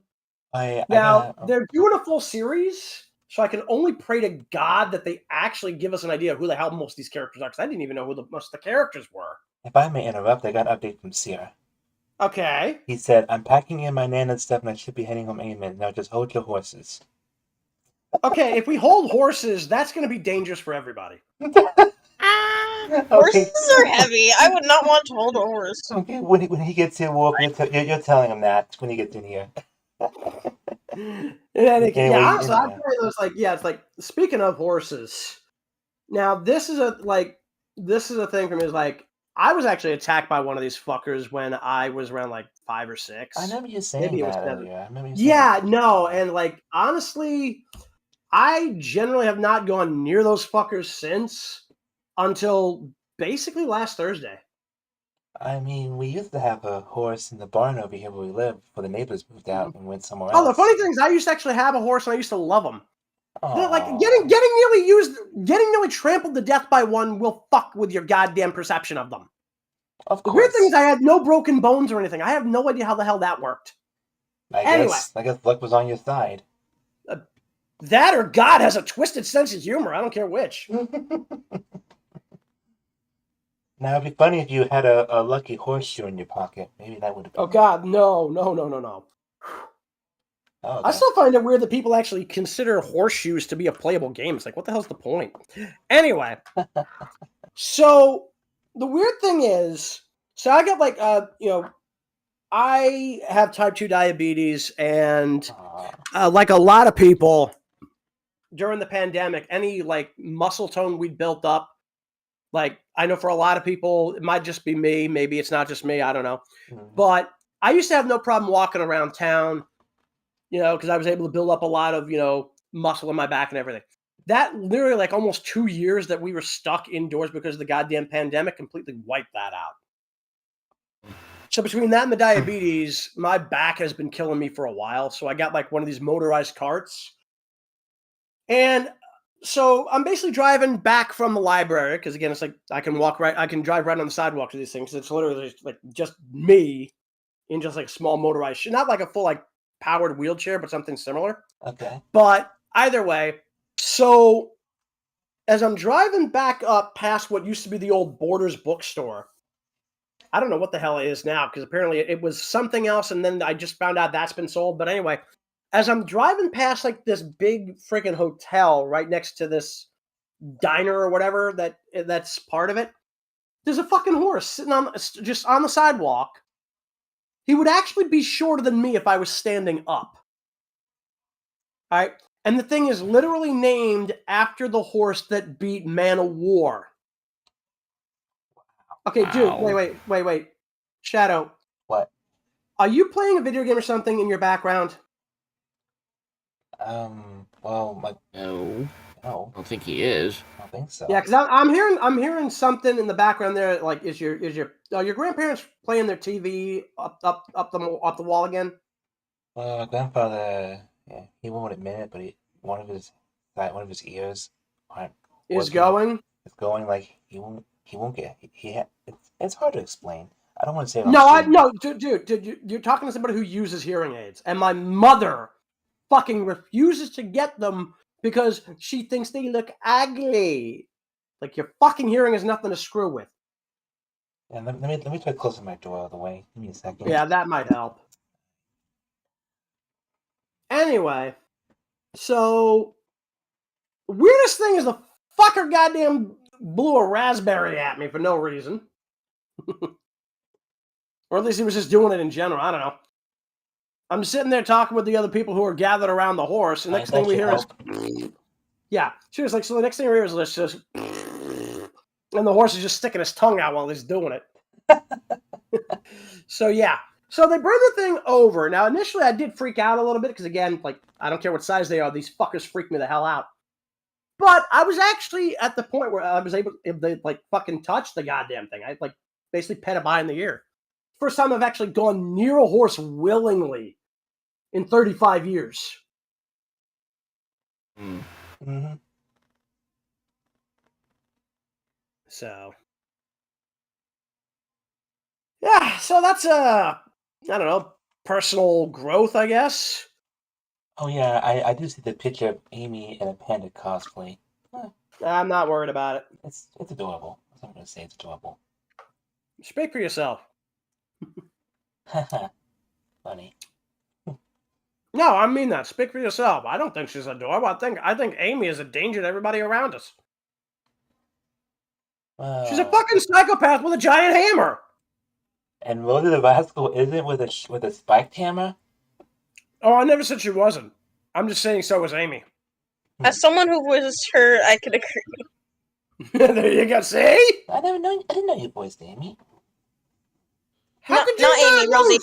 They're doing a full series. So I can only pray to God that they actually give us an idea of who the hell most of these characters are, because I didn't even know who most of the characters were. If I may interrupt, I got an update from Sear. Okay. He said, I'm packing in my Nana's stuff and I should be heading home any minute. Now just hold your horses. Okay, if we hold horses, that's going to be dangerous for everybody. Horses are heavy. I would not want to hold a horse. Okay, when he gets here, Wolf, you're telling him that when he gets in here. Honestly, I it's like speaking of horses. Now this is a thing for me. Is like I was actually attacked by one of these fuckers when I was around like 5 or 6. I remember you saying that earlier. And like honestly, I generally have not gone near those fuckers since until basically last Thursday. I mean, we used to have a horse in the barn over here where we live before the neighbors moved out and went somewhere else. Oh, the funny thing is, I used to actually have a horse and I used to love them. Like getting nearly trampled to death by one will fuck with your goddamn perception of them. Of course. The weird thing is, I had no broken bones or anything. I have no idea how the hell that worked. I guess luck was on your side. That or God has a twisted sense of humor. I don't care which. Now, it'd be funny if you had a lucky horseshoe in your pocket. Maybe that would have been... Oh, God, no. Oh, okay. I still find it weird that people actually consider horseshoes to be a playable game. It's like, what the hell's the point? Anyway. So, the weird thing is, so I got like, I have type 2 diabetes, and like a lot of people, during the pandemic, any like muscle tone we'd built up, like, I know for a lot of people, it might just be me. Maybe it's not just me. I don't know. Mm-hmm. But I used to have no problem walking around town, because I was able to build up a lot of, muscle in my back and everything. That literally, like, almost 2 years that we were stuck indoors because of the goddamn pandemic completely wiped that out. So between that and the diabetes, my back has been killing me for a while. So I got, like, one of these motorized carts. And... so I'm basically driving back from the library because, again, it's like I can drive right on the sidewalk to these things. It's literally like just me in just like a small motorized, not like a full like powered wheelchair, but something similar. Okay. But either way, so as I'm driving back up past what used to be the old Borders bookstore, I don't know what the hell it is now because apparently it was something else, and then I just found out that's been sold. But anyway. As I'm driving past like this big freaking hotel right next to this diner or whatever that's part of it, there's a fucking horse sitting just on the sidewalk. He would actually be shorter than me if I was standing up. All right, and the thing is literally named after the horse that beat Man of War. Okay, dude, wait, Shadow. What? Are you playing a video game or something in your background? Well, no, I don't think he is. I don't think so. Yeah, because I'm hearing something in the background there. Like, is your grandparents playing their TV up the wall again? Well, grandfather, he won't admit it, but one of his ears is going. It's going like he won't get. It's hard to explain. I don't want to say it. No, dude, you're talking to somebody who uses hearing aids, and my mother fucking refuses to get them because she thinks they look ugly. Like, your fucking hearing is nothing to screw with. Yeah, let me try closing my door out of the way. Give me a second. Yeah, that might help. Anyway, so the weirdest thing is the fucker goddamn blew a raspberry at me for no reason. Or at least he was just doing it in general. I don't know. I'm sitting there talking with the other people who are gathered around the horse. The next thing we hear is... yeah, seriously. So the next thing we hear is this just... and the horse is just sticking his tongue out while he's doing it. So yeah. So they bring the thing over. Now initially I did freak out a little bit because again, like I don't care what size they are, these fuckers freak me the hell out. But I was actually at the point where I was able, if they like fucking touch the goddamn thing, I like basically pet it behind the ear. First time I've actually gone near a horse willingly in 35 years. Mm-hmm. So, yeah, so that's I don't know, personal growth, I guess. Oh yeah, I do see the picture of Amy in a panda cosplay. I'm not worried about it. It's adorable. That's what I'm gonna say. It's adorable. Speak for yourself. Funny. No, I mean that. Speak for yourself. I don't think she's adorable. I think Amy is a danger to everybody around us. She's a fucking psychopath with a giant hammer. And Rosa the Rascal isn't with a spiked hammer? Oh, I never said she wasn't. I'm just saying so was Amy. As someone who voices her, I could agree. There you go. See? I didn't know you voiced Amy. How could you not Amy, know? Rosie.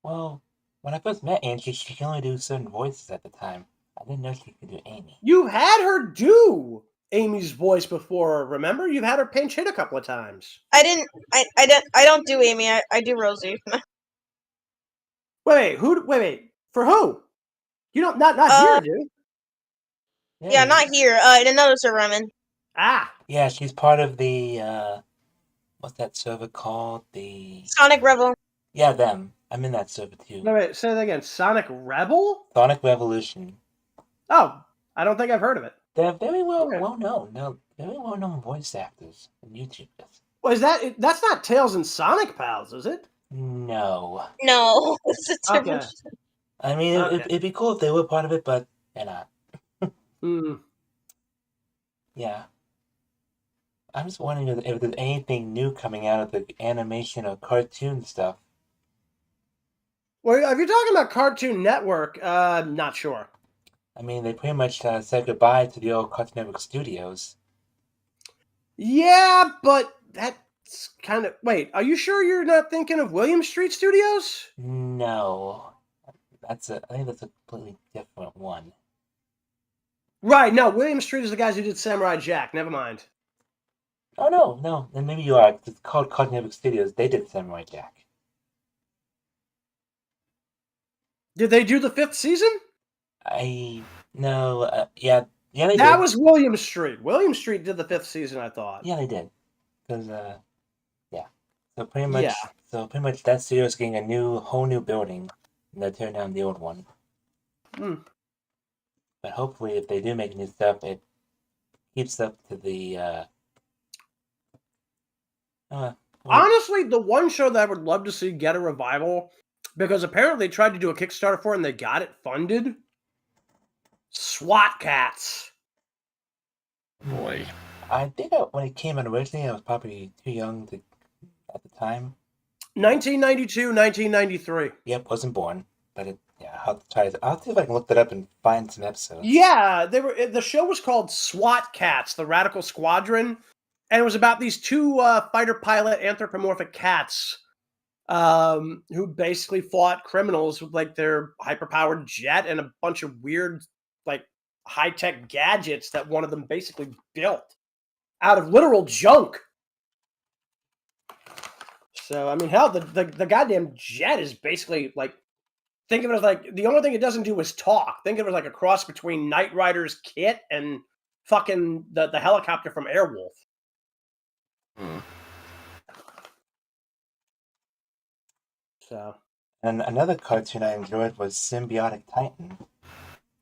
Well, when I first met Angie, she could only do certain voices at the time. I didn't know she could do Amy. You had her do Amy's voice before, remember? You've had her pinch hit a couple of times. I don't do Amy, I do Rosie. Wait, for who? You don't not here, do you? Yeah, not here. In another server I'm in. Ah. Yeah, she's part of the what's that server called? The Sonic Rebel. Yeah, them. I'm in that server too. Wait, say that again. Sonic Rebel? Sonic Revolution. Oh, I don't think I've heard of it. They're very well known. No, very well known voice actors and YouTubers. Well, that's not Tails and Sonic Pals, is it? No. No, it's a different. Okay. I mean, it'd be cool if they were part of it, but they're not. Yeah. I'm just wondering if there's anything new coming out of the animation or cartoon stuff. Well, if you're talking about Cartoon Network, not sure. I mean, they pretty much said goodbye to the old Cartoon Network studios. Yeah, but that's kind of... Wait, are you sure you're not thinking of William Street Studios? No. I think that's a completely different one. Right, no, William Street is the guys who did Samurai Jack. Never mind. Oh, no. Then maybe you are. It's called Cartoon Network Studios. They did Samurai Jack. Did they do the 5th season? No. Yeah, they did. That was William Street. William Street did the 5th season, I thought. Yeah, they did. Because, yeah. So pretty much that studio is getting a whole new building. And they're tearing down the old one. But hopefully, if they do make new stuff, it keeps up to the, honestly, the one show that I would love to see get a revival, because apparently they tried to do a Kickstarter for it and they got it funded. SWAT Cats. Boy. I think when it came out originally, I was probably too young at the time. 1992, 1993. Yep, wasn't born. But I'll see if I can look that up and find some episodes. Yeah, the show was called SWAT Cats, the Radical Squadron, and it was about these two fighter pilot anthropomorphic cats who basically fought criminals with like their hyperpowered jet and a bunch of weird like high-tech gadgets that one of them basically built out of literal junk. So I mean, hell, the goddamn jet is basically like, think of it as like, the only thing it doesn't do is talk. Think of it like a cross between Knight Rider's kit and fucking the helicopter from Airwolf. So. And another cartoon I enjoyed was Symbiotic Titan.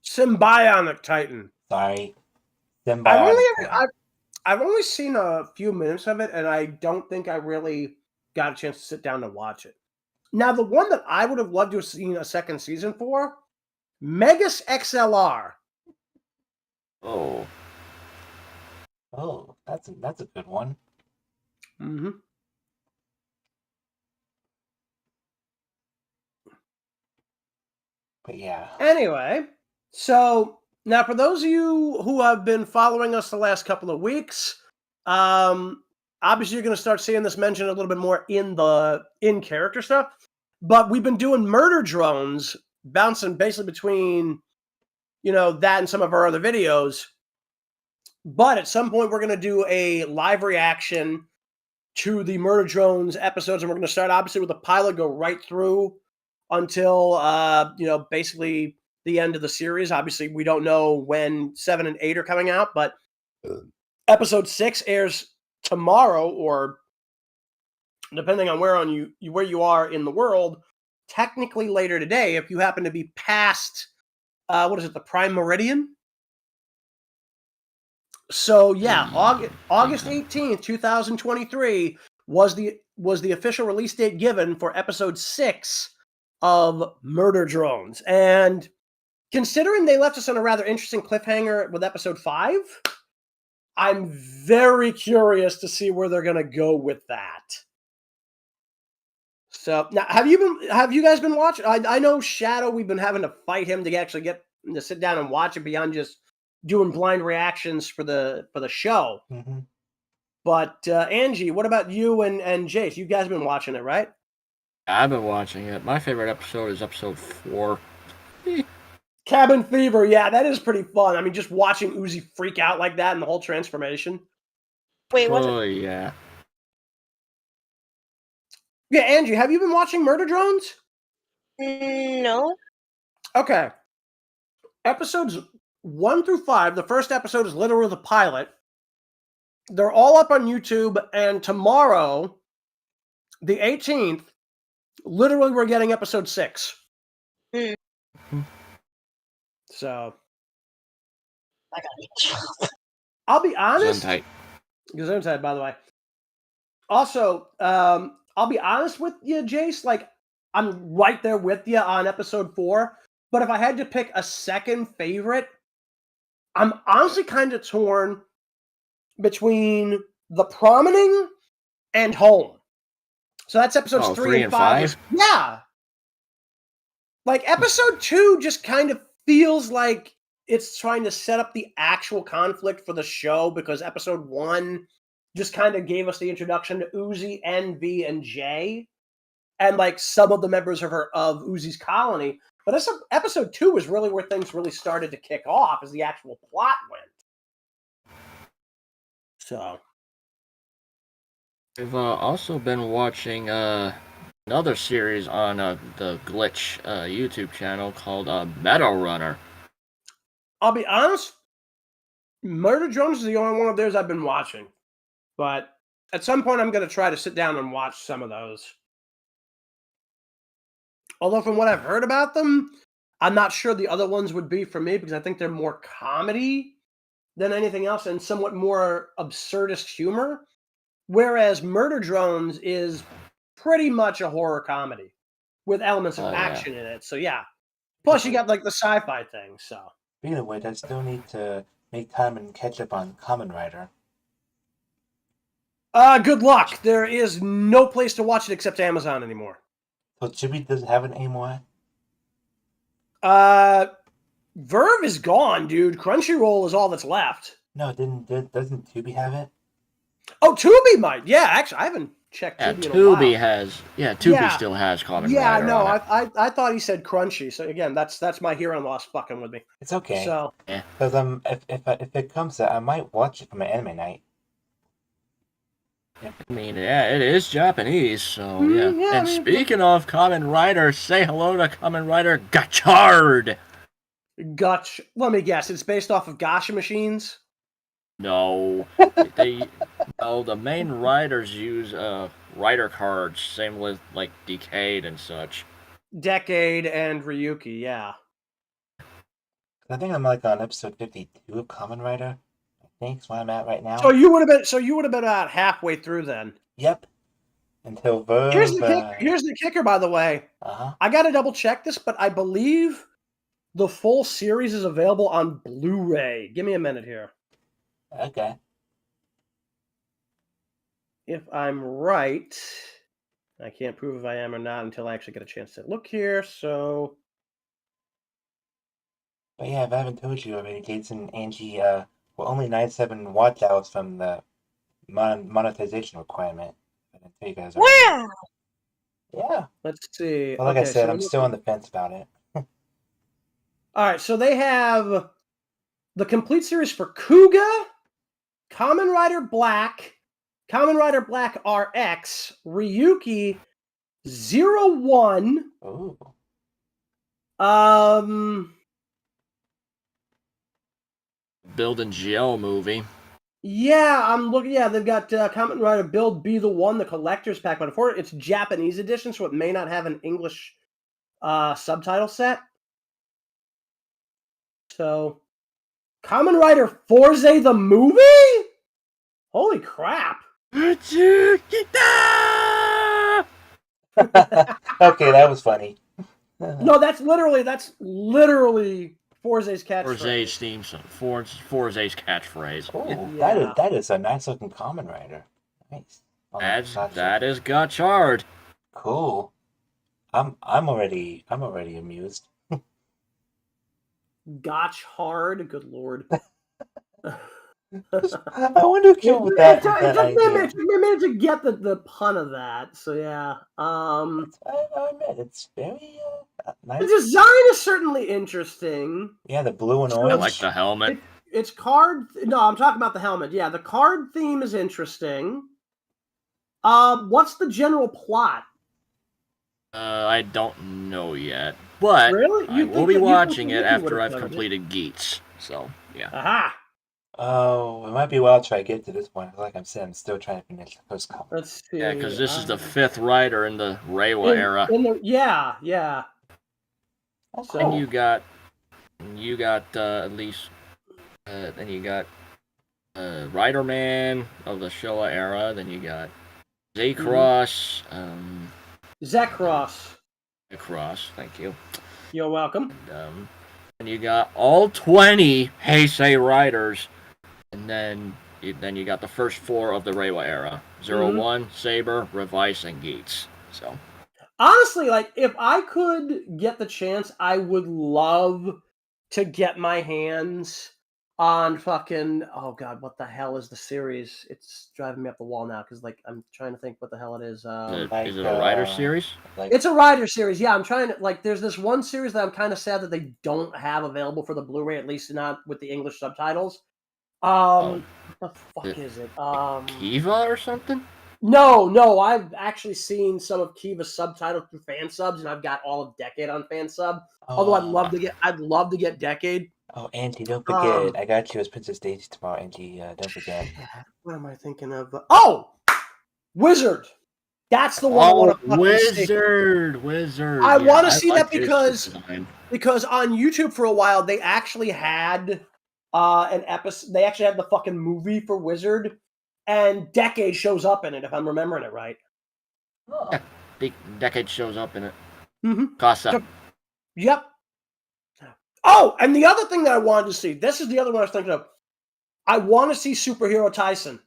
Symbionic Titan. Sorry. Symbiotic. I've only seen a few minutes of it, and I don't think I really got a chance to sit down and watch it. Now, the one that I would have loved to have seen a second season for, Megas XLR. Oh, that's a good one. Mm-hmm. But yeah. Anyway, so now for those of you who have been following us the last couple of weeks, obviously you're going to start seeing this mentioned a little bit more in the in-character stuff. But we've been doing murder drones, bouncing basically between, that and some of our other videos. But at some point, we're going to do a live reaction to the Murder Drones episodes, and we're going to start obviously with the pilot, go right through until basically the end of the series. Obviously, we don't know when 7 and 8 are coming out, but episode 6 airs tomorrow, or depending on where you are in the world, technically later today, if you happen to be past the Prime Meridian. So yeah, August 18th, 2023 was the official release date given for episode 6 of Murder Drones. And considering they left us on a rather interesting cliffhanger with episode 5, I'm very curious to see where they're going to go with that. So now, have you guys been watching? I know Shadow, we've been having to fight him to actually get to sit down and watch it beyond just doing blind reactions for the show. Mm-hmm. But Angie, what about you and Jayse? You guys been watching it, right? I've been watching it. My favorite episode is episode 4. Cabin Fever, yeah, that is pretty fun. I mean, just watching Uzi freak out like that and the whole transformation. Wait, what's Oh, yeah. Yeah, Angie, have you been watching Murder Drones? No. Okay. Episodes 1 through 5, the first episode is literally the pilot. They're all up on YouTube, and tomorrow, the 18th, literally we're getting episode 6. Mm. So, I got I'll be honest. Gesundheit, by the way. Also, I'll be honest with you, Jayse. Like, I'm right there with you on episode 4. But if I had to pick a second favorite, I'm honestly kind of torn between The Promining and Home. So that's episodes 3 and 5. Yeah. Like, episode 2 just kind of feels like it's trying to set up the actual conflict for the show, because episode 1 just kind of gave us the introduction to Uzi, Envy, and Jay, and like some of the members of Uzi's colony. But episode 2 is really where things really started to kick off, as the actual plot went. So, I've also been watching another series on the Glitch YouTube channel called Meta Runner. I'll be honest, Murder Drones is the only one of theirs I've been watching. But at some point, I'm going to try to sit down and watch some of those. Although from what I've heard about them, I'm not sure the other ones would be for me, because I think they're more comedy than anything else and somewhat more absurdist humor. Whereas Murder Drones is pretty much a horror comedy with elements of action in it. So yeah. Plus you got like the sci-fi thing. So. Speaking of which, I still need to make time and catch up on Kamen Rider. Good luck. There is no place to watch it except Amazon anymore. So Chibi doesn't have it anymore? Verve is gone, dude. Crunchyroll is all that's left. No, doesn't Tubi have it? Oh, Tubi might. Yeah, actually, I haven't checked Tubi in a while. Tubi still has Kamen Rider. Yeah, no, I thought he said Crunchy. So again, that's my hearing loss fucking with me. It's okay. So, because if it comes out, I might watch it for my anime night. I mean, yeah, it is Japanese, so yeah. And speaking of Kamen Rider, say hello to Kamen Rider Gachard! Let me guess, it's based off of Gacha machines? No. The main riders use rider cards, same with, like, Decade and such. Decade and Ryuki, yeah. I think I'm like on episode 52 of Kamen Rider. I think that's where I'm at right now. So you would have been about halfway through then. Yep. Until Verve. Here's the kicker, by the way. I got to double check this, but I believe the full series is available on Blu-ray. Give me a minute here. Okay. If I'm right, I can't prove if I am or not until I actually get a chance to look here. So. But yeah, if I haven't told you already, Jason and Angie were only 97 watch hours from the monetization requirement. I didn't tell you guys. Wow. Yeah. Let's see. Well, like I said, I'm still on the fence about it. All right, so they have the complete series for Kuga, Kamen Rider Black, Kamen Rider Black RX, Ryuki, 01. Ooh. Build and Geo movie. Yeah, I'm looking. Yeah, they've got Kamen Rider Build Be the One, the collector's pack, but it's Japanese edition, so it may not have an English subtitle set. So, Kamen Rider Forze the movie? Holy crap! Okay, that was funny. No, that's literally Forze's catchphrase. Forze's theme song. Forze's catchphrase. Oh, Yeah. that is a nice looking Kamen Rider. Nice. That is Gotchard. Cool. I'm already amused. Gotch hard, good lord. I wonder who came with that. It managed to get the pun of that. So yeah. I admit it's very nice. The design is certainly interesting. Yeah, the blue and orange. I like the helmet. It's card. No, I'm talking about the helmet. Yeah, the card theme is interesting. What's the general plot? I don't know yet, but Really? I will be watching it after I've completed Geats. So yeah. Aha. Oh, it might be a while till I get to this point. Like I'm saying, I'm still trying to finish the first couple. Let's see. Yeah, because this is the 5th rider in the Reiwa era. Yeah. Oh, cool. And you got at least, then you got Rider Man of the Showa era. Then you got Z-Cross. Zekross. Z-Cross, thank you. You're welcome. And you got all 20 Heisei riders, and then you got the first 4 of the Reiwa era: 01, Saber, Revice, and Geats. So honestly, like if I could get the chance, I would love to get my hands on fucking what the hell is the series? It's driving me up the wall now because like I'm trying to think what the hell it is. Is it a rider series? It's a rider series. Yeah, I'm trying to like. There's this one series that I'm kind of sad that they don't have available for the Blu-ray, at least not with the English subtitles. What the fuck is it? Kiva or something? No, I've actually seen some of Kiva's subtitled through fan subs, and I've got all of Decade on fan sub. Although I'd love to get Decade. Oh, Angie, don't forget. I got you as Princess Daisy tomorrow, Angie. Don't forget. What am I thinking of? Oh! Wizard! That's the one I want to Wizard. I want to see that because on YouTube for a while they actually had an episode. They actually had the fucking movie for Wizard, and Decade shows up in it, if I'm remembering it right. Oh. Yeah, Decade shows up in it. Mm-hmm. Casa. Yep. Oh, and the other thing that I wanted to see, this is the other one I was thinking of. I want to see Superhero Tyson.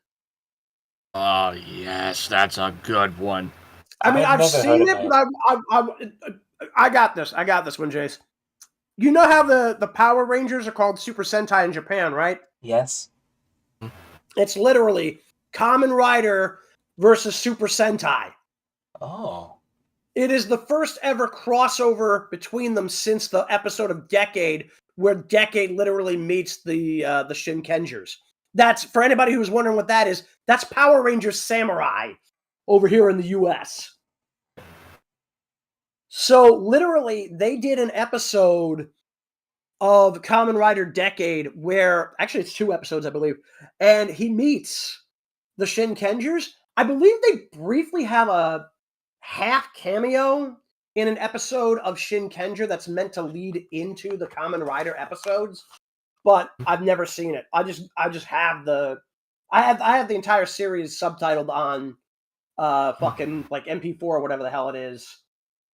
Oh, yes, that's a good one. I mean, I've seen it, but I got this. I got this one, Jayse. You know how the Power Rangers are called Super Sentai in Japan, right? Yes. It's literally Kamen Rider versus Super Sentai. Oh. It is the first ever crossover between them since the episode of Decade, where Decade literally meets the Shinkengers. That's, for anybody who's wondering what that is, that's Power Rangers Samurai over here in the US. So literally, they did an episode of Kamen Rider Decade where, actually it's 2 episodes, I believe, and he meets the Shinkengers. I believe they briefly have a half cameo in an episode of Shinkenger that's meant to lead into the Kamen Rider episodes, but I've never seen it. I just have I have the entire series subtitled on fucking like MP4 or whatever the hell it is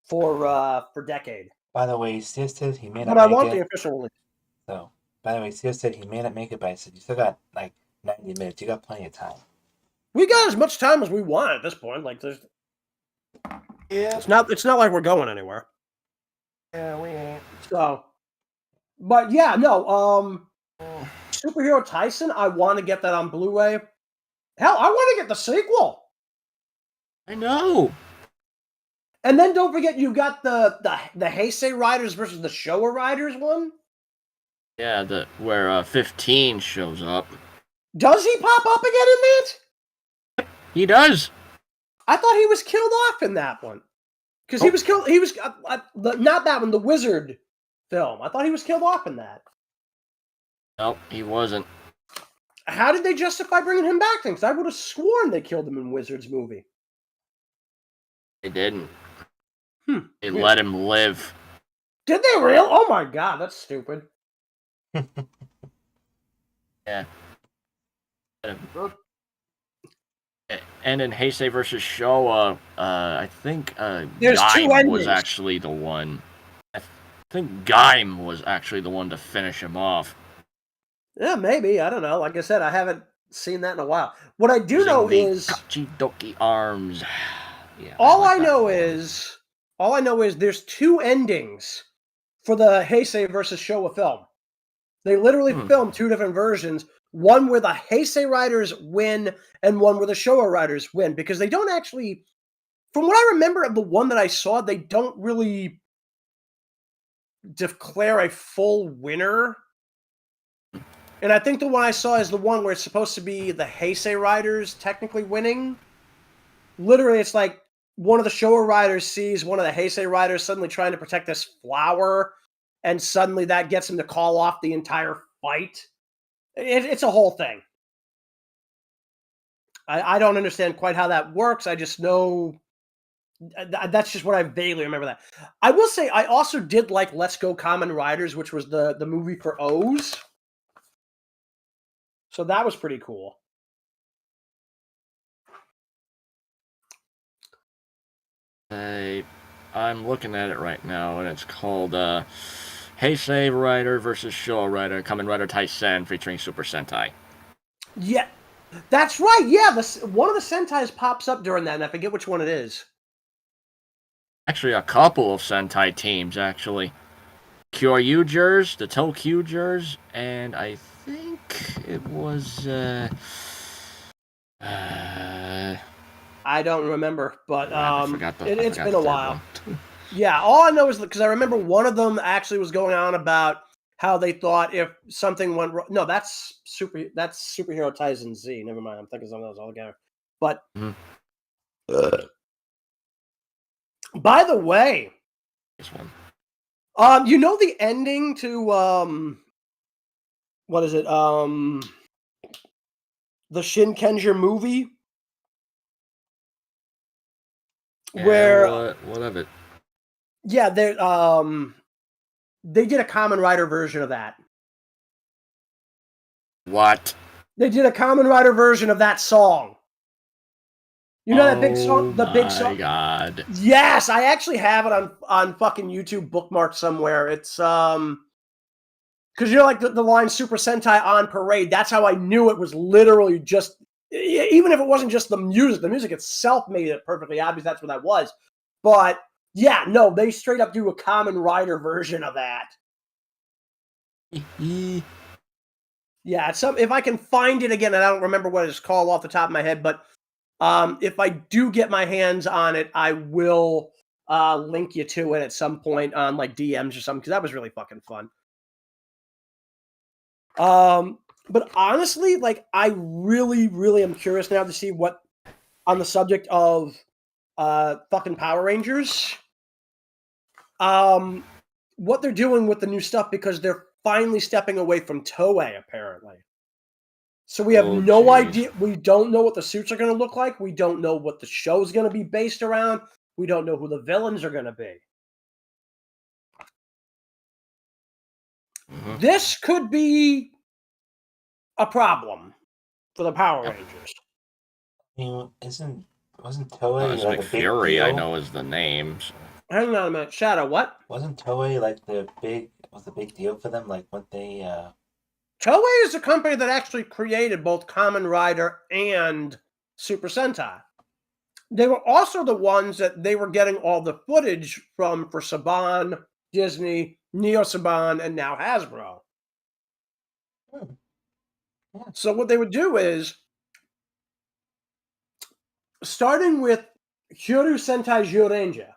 for Decade. By the way, Sear said he may not But make I want it. the official release. So, by the way, Sear said he may not make it, but I said you still got like 90 minutes. You got plenty of time. We got as much time as we want at this point. Like there's it's not like we're going anywhere. Yeah, we ain't. So, but yeah, no. Superhero Tyson, I want to get that on Blu-ray, Hell, I want to get the sequel. I know. And then don't forget you got the Heisei Riders versus the Showa Riders one. Yeah, where 15 shows up. Does he pop up again in that? He does. I thought he was killed off in that one. Because he was killed. He was not that one. The Wizard film. I thought he was killed off in that. Nope, he wasn't. How did they justify bringing him back then? Because I would have sworn they killed him in Wizard's movie. They didn't. They let him live. Did they real? Oh my god, that's stupid. Yeah. And in Heisei versus Showa, I think Gaim was actually the one. I think Gaim was actually the one to finish him off. Yeah, maybe. I don't know. Like I said, I haven't seen that in a while. What I do know is Kachidoki arms. Yeah. All I know is there's two endings for the Heisei versus Showa film. They literally filmed two different versions. One where the Heisei Riders win and one where the Showa Riders win. Because they don't actually, from what I remember of the one that I saw, they don't really declare a full winner. And I think the one I saw is the one where it's supposed to be the Heisei Riders technically winning. Literally, it's like one of the Showa Riders sees one of the Heisei Riders suddenly trying to protect this flower, and suddenly that gets him to call off the entire fight. It's a whole thing. I don't understand quite how that works. I just know that's just what I vaguely remember that. I will say I also did like Let's Go Kamen Riders, which was the movie for O's. So that was pretty cool. I'm looking at it right now, and it's called Heisei Rider versus Showa Rider, Kamen Rider Taisen, featuring Super Sentai. Yeah, that's right. Yeah, one of the Sentais pops up during that, and I forget which one it is. Actually, a couple of Sentai teams, actually. Kyoryugers, the Tokyugers, and I think it was... I don't remember, but it's been a while. One. Yeah, all I know is because I remember one of them actually was going on about how they thought if something went wrong. No, that's Superhero Taisen Z. Never mind, I'm thinking some of those all together. But by the way, this one. You know the ending to what is it? The Shinkenger movie. Yeah, where what of it? Yeah, they did a Kamen Rider version of that. What? They did a Kamen Rider version of that song. You know that big song? The big song? Oh my god. Yes, I actually have it on fucking YouTube bookmarked somewhere. It's because you know, like the line Super Sentai on Parade, that's how I knew it was literally just, even if it wasn't just the music itself made it perfectly obvious that's what that was. But yeah, no, they straight up do a Kamen Rider version of that. Yeah, if I can find it again, and I don't remember what it's called off the top of my head, but if I do get my hands on it, I will link you to it at some point on like DMs or something, because that was really fucking fun. But honestly, like, I really, really am curious now to see what, on the subject of fucking Power Rangers, what they're doing with the new stuff, because they're finally stepping away from Toei, apparently. So we have no idea. We don't know what the suits are going to look like. We don't know what the show's going to be based around. We don't know who the villains are going to be. Mm-hmm. This could be a problem for the Power Rangers. I mean, wasn't Toei like Fury? Deal? I know is the name. So. Hang on a minute, Shadow. What? Wasn't Toei like the big deal for them? Like what they Toei is a company that actually created both Kamen Rider and Super Sentai. They were also the ones that they were getting all the footage from for Saban, Disney, Neo Saban, and now Hasbro. Yeah. So what they would do is starting with Kyoru Sentai Zyuranger,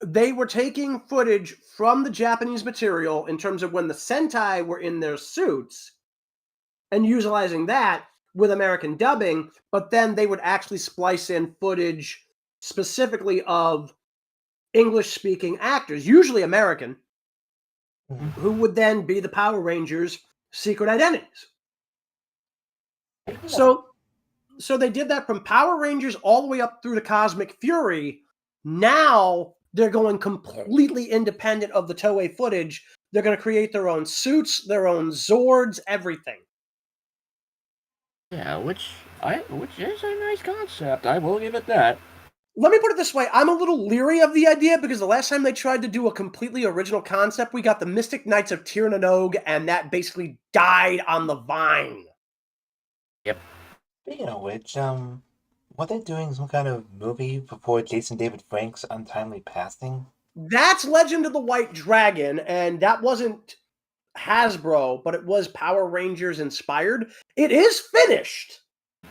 they were taking footage from the Japanese material in terms of when the Sentai were in their suits and utilizing that with American dubbing, but then they would actually splice in footage specifically of English-speaking actors, usually American, who would then be the Power Rangers' secret identities. So they did that from Power Rangers all the way up through to Cosmic Fury. Now they're going completely independent of the Toei footage. They're going to create their own suits, their own Zords, everything. Yeah, which is a nice concept. I will give it that. Let me put it this way. I'm a little leery of the idea because the last time they tried to do a completely original concept, we got the Mystic Knights of Tir-na-nog, and that basically died on the vine. Yep. Speaking of which, what they're doing some kind of movie before Jason David Frank's untimely passing? That's Legend of the White Dragon, and that wasn't Hasbro, but it was Power Rangers inspired. It is finished.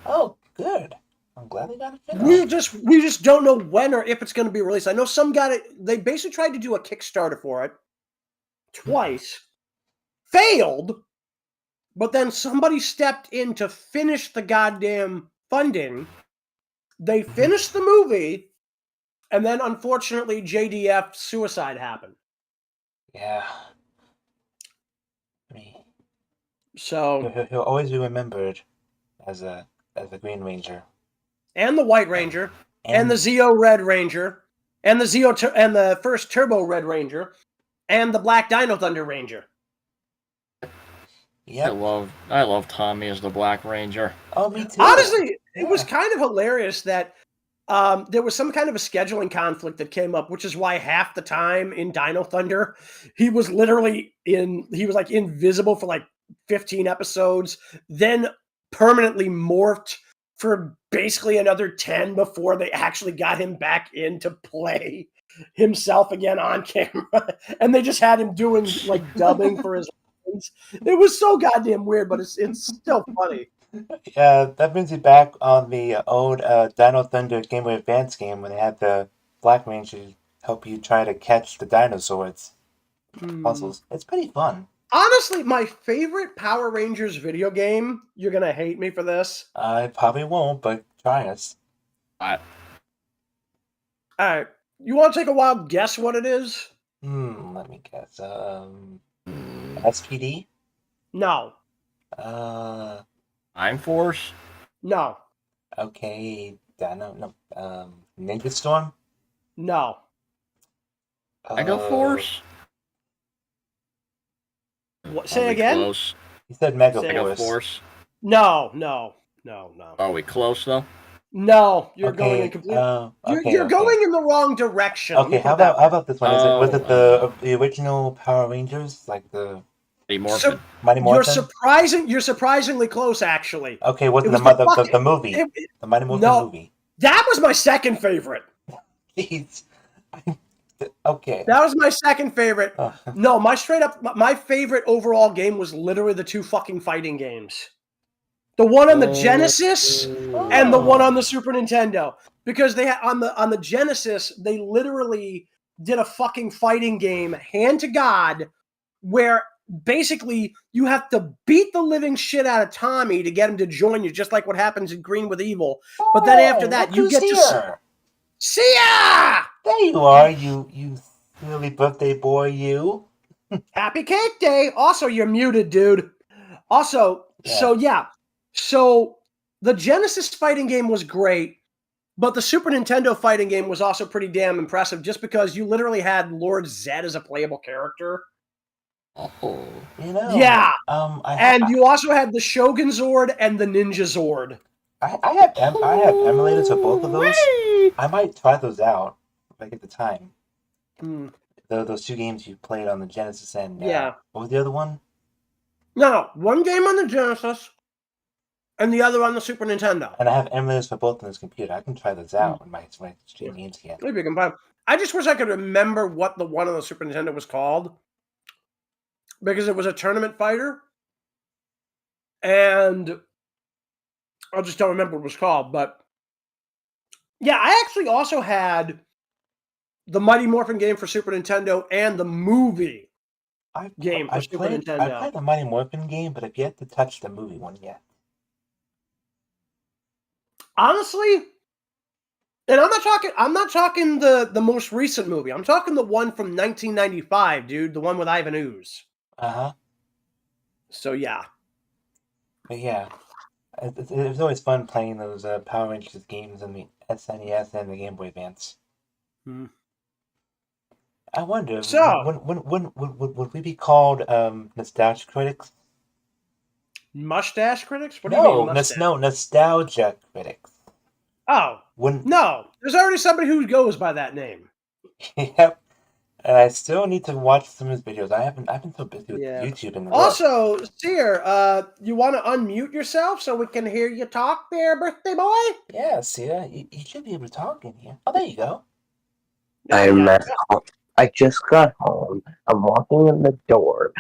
Oh, good. I'm glad they got it finished. We just don't know when or if it's going to be released. I know some got it. They basically tried to do a Kickstarter for it twice, failed, but then somebody stepped in to finish the goddamn funding. They finished the movie, and then unfortunately JDF suicide happened. Yeah. I mean, so he'll always be remembered as the Green Ranger. And the White Ranger, and the Zeo Red Ranger, and the and the first Turbo Red Ranger, and the Black Dino Thunder Ranger. Yeah, I love Tommy as the Black Ranger. Oh, me too. Honestly, it was kind of hilarious that there was some kind of a scheduling conflict that came up, which is why half the time in Dino Thunder, he was like invisible for like 15 episodes, then permanently morphed for basically another 10 before they actually got him back in to play himself again on camera. And they just had him doing like dubbing for his lines. It was so goddamn weird, but it's still funny. Yeah, that brings you back on the old Dino Thunder Game Boy Advance game when they had the Black Ranger help you try to catch the dinosaurs puzzles. It's pretty fun. Honestly, my favorite Power Rangers video game, you're going to hate me for this. I probably won't, but try us. All right. You want to take a wild guess what it is? Let me guess. SPD? No. Time Force? No. Okay. No. Ninja Storm? No. Mega Force? What, say again? Close. He said Mega Force. No. Are we close though? No, you're going in completely. You're going in the wrong direction. Okay, how about this one? Was it the original Power Rangers, like the Mighty Morphin? You're surprisingly close, actually. Okay, what's the movie? The Mighty Morphin movie. That was my second favorite. Jeez. Okay. That was my second favorite. No, my favorite overall game was literally the two fucking fighting games. The one on the Genesis and the one on the Super Nintendo. Because they had on the Genesis, they literally did a fucking fighting game, hand to God, where basically you have to beat the living shit out of Tommy to get him to join you, just like what happens in Green with Evil. But then after that, you get to Sear! There you are, you silly birthday boy, you. Happy Cake Day! Also, you're muted, dude. Also, So the Genesis fighting game was great, but the Super Nintendo fighting game was also pretty damn impressive just because you literally had Lord Zed as a playable character. Oh. Yeah. You also had the Shogun Zord and the Ninja Zord. I have emulators for both of those. I might try those out if I get the time. Those two games you played on the Genesis and what was the other one? No, one game on the Genesis and the other on the Super Nintendo. And I have emulators for both on this computer. I can try those out when my stream games again. Maybe you can buy them. I just wish I could remember what the one on the Super Nintendo was called. Because it was a tournament fighter. And I just don't remember what it was called, but Yeah, I actually also had the Mighty Morphin game for Super Nintendo and the movie game for Super Nintendo. I played the Mighty Morphin game, but I've yet to touch the movie one yet. Honestly, and I'm not talking the most recent movie. I'm talking the one from 1995, dude, the one with Ivan Ooze. Uh-huh. So yeah. But yeah, it was always fun playing those Power Rangers games on the SNES and the Game Boy Advance. I wonder, when would we be called nostalgia critics? Mustache critics? What do you mean mustache? No, nostalgia critics. Oh, no. There's already somebody who goes by that name. Yep. And I still need to watch some of his videos. I've been so busy with YouTube and work. Also, Sear, you want to unmute yourself so we can hear you talk there, birthday boy? Yeah, Sear, you should be able to talk in here. Oh, there you go. I just got home. I'm walking in the door.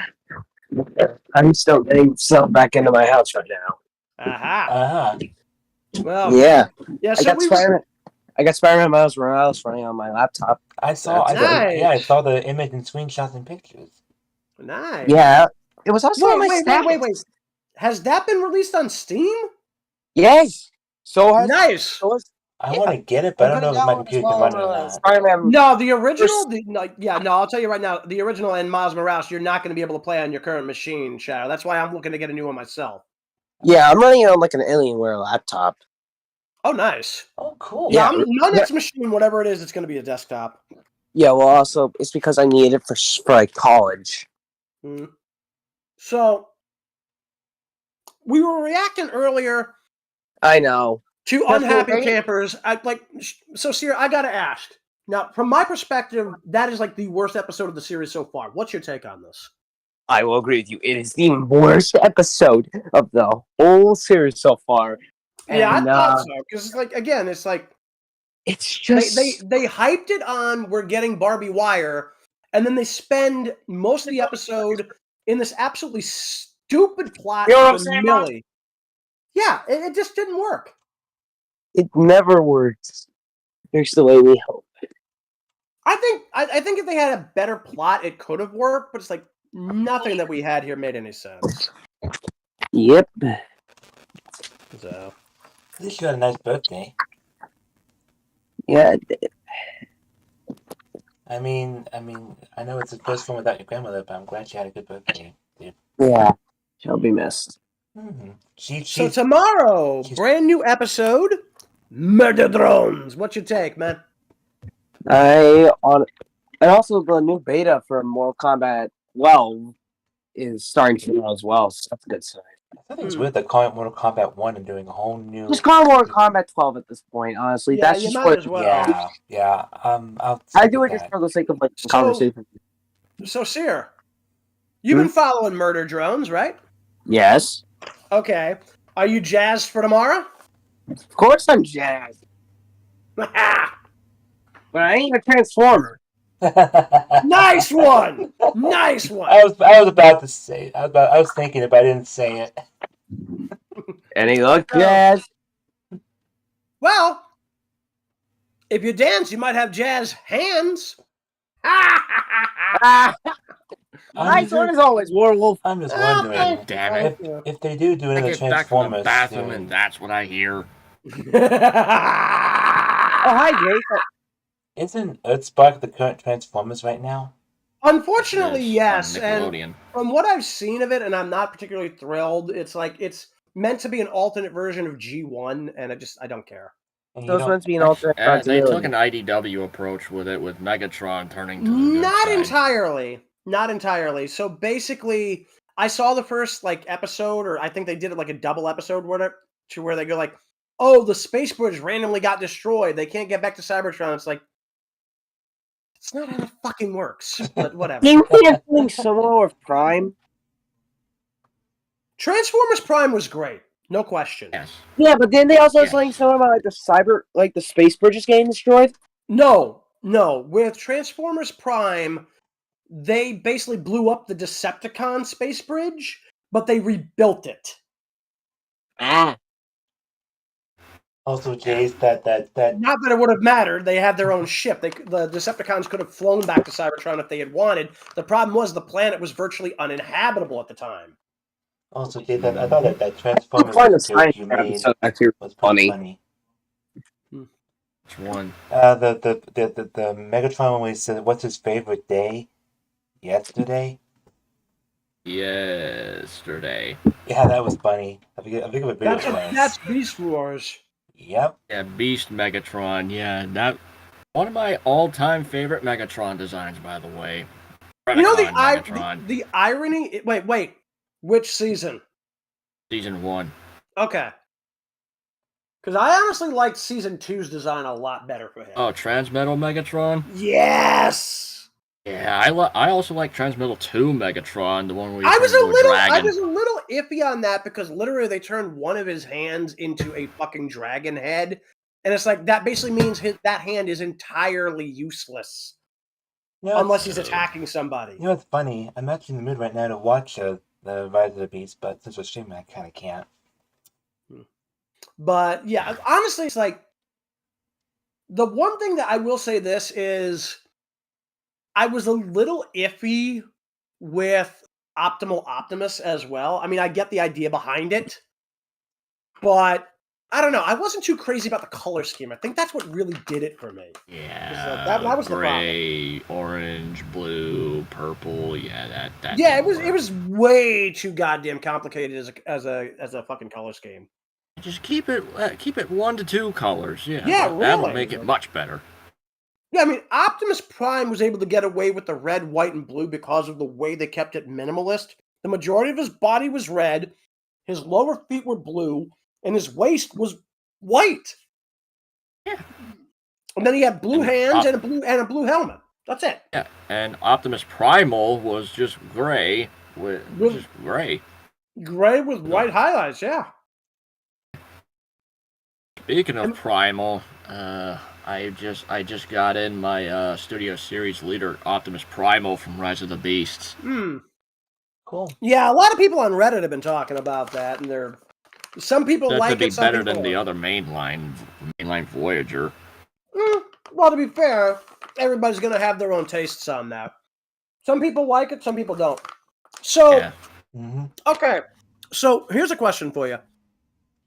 I'm still getting myself back into my house right now. Uh-huh. Well, yeah. So I got Spider-Man Miles Morales running on my laptop. I saw the image and screenshots and pictures. Nice. Yeah. It was also on my status. Wait. Has that been released on Steam? Yes. So nice. I want to get it, but I don't know if my computer can run it or not. No, the original. I'll tell you right now, the original and Miles Morales, you're not going to be able to play on your current machine, Shadow. That's why I'm looking to get a new one myself. Yeah, I'm running it on like an Alienware laptop. Oh, nice. Oh, cool. Yeah, my next machine, whatever it is, it's going to be a desktop. Yeah, well, also, it's because I need it for like college. So, we were reacting earlier. I know. To unhappy campers. So, Sear, I got to ask. Now, from my perspective, that is like the worst episode of the series so far. What's your take on this? I will agree with you. It is the worst episode of the whole series so far. Yeah, I thought so. Because it's just they hyped it on we're getting Barbie Wire, and then they spend most of the episode in this absolutely stupid plot for Millie. Yeah, it just didn't work. It never works. Here's the way we hope. I think if they had a better plot, it could have worked, but it's like nothing that we had here made any sense. Yep. So. At least you had a nice birthday. Yeah. I mean, I know it's the first one without your grandmother, but I'm glad she had a good birthday, dude. Yeah, she'll be missed. So tomorrow, brand new episode, Murder Drones. What's your take, man? And also the new beta for Mortal Kombat 12 is starting tomorrow as well, so that's a good sign. I think it's weird that calling it Mortal Kombat 1 and doing a whole new... Just call it Mortal Kombat 12 at this point, honestly. Yeah, that's just might as well. Yeah. I do it just for the sake of like conversation. So, Sear, you've been following Murder Drones, right? Yes. Okay. Are you jazzed for tomorrow? Of course I'm jazzed. But I ain't a Transformer. Nice one! Nice one! I was about to say it. I was thinking it, but I didn't say it. And he looked jazz. Well, if you dance, you might have jazz hands. Nice one as always, Warwolf. I'm just wondering, damn it, if they do another I get back Transformers from the bathroom and that's what I hear. Oh, hi, Jayse. Isn't Earthspark the current Transformers right now? Unfortunately, yes. And from what I've seen of it, and I'm not particularly thrilled, it's like it's meant to be an alternate version of G1, and I don't care. So it's meant to be an alternate They took an IDW approach with it, with Megatron turning to the good Not side. entirely. Not entirely. So basically, I saw the first episode, or I think they did it like a double episode where they go like, oh, the space bridge randomly got destroyed. They can't get back to Cybertron. It's like, it's not how it fucking works, but whatever. Didn't we have something similar with Prime? Transformers Prime was great, no question. Yes. Yeah, but then they also have something similar about the space bridges getting destroyed? No. With Transformers Prime, they basically blew up the Decepticon space bridge, but they rebuilt it. Ah. Also, Jayse, that Not that it would have mattered. They had their own ship. The Decepticons could have flown back to Cybertron if they had wanted. The problem was the planet was virtually uninhabitable at the time. Also, Jayse, I thought that Transformers Find a joke science you made episode actually was pretty funny. Which one? The Megatron always said, "What's his favorite day?" Yesterday. Yesterday. Yeah, that was funny. I think of a video class. That's Beast Wars. Yep. Yeah, Beast Megatron. Yeah, that one of my all-time favorite Megatron designs, by the way. You know Megatron. the irony. Wait. Which season? Season 1. Okay. Because I honestly liked Season 2's design a lot better for him. Oh, Transmetal Megatron? Yes! Yeah, I also like Transmetal 2 Megatron, the one where I was a dragon. little iffy on that because literally they turned one of his hands into a fucking dragon head. And it's like, that basically means that hand is entirely useless. Unless he's attacking somebody. You know what's funny? I'm actually in the mood right now to watch the Rise of the Beast, but since we're streaming, I kind of can't. But yeah, honestly, it's like the one thing that I will say this is I was a little iffy with Optimal Optimus as well. I mean, I get the idea behind it, but I don't know. I wasn't too crazy about the color scheme. I think that's what really did it for me. Yeah, that was gray, the orange, blue, purple. Yeah, that. Yeah, it was way too goddamn complicated as a fucking color scheme. Just keep it 1 to 2 colors. Yeah, really. That'll make it much better. Yeah, I mean, Optimus Prime was able to get away with the red, white, and blue because of the way they kept it minimalist. The majority of his body was red, his lower feet were blue, and his waist was white. Yeah. And then he had blue hands and a blue helmet. That's it. Yeah, and Optimus Primal was just gray just gray. Gray with white highlights, yeah. Speaking of Primal, I just got in my Studio Series leader Optimus Primal from Rise of the Beasts. Cool. Yeah, a lot of people on Reddit have been talking about that, and some people like it. Some better than the other mainline Voyager. Well, to be fair, everybody's gonna have their own tastes on that. Some people like it, some people don't. So, okay. So here's a question for you.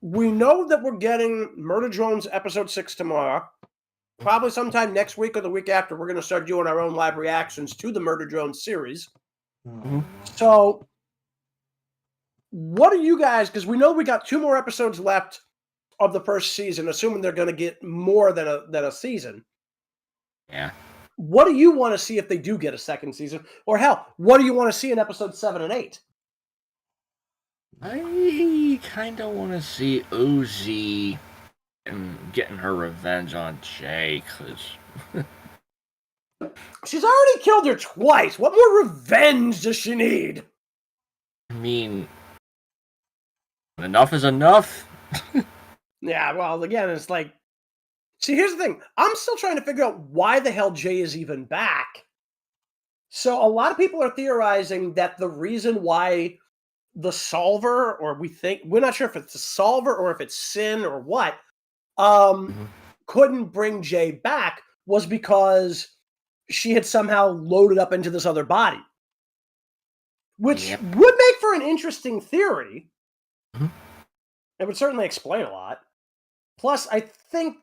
We know that we're getting Murder Drones episode 6 tomorrow. Probably sometime next week or the week after, we're going to start doing our own live reactions to the Murder Drones series. So, what do you guys, because we know we got 2 more episodes left of the first season, assuming they're going to get more than a season. Yeah. What do you want to see if they do get a second season? Or hell, what do you want to see in episode 7 and 8? I kind of want to see Uzi getting her revenge on Jay, because she's already killed her twice. What more revenge does she need? I mean, enough is enough. Yeah, well, again, it's like, see, here's the thing. I'm still trying to figure out why the hell Jay is even back. So a lot of people are theorizing that the reason why the solver, or we're not sure if it's the solver or if it's Sin or what, couldn't bring Jay back was because she had somehow loaded up into this other body. Which would make for an interesting theory. It would certainly explain a lot. Plus, I think,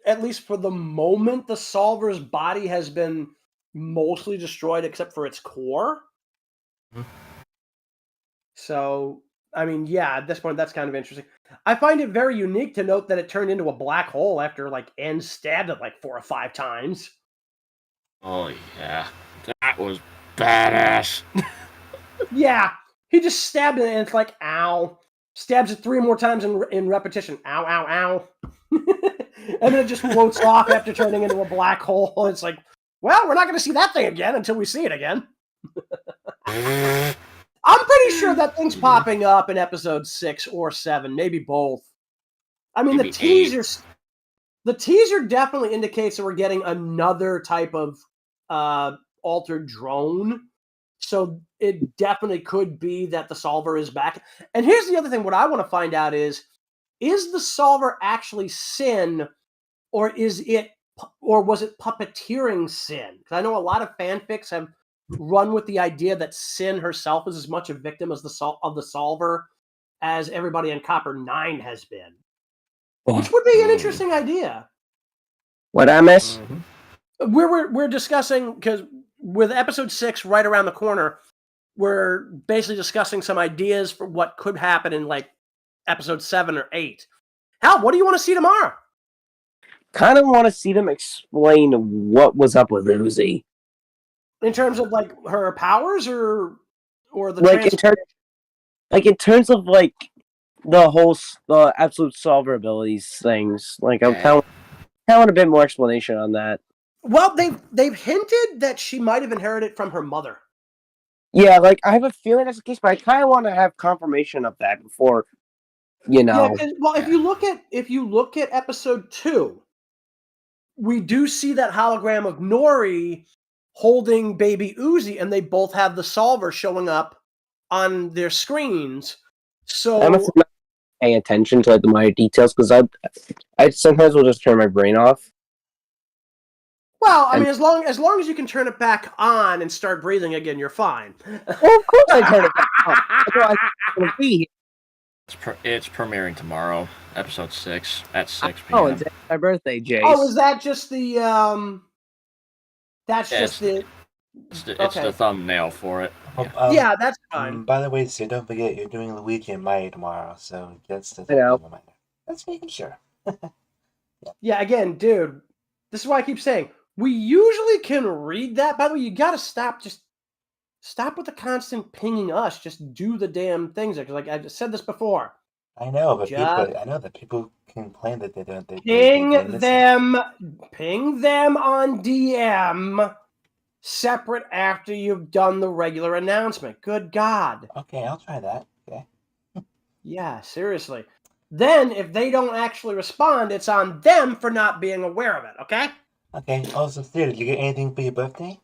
at least for the moment, the solver's body has been mostly destroyed except for its core. So, I mean, yeah, at this point, that's kind of interesting. I find it very unique to note that it turned into a black hole after, like, N stabbed it, like, 4 or 5 times. Oh, yeah. That was badass. Yeah. He just stabbed it, and it's like, ow. Stabs it 3 more times in repetition. Ow, ow, ow. And then it just floats off after turning into a black hole. It's like, well, we're not going to see that thing again until we see it again. I'm pretty sure that thing's popping up in episode 6 or 7, maybe both. I mean, maybe the teaser definitely indicates that we're getting another type of altered drone. So it definitely could be that the solver is back. And here's the other thing. What I want to find out is, is the solver actually Sin, or was it puppeteering Sin? Because I know a lot of fanfics have run with the idea that Sin herself is as much a victim as the solver as everybody in Copper 9 has been. Which would be an interesting idea. What I miss? We're discussing, because with episode 6 right around the corner, we're basically discussing some ideas for what could happen in like episode 7 or 8. Hal, what do you want to see tomorrow? Kind of want to see them explain what was up with Uzi. In terms of like her powers, or the like in terms of like the absolute solver abilities things. Like I want a bit more explanation on that. Well, they've hinted that she might have inherited from her mother. Yeah, like I have a feeling that's the case, but I kind of want to have confirmation of that before, you know. Yeah, well, if you look at episode 2, we do see that hologram of Nori holding baby Uzi, and they both have the solver showing up on their screens. So I must not pay attention to like the minor details because I sometimes will just turn my brain off. Well, I mean, as long as you can turn it back on and start breathing again, you're fine. Well, of course I turn it back on. That's why I'm gonna be. It's premiering tomorrow, episode 6 at 6 p.m. Oh, it's my birthday, Jayse. Oh, is that just the That's just the. It's the thumbnail for it. Yeah, that's fine. By the way, so don't forget you're doing Luigi and Mario tomorrow, so that's the reminder. That's making sure. Yeah, again, dude, this is why I keep saying we usually can read that. By the way, you gotta stop with the constant pinging us. Just do the damn things. Because like I said this before. I know, but I know that people complain that they don't. Ping them on DM separate after you've done the regular announcement. Good God. Okay, I'll try that. Okay. Yeah, seriously. Then, if they don't actually respond, it's on them for not being aware of it, okay? Okay, also, Sear, did you get anything for your birthday?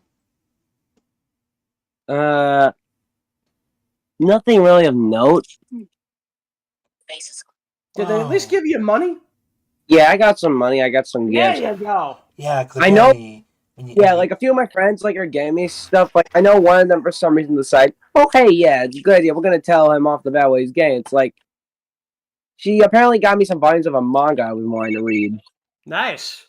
Nothing really of note. Did they at least give you money? Yeah, I got some money. I got some gifts. There you go. Yeah, I know. Like a few of my friends like are getting me stuff. Like I know one of them for some reason decided, oh hey, yeah, it's a good idea. We're gonna tell him off the bat what he's getting. It's like she apparently got me some volumes of a manga I was wanting to read. Nice.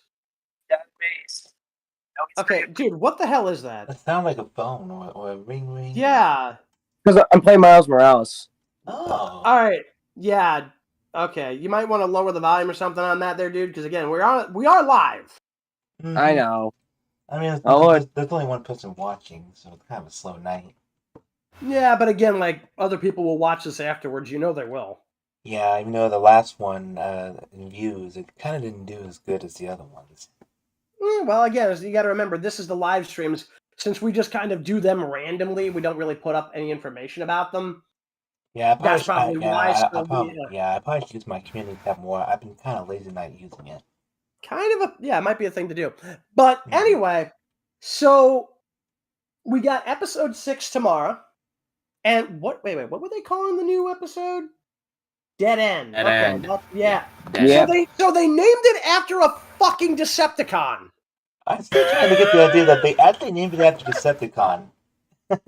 Okay, dude, what the hell is that? It sounds like a phone or a ring. Yeah. Because I'm playing Miles Morales. Oh. All right. Yeah. Okay. You might want to lower the volume or something on that there, dude, because again, we are live. Mm-hmm. I know. I mean, there's only one person watching, so it's kind of a slow night. Yeah, but again, like, other people will watch this afterwards. You know they will. Yeah, even though the last one, in views, it kind of didn't do as good as the other ones. Well, again, you got to remember, this is the live streams. Since we just kind of do them randomly, we don't really put up any information about them. Yeah, that's probably why. I probably should use my community tab more. I've been kind of lazy not using it. It might be a thing to do. But anyway, so we got episode 6 tomorrow. And what were they calling the new episode? Dead End. Dead End. Yeah. Yeah. So they named it after a fucking Decepticon. I'm still trying to get the idea that they actually named it after Decepticon. Here's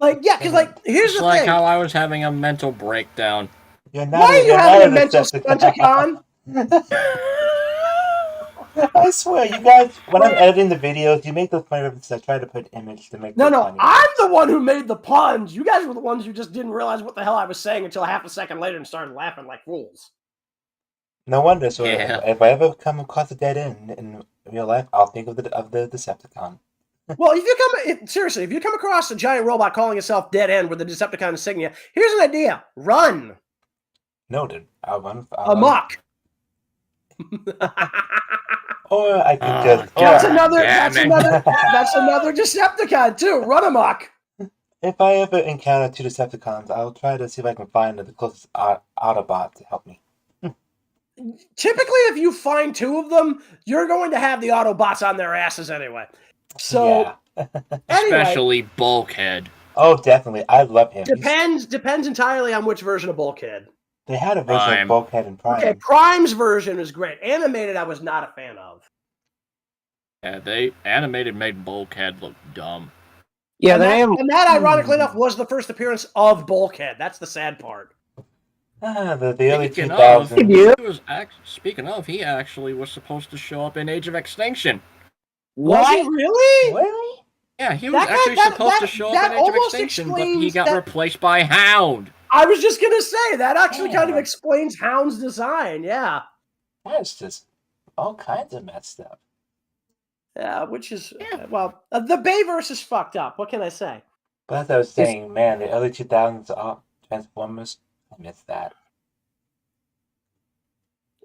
the thing. like how I was having a mental breakdown. Why are you having a mental Decepticon? I swear, you guys, when I'm editing the videos, you make those funny references. I try to put image to make them funny. I'm the one who made the puns. You guys were the ones who just didn't realize what the hell I was saying until half a second later and started laughing like fools. No wonder. So if I ever come across a dead end in real life, I'll think of the Decepticon. Well, if you come across a giant robot calling itself Dead End with the Decepticon insignia, here's an idea: run. Noted. I'll run. Amok. Or I can just. That's another Decepticon too. Run amok. If I ever encounter 2 Decepticons, I'll try to see if I can find the closest Autobot to help me. Typically, if you find 2 of them, you're going to have the Autobots on their asses anyway. So, Especially Bulkhead. Oh, definitely. I love him. Depends entirely on which version of Bulkhead. They had a version of Bulkhead in Prime. Okay, Prime's version is great. Animated, I was not a fan of. Yeah, they animated made Bulkhead look dumb. Yeah, and that, ironically enough, was the first appearance of Bulkhead. That's the sad part. The early 2000s. Speaking of, he actually was supposed to show up in Age of Extinction. Was he really? Really? Yeah, he was supposed to show up in Age of Extinction, but he got replaced by Hound. I was just going to say, that actually kind of explains Hound's design, yeah. That's just all kinds of messed up. Yeah, which is, well, the Bayverse is fucked up. What can I say? But as I was saying, man, the early 2000s Transformers, I miss that.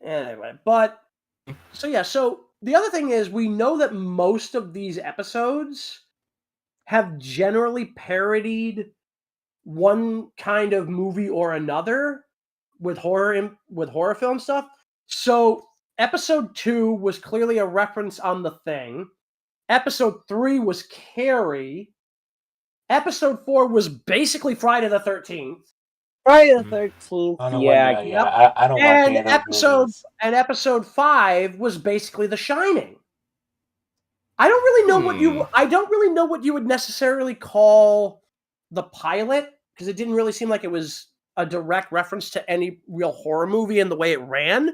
Anyway, but, so the other thing is, we know that most of these episodes have generally parodied one kind of movie or another with horror film stuff. So episode 2 was clearly a reference on The Thing. Episode 3 was Carrie. Episode 4 was basically Friday the 13th. Friday the 13th, yeah. I don't watch any of those movies. And episode 5 was basically The Shining. I don't really know what you would necessarily call the pilot, because it didn't really seem like it was a direct reference to any real horror movie in the way it ran.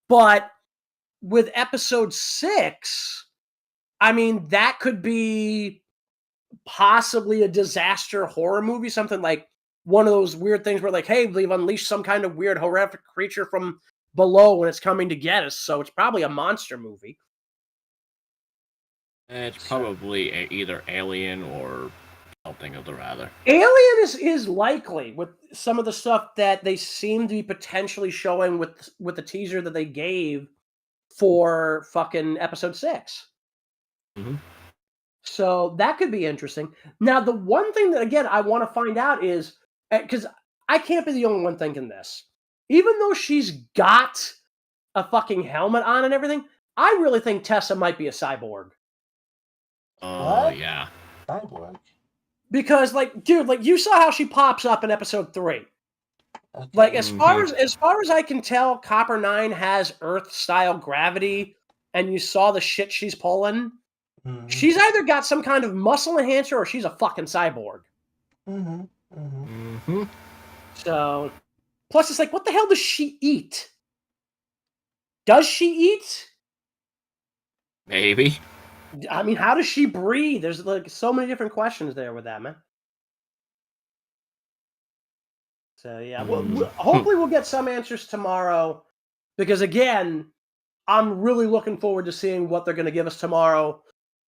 But with episode 6, I mean, that could be possibly a disaster horror movie, something like one of those weird things where, like, hey, they've unleashed some kind of weird horrific creature from below and it's coming to get us, so it's probably a monster movie. It's probably either Alien or something of the rather. Alien is likely, with some of the stuff that they seem to be potentially showing with the teaser that they gave for fucking episode 6. Mm-hmm. So that could be interesting. Now, the one thing that, again, I want to find out is, because I can't be the only one thinking this, even though she's got a fucking helmet on and everything, I really think Tessa might be a cyborg. Oh, yeah. Cyborg? Because, like, dude, like, you saw how she pops up in episode 3. Okay. Like, as far as I can tell, Copper 9 has Earth-style gravity, and you saw the shit she's pulling. Mm-hmm. She's either got some kind of muscle enhancer or she's a fucking cyborg. Mm-hmm. Mm-hmm. Mm-hmm. So, plus it's like, what the hell does she eat? Does she eat? Maybe. I mean, how does she breathe? There's like so many different questions there with that, man. So yeah, hopefully we'll get some answers tomorrow, because again, I'm really looking forward to seeing what they're going to give us tomorrow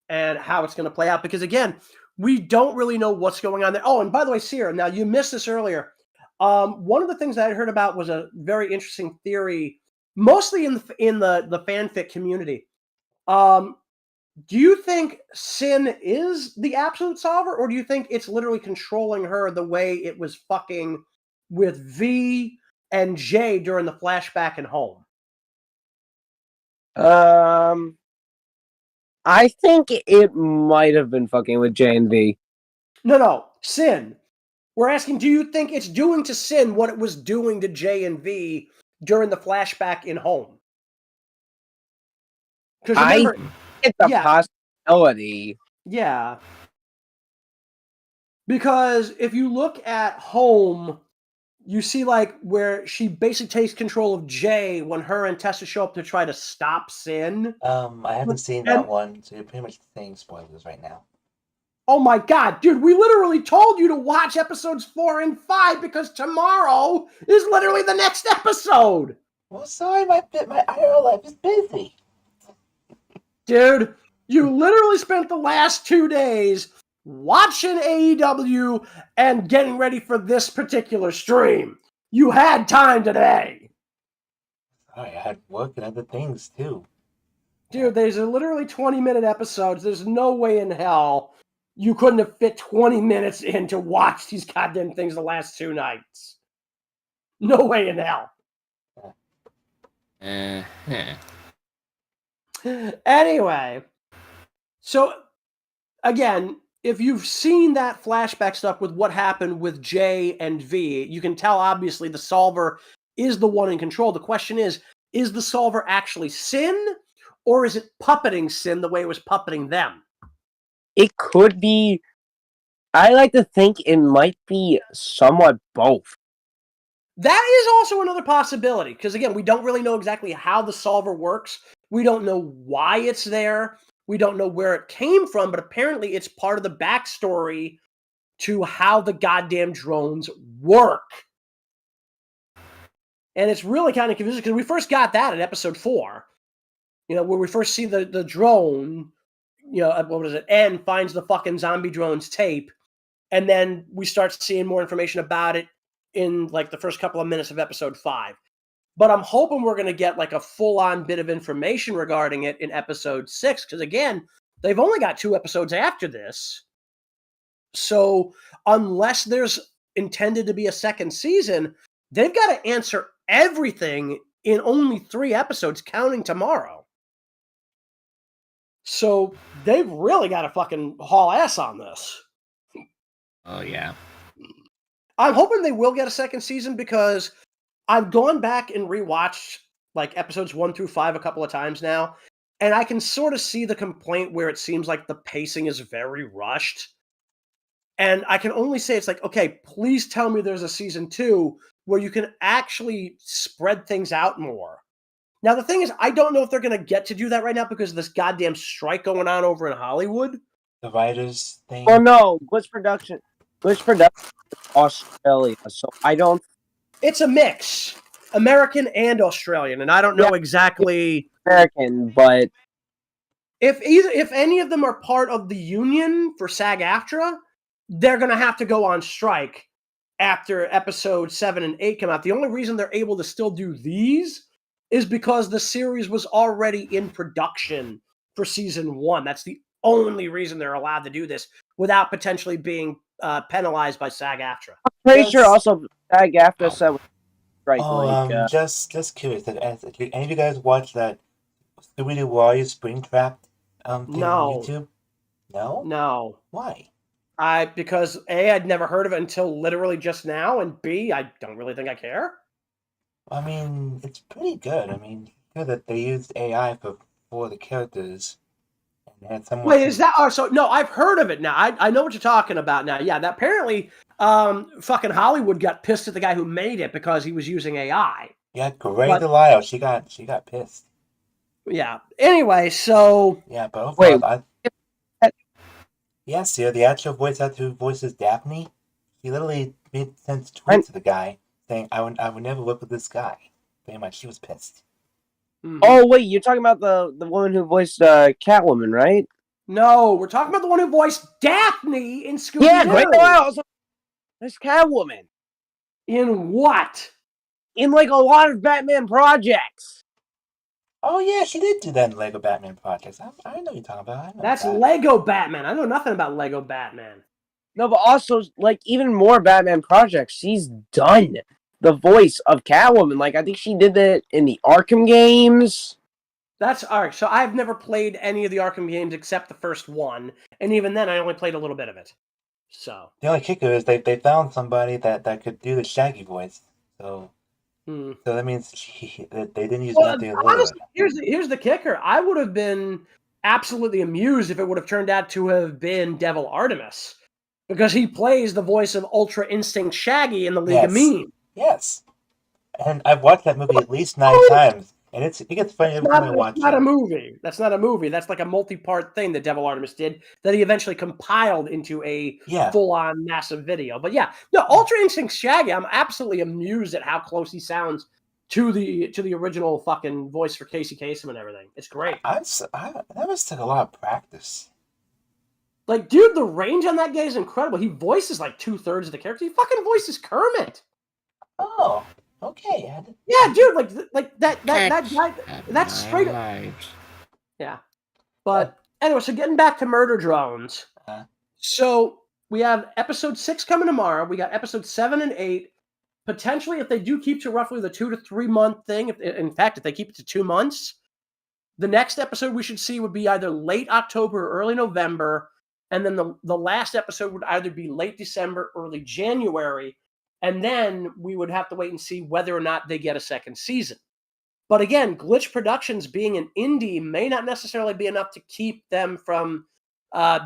and how it's going to play out. Because again, we don't really know what's going on there. Oh, and by the way, Sear, now you missed this earlier. One of the things that I heard about was a very interesting theory, mostly in the fanfic community. Do you think Sin is the absolute solver, or do you think it's literally controlling her the way it was fucking with V and J during the flashback and Home? I think it might have been fucking with J and V. No, Sin. We're asking, do you think it's doing to Sin what it was doing to J and V during the flashback in Home? Because remember, it's a possibility. Yeah. Because if you look at Home, you see like where she basically takes control of Jay when her and Tessa show up to try to stop Sin. I haven't seen that one, so you're pretty much saying spoilers right now. Oh my god, dude, we literally told you to watch episodes 4 and 5 because tomorrow is literally the next episode. Well, sorry, my IRL life is busy. Dude, you literally spent the last 2 days watching AEW and getting ready for this particular stream. You had time today. Sorry, I had work and other things too. Dude, there's literally 20-minute episodes. There's no way in hell you couldn't have fit 20 minutes in to watch these goddamn things the last 2 nights. No way in hell. Anyway, so again, if you've seen that flashback stuff with what happened with J and V, you can tell obviously the solver is the one in control. The question is the solver actually Sin, or is it puppeting Sin the way it was puppeting them? It could be. I like to think it might be somewhat both. That is also another possibility, because again, we don't really know exactly how the solver works. We don't know why it's there. We don't know where it came from, but apparently it's part of the backstory to how the goddamn drones work. And it's really kind of confusing, because we first got that in episode 4, where we first see the drone, what was it, N finds the fucking zombie drone's tape, and then we start seeing more information about it in like the first couple of minutes of episode 5. But I'm hoping we're going to get like a full-on bit of information regarding it in episode 6, because again, they've only got 2 episodes after this. So unless there's intended to be a second season, they've got to answer everything in only 3 episodes, counting tomorrow. So they've really got to fucking haul ass on this. Oh, yeah. I'm hoping they will get a second season, because I've gone back and rewatched like episodes 1 through 5 a couple of times now, and I can sort of see the complaint where it seems like the pacing is very rushed. And I can only say it's like, okay, please tell me there's a season 2 where you can actually spread things out more. Now, the thing is, I don't know if they're going to get to do that right now because of this goddamn strike going on over in Hollywood. The writers thing. Well, no, Glitch Production Australia, so I don't. It's a mix, American and Australian, and I don't know exactly American, but if any of them are part of the union for SAG-AFTRA, they're going to have to go on strike after episode 7 and 8 come out. The only reason they're able to still do these is because the series was already in production for season 1. That's the only reason they're allowed to do this without potentially being penalized by SAG-AFTRA. I'm pretty sure also SAG-AFTRA said strike. Just curious. Did any of you guys watch that Scooby-Doo Wario Springtrap thing on YouTube? No? No. Why? Because A, I'd never heard of it until literally just now, and B, I don't really think I care. I mean, it's pretty good. I mean, good that they used AI for the characters. And had someone. Wait, is that? Oh, so no, I've heard of it now. I know what you're talking about now. Yeah, that apparently, fucking Hollywood got pissed at the guy who made it because he was using AI. Yeah, Grey Delisle, she got pissed. Yeah. Anyway, so yeah, but overall, yes, the actual voice actor who voices Daphne, he literally sent tweets to the guy saying, "I would never work with this guy." Pretty much, she was pissed. Mm-hmm. Oh wait, you're talking about the woman who voiced Catwoman, right? No, we're talking about the one who voiced Daphne in Scooby-Doo. Yeah, Great Delisle. There's Catwoman. In what? In like a lot of Batman projects. Oh yeah, she did do that in Lego Batman projects. I know what you're talking about. That's Lego Batman. I know nothing about Lego Batman. No, but also like even more Batman projects. She's done the voice of Catwoman. Like I think she did that in the Arkham games. That's all right. So I've never played any of the Arkham games except the first one, and even then I only played a little bit of it. So the only kicker is they found somebody that could do the Shaggy voice. So that means they didn't use nothing. Honestly, here's the kicker. I would have been absolutely amused if it would have turned out to have been Devil Artemis, because he plays the voice of Ultra Instinct Shaggy in the League of Mean. Yes, and I've watched that movie at least 9 times, and it gets funny every time I watch it. That's not a movie. That's not a movie. That's like a multi-part thing that Devil Artemis did that he eventually compiled into a full-on massive video. But yeah, no, Ultra Instinct Shaggy, I'm absolutely amused at how close he sounds to the original fucking voice for Casey Kasem and everything. It's great. That must take a lot of practice. Like, dude, the range on that guy is incredible. He voices like 2/3 of the character. He fucking voices Kermit. Oh, okay. Yeah, dude, like that guy, that's straight up. Yeah. But anyway, so getting back to Murder Drones. So we have episode 6 coming tomorrow. We got episode 7 and 8. Potentially, if they do keep to roughly the 2 to 3 month thing, if they keep it to 2 months, the next episode we should see would be either late October or early November. And then the last episode would either be late December, early January. and then we would have to wait and see whether or not they get a second season. But again, Glitch Productions being an indie may not necessarily be enough to keep them from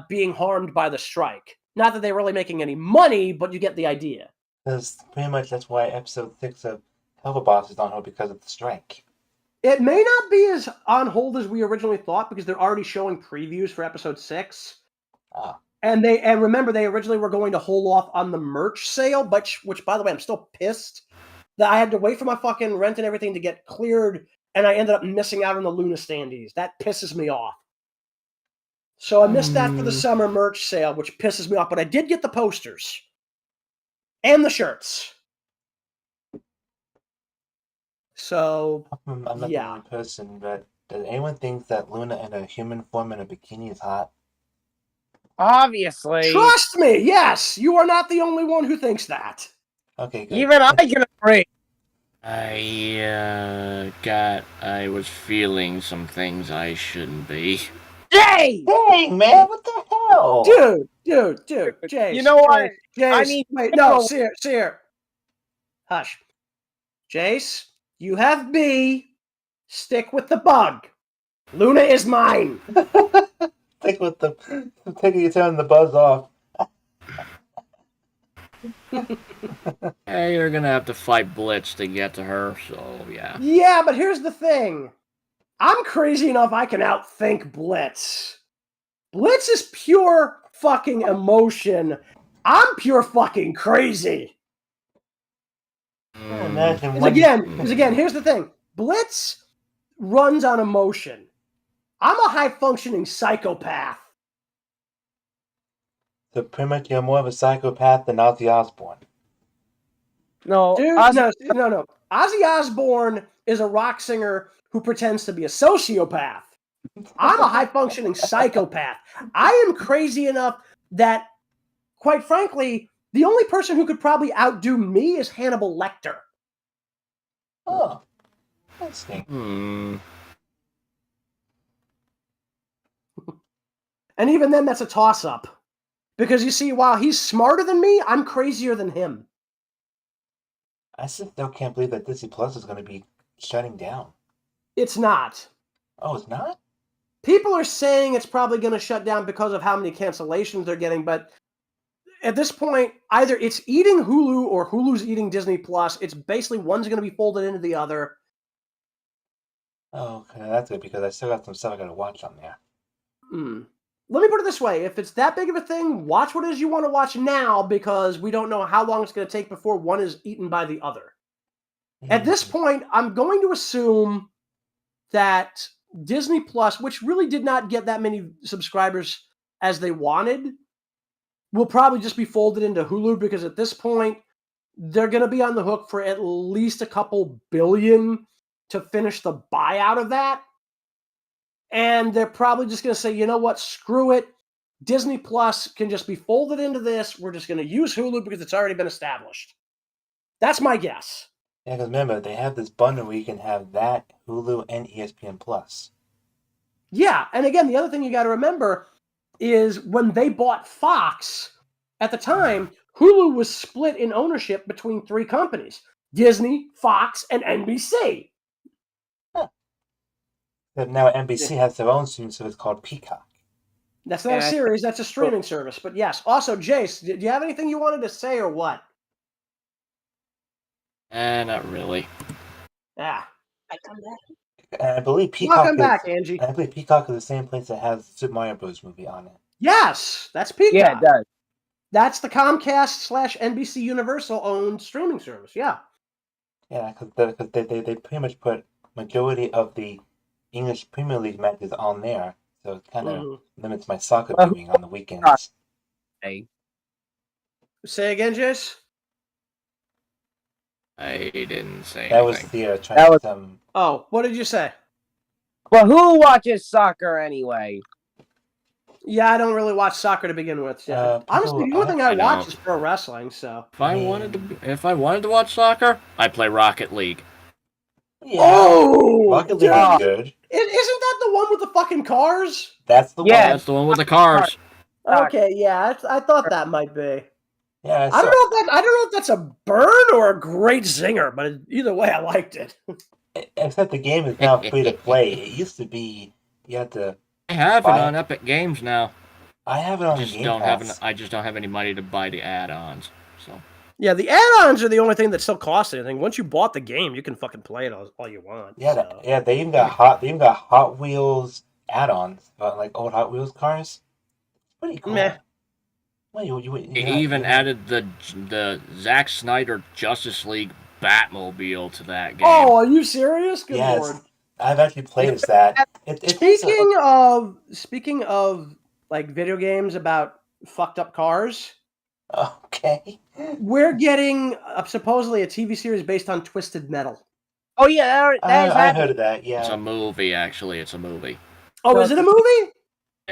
being harmed by the strike. Not that they're really making any money, but you get the idea. Because pretty much that's why episode 6 of Helluva Boss is on hold because of the strike. It may not be as on hold as we originally thought because they're already showing previews for episode 6. And remember, they originally were going to hold off on the merch sale, which by the way, I'm still pissed that I had to wait for my fucking rent and everything to get cleared, and I ended up missing out on the Luna standees. That pisses me off. So I missed that for the summer merch sale, which pisses me off. But I did get the posters and the shirts. So, I'm not the only person, but does anyone think that Luna in a human form in a bikini is hot? Obviously. Trust me, yes, you are not the only one who thinks that. Okay, good. Even I can agree. I was feeling some things I shouldn't be. Jay! Dang, man, what the hell? Dude, Jayse. You know what? Jayse, I mean, wait, no, Sear. Hush. Jayse, you have B. Stick with the bug. Luna is mine. Stick with the... Taking your turn the buzz off. Hey, you're gonna have to fight Blitz to get to her, so yeah. Yeah, but here's the thing. I'm crazy enough I can outthink Blitz. Blitz is pure fucking emotion. I'm pure fucking crazy. Because again, here's the thing. Blitz runs on emotion. I'm a high-functioning psychopath. So pretty much you're more of a psychopath than Ozzy Osbourne. No, Dude, no. Ozzy Osbourne is a rock singer who pretends to be a sociopath. I'm a high-functioning psychopath. I am crazy enough that, quite frankly, the only person who could probably outdo me is Hannibal Lecter. Oh, that's neat. And even then, that's a toss-up. Because you see, while he's smarter than me, I'm crazier than him. I still can't believe that Disney Plus is going to be shutting down. It's not. Oh, it's not? People are saying it's probably going to shut down because of how many cancellations they're getting, but at this point, either it's eating Hulu or Hulu's eating Disney Plus. It's basically one's going to be folded into the other. Oh, okay, that's good because I still got some stuff I got to watch on there. Let me put it this way. If it's that big of a thing, watch what it is you want to watch now because we don't know how long it's going to take before one is eaten by the other. At this point, I'm going to assume that Disney Plus, which really did not get that many subscribers as they wanted, will probably just be folded into Hulu because at this point, they're going to be on the hook for at least a couple billion to finish the buyout of that. And they're probably just going to say, you know what, screw it. Disney Plus can just be folded into this. We're just going to use Hulu because it's already been established. That's my guess. Yeah, because remember, they have this bundle where you can have that, Hulu, and ESPN Plus. Yeah, and again, the other thing you got to remember is when they bought Fox, at the time, Hulu was split in ownership between three companies, Disney, Fox, and NBC. But now NBC has their own streaming service called Peacock. That's not a series, that's a streaming service. But yes, also, Jayse, do you have anything you wanted to say or what? Not really. Yeah. I come back. And I believe Peacock Welcome back, Angie. I believe Peacock is the same place that has the Super Mario Bros. Movie on it. Yes, that's Peacock. Yeah, it does. That's the Comcast/NBC Universal owned streaming service. Yeah. Yeah, because they pretty much put majority of the English Premier League matches on there, so it kind of limits my soccer viewing on the weekends. Hey. Say again, Jayse? I didn't say that anything. Was the trying some. Oh, what did you say? Well, who watches soccer anyway? Yeah, I don't really watch soccer to begin with. Yeah. Honestly, the only thing I watch is pro wrestling. So if I wanted to watch soccer, I'd play Rocket League. Yeah. Oh, Rocket League is good. Isn't that the one with the fucking cars? That's the one. That's the one with the cars. Okay, yeah, I thought that might be. Yeah, I don't know if that's a burn or a great zinger, but either way, I liked it. Except the game is now free to play. It used to be you had to. I have it on Epic Games now. I have it on Game Pass. I just don't have any money to buy the add-ons. So. Yeah, the add-ons are the only thing that still costs anything. Once you bought the game, you can fucking play it all you want. Yeah, so. They even got Hot Wheels add-ons, like old Hot Wheels cars. Pretty cool. Meh. They even added the Zack Snyder Justice League Batmobile to that game. Oh, are you serious? Good yes, lord! I've actually played as that. Speaking of like video games about fucked up cars. Okay. We're getting supposedly a TV series based on Twisted Metal. Oh yeah, I heard of that. Yeah, it's a movie. Actually, it's a movie. Oh, is it a movie?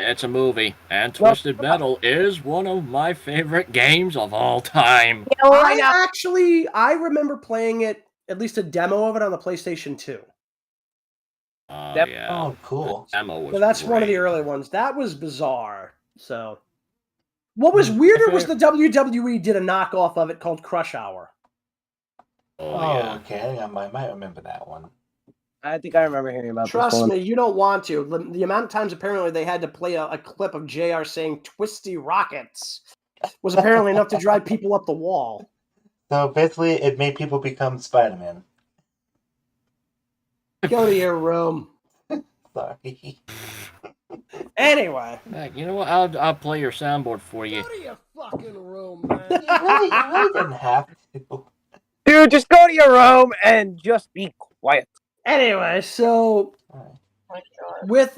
It's a movie, and Twisted Metal is one of my favorite games of all time. I remember playing it, at least a demo of it on the PlayStation 2. Yeah. Oh, cool. The demo was So that's great. one of the early ones. That was bizarre. So, what was weirder was the WWE did a knockoff of it called Crush Hour. Oh, okay. I think I might remember that one. I think I remember hearing about Trust this one. me, you don't want to. The amount of times apparently they had to play a clip of JR saying "twisty rockets" was apparently enough to drive people up the wall. So basically, it made people become Spider-Man. Go to your room. Sorry. Anyway. You know what? I'll play your soundboard for you. Go to your fucking room, man. You really didn't have to. Dude, just go to your room and just be quiet. Anyway, so with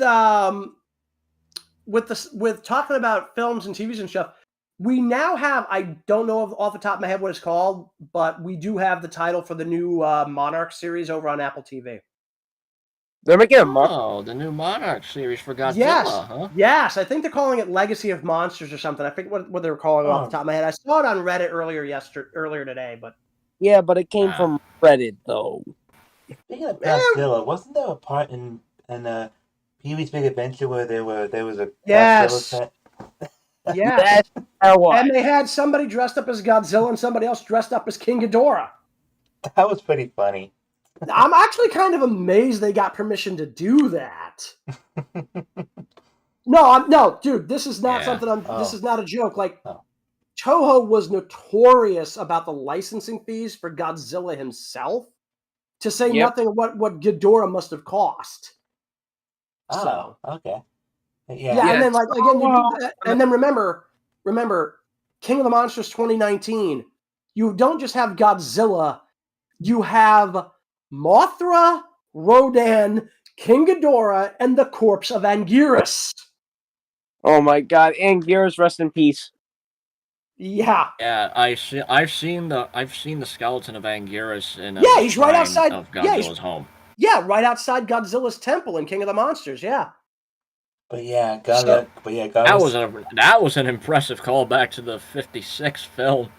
talking about films and TVs and stuff, we now have, I don't know off the top of my head what it's called, but we do have the title for the new Monarch series over on Apple TV. They're making a the new Monarch series for Godzilla, yes. huh? Yes, I think they're calling it Legacy of Monsters or something. I think what they were calling it off the top of my head. I saw it on Reddit earlier today, but yeah, but it came from Reddit though. Speaking of Godzilla, wasn't there a part in Pee-wee's Big Adventure where there was a Godzilla set? Yeah. And they had somebody dressed up as Godzilla and somebody else dressed up as King Ghidorah. That was pretty funny. I'm actually kind of amazed they got permission to do that. No, dude, this is not something. This is not a joke. Like, Toho was notorious about the licensing fees for Godzilla himself, to say nothing of what Ghidorah must have cost. Oh, okay. Yeah, and then like again, and then remember, King of the Monsters 2019. You don't just have Godzilla, you have Mothra, Rodan, King Ghidorah, and the corpse of Anguirus. Oh my god, Anguirus, rest in peace. Yeah. Yeah, I've seen the skeleton of Anguirus in he's right outside of Godzilla's home. Yeah, right outside Godzilla's temple in King of the Monsters. Yeah. But yeah, that was an impressive callback to the '56 film.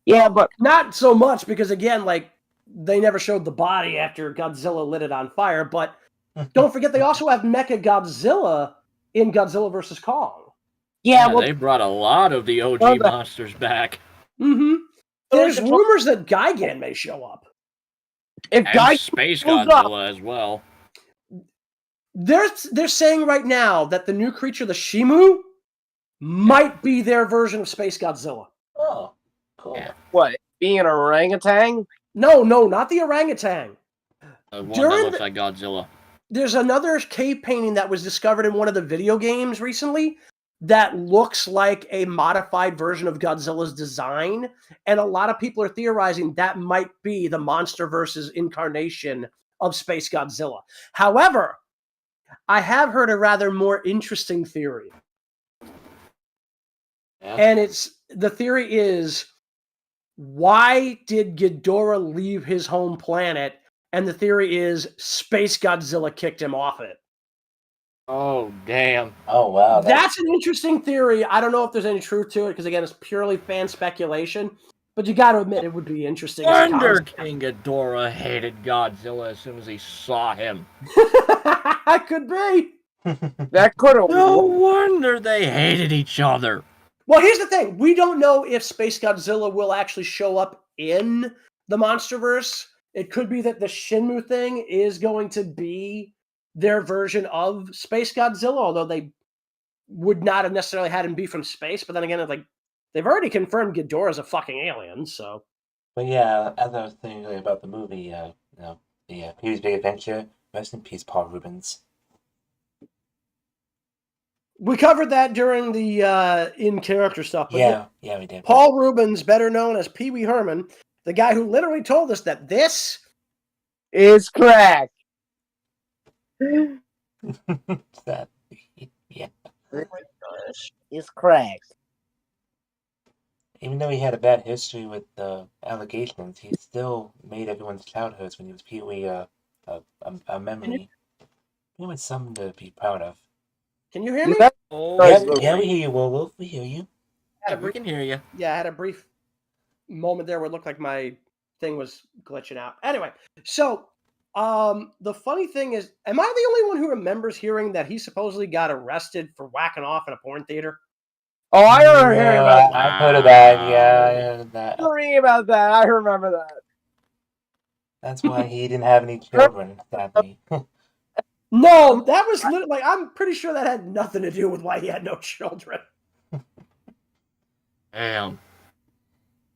Yeah, but not so much because again, like they never showed the body after Godzilla lit it on fire. But don't forget, they also have Mecha Godzilla in Godzilla vs. Kong. Yeah, they brought a lot of the OG monsters back. Mm-hmm. There's rumors that Gigan may show up. And Space Godzilla as well. They're saying right now that the new creature, the Shimu, might be their version of Space Godzilla. Oh, cool. Yeah. What? Being an orangutan? No, not the orangutan. The one that looks like Godzilla. There's another cave painting that was discovered in one of the video games recently that looks like a modified version of Godzilla's design. And a lot of people are theorizing that might be the monster versus incarnation of Space Godzilla. However, I have heard a rather more interesting theory. Yeah. And the theory is, why did Ghidorah leave his home planet? And the theory is Space Godzilla kicked him off it. Oh, damn. Oh, wow. That's an interesting theory. I don't know if there's any truth to it, because again, it's purely fan speculation. But you got to admit, it would be interesting. Wonder King Ghidorah hated Godzilla as soon as he saw him. That could be. That could have. No wonder they hated each other. Well, here's the thing. We don't know if Space Godzilla will actually show up in the Monsterverse. It could be that the Shenmue thing is going to be their version of Space Godzilla, although they would not have necessarily had him be from space. But then again, it's like they've already confirmed Ghidorah's a fucking alien, so. But yeah, as I was thinking about the movie, the Pee-wee's Big Adventure, rest in peace, Paul Rubens. We covered that during the in-character stuff. But yeah, we did. Paul Rubens, better known as Pee Wee Herman, the guy who literally told us that this is crack. That, yeah. Oh my gosh. It's crack. Even though he had a bad history with the allegations, he still made everyone's childhoods when he was Pee Wee a memory. It was something to be proud of. Can you hear me? Yeah, we hear you, Warwolf. We hear you. Yeah, we can hear you. Yeah, I had a brief moment there where it looked like my thing was glitching out. Anyway, so the funny thing is, am I the only one who remembers hearing that he supposedly got arrested for whacking off in a porn theater? Oh, I remember hearing about that. I've heard of that. Yeah, I heard that. I remember reading about that. I remember that. That's why he didn't have any children, sadly. No, that was literally, I'm pretty sure that had nothing to do with why he had no children. Damn.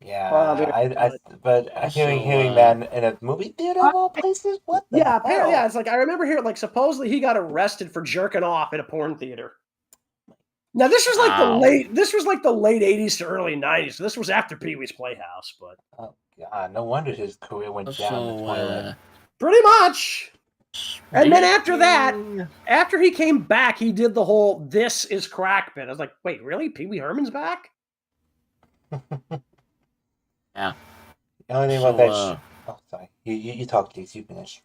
Yeah, but hearing that in a movie theater of all places, what the hell? Apparently, yeah, it's like I remember hearing like supposedly he got arrested for jerking off in a porn theater. Now this was like the late '80s to early '90s. So this was after Pee-wee's Playhouse, but oh god, no wonder his career went down the toilet. Pretty much. And then after that, after he came back, he did the whole "this is crack" bit. I was like, wait, really? Pee Wee Herman's back? Yeah. The only thing about that. Oh, sorry. You talk, Jayse. You finish.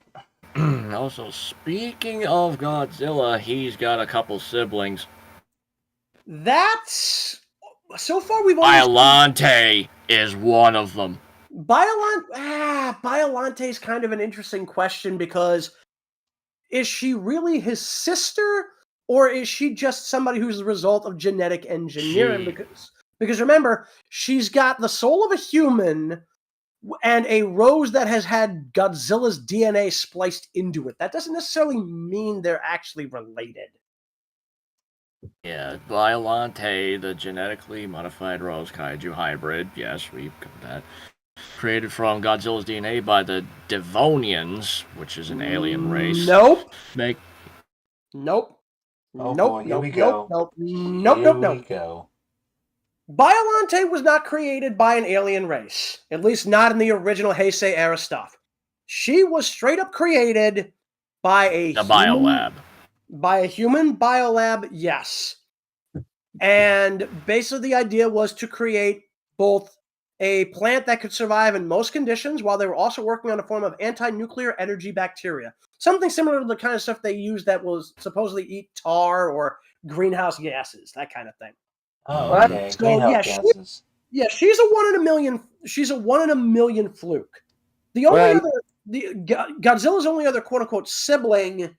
Also, speaking of Godzilla, he's got a couple siblings. That's so far we've only Biollante is one of them. Biollante is kind of an interesting question because is she really his sister, or is she just somebody who's the result of genetic engineering? Because remember, she's got the soul of a human and a rose that has had Godzilla's DNA spliced into it. That doesn't necessarily mean they're actually related. Yeah, Biollante, the genetically modified rose kaiju hybrid. Yes, we've covered that. Created from Godzilla's DNA by the Devonians, which is an alien race. Nope. Oh boy, here we go. Nope. Biollante was not created by an alien race, at least not in the original Heisei era stuff. She was straight up created by a biolab. By a human biolab, yes. And basically the idea was to create both a plant that could survive in most conditions while they were also working on a form of anti-nuclear energy bacteria. Something similar to the kind of stuff they used that will supposedly eat tar or greenhouse gases, that kind of thing. Oh, okay. So, gases. She's a 1 in a million. She's a 1 in a million fluke. The only Godzilla's only other quote unquote sibling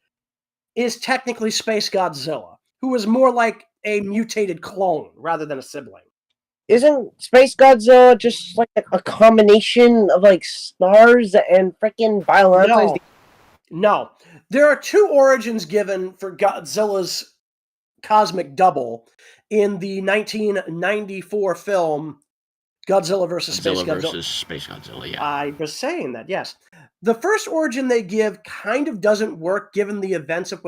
is technically Space Godzilla, who is more like a mutated clone rather than a sibling. Isn't Space Godzilla just like a combination of like stars and freaking Biollante? No. There are two origins given for Godzilla's cosmic double in the 1994 film Godzilla vs. Space Godzilla, yeah. I was saying that, yes. The first origin they give kind of doesn't work given the events of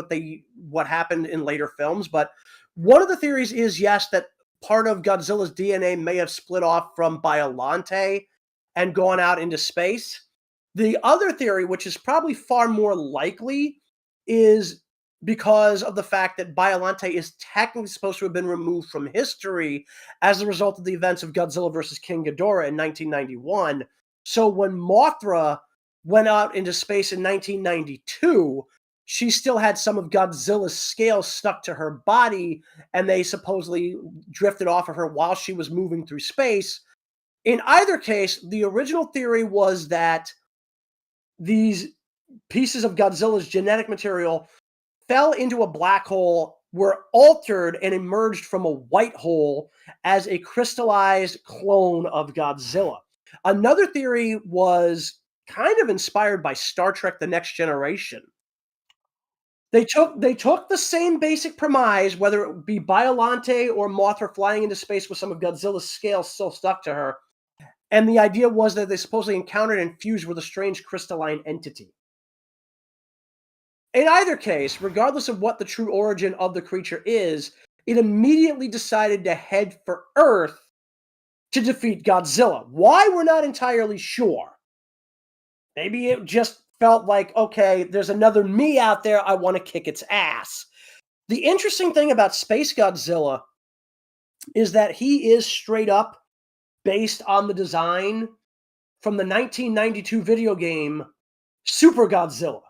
what happened in later films, but one of the theories is, yes, that part of Godzilla's DNA may have split off from Biollante and gone out into space. The other theory, which is probably far more likely, is because of the fact that Biollante is technically supposed to have been removed from history as a result of the events of Godzilla vs. King Ghidorah in 1991. So when Mothra went out into space in 1992, she still had some of Godzilla's scales stuck to her body, and they supposedly drifted off of her while she was moving through space. In either case, the original theory was that these pieces of Godzilla's genetic material fell into a black hole were altered and emerged from a white hole as a crystallized clone of Godzilla. Another theory was kind of inspired by Star Trek: The Next Generation. They took the same basic premise, whether it be Biollante or Mothra flying into space with some of Godzilla's scales still stuck to her, and the idea was that they supposedly encountered and fused with a strange crystalline entity. In either case, regardless of what the true origin of the creature is, it immediately decided to head for Earth to defeat Godzilla. Why, we're not entirely sure. Maybe it just felt like, okay, there's another me out there, I want to kick its ass. The interesting thing about Space Godzilla is that he is straight up based on the design from the 1992 video game Super Godzilla.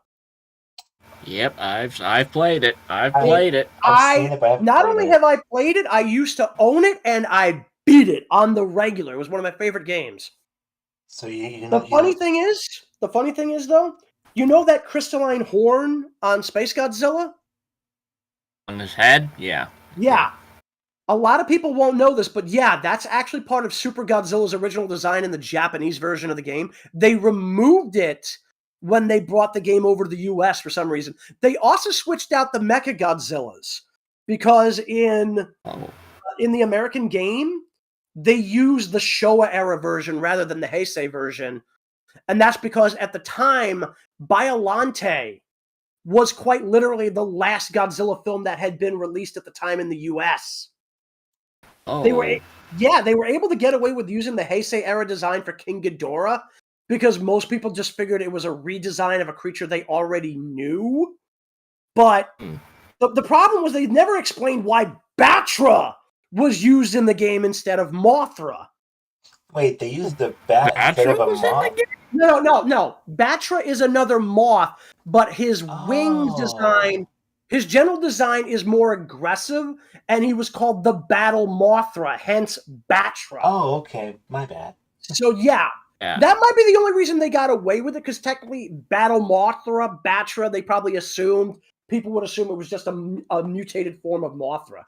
Yep, I've played it. I've played it. Not only have I played it, I used to own it and I beat it on the regular. It was one of my favorite games. So you know, the funny thing is though, you know that crystalline horn on Space Godzilla? On his head? Yeah. Yeah. A lot of people won't know this, but yeah, that's actually part of Super Godzilla's original design in the Japanese version of the game. They removed it when they brought the game over to the US for some reason. They also switched out the Mecha Godzillas because in the American game, they used the Showa era version rather than the Heisei version. And that's because at the time, Biollante was quite literally the last Godzilla film that had been released at the time in the US. Oh. They were able to get away with using the Heisei era design for King Ghidorah because most people just figured it was a redesign of a creature they already knew. But the problem was they never explained why Batra was used in the game instead of Mothra. Wait, they used the bat instead of a moth? No. Batra is another moth, but his wing design, his general design is more aggressive, and he was called the Battle Mothra, hence Batra. Oh, okay. My bad. So, yeah. That might be the only reason they got away with it, because technically Battle Mothra, Batra, they probably assumed, people would assume it was just a mutated form of Mothra.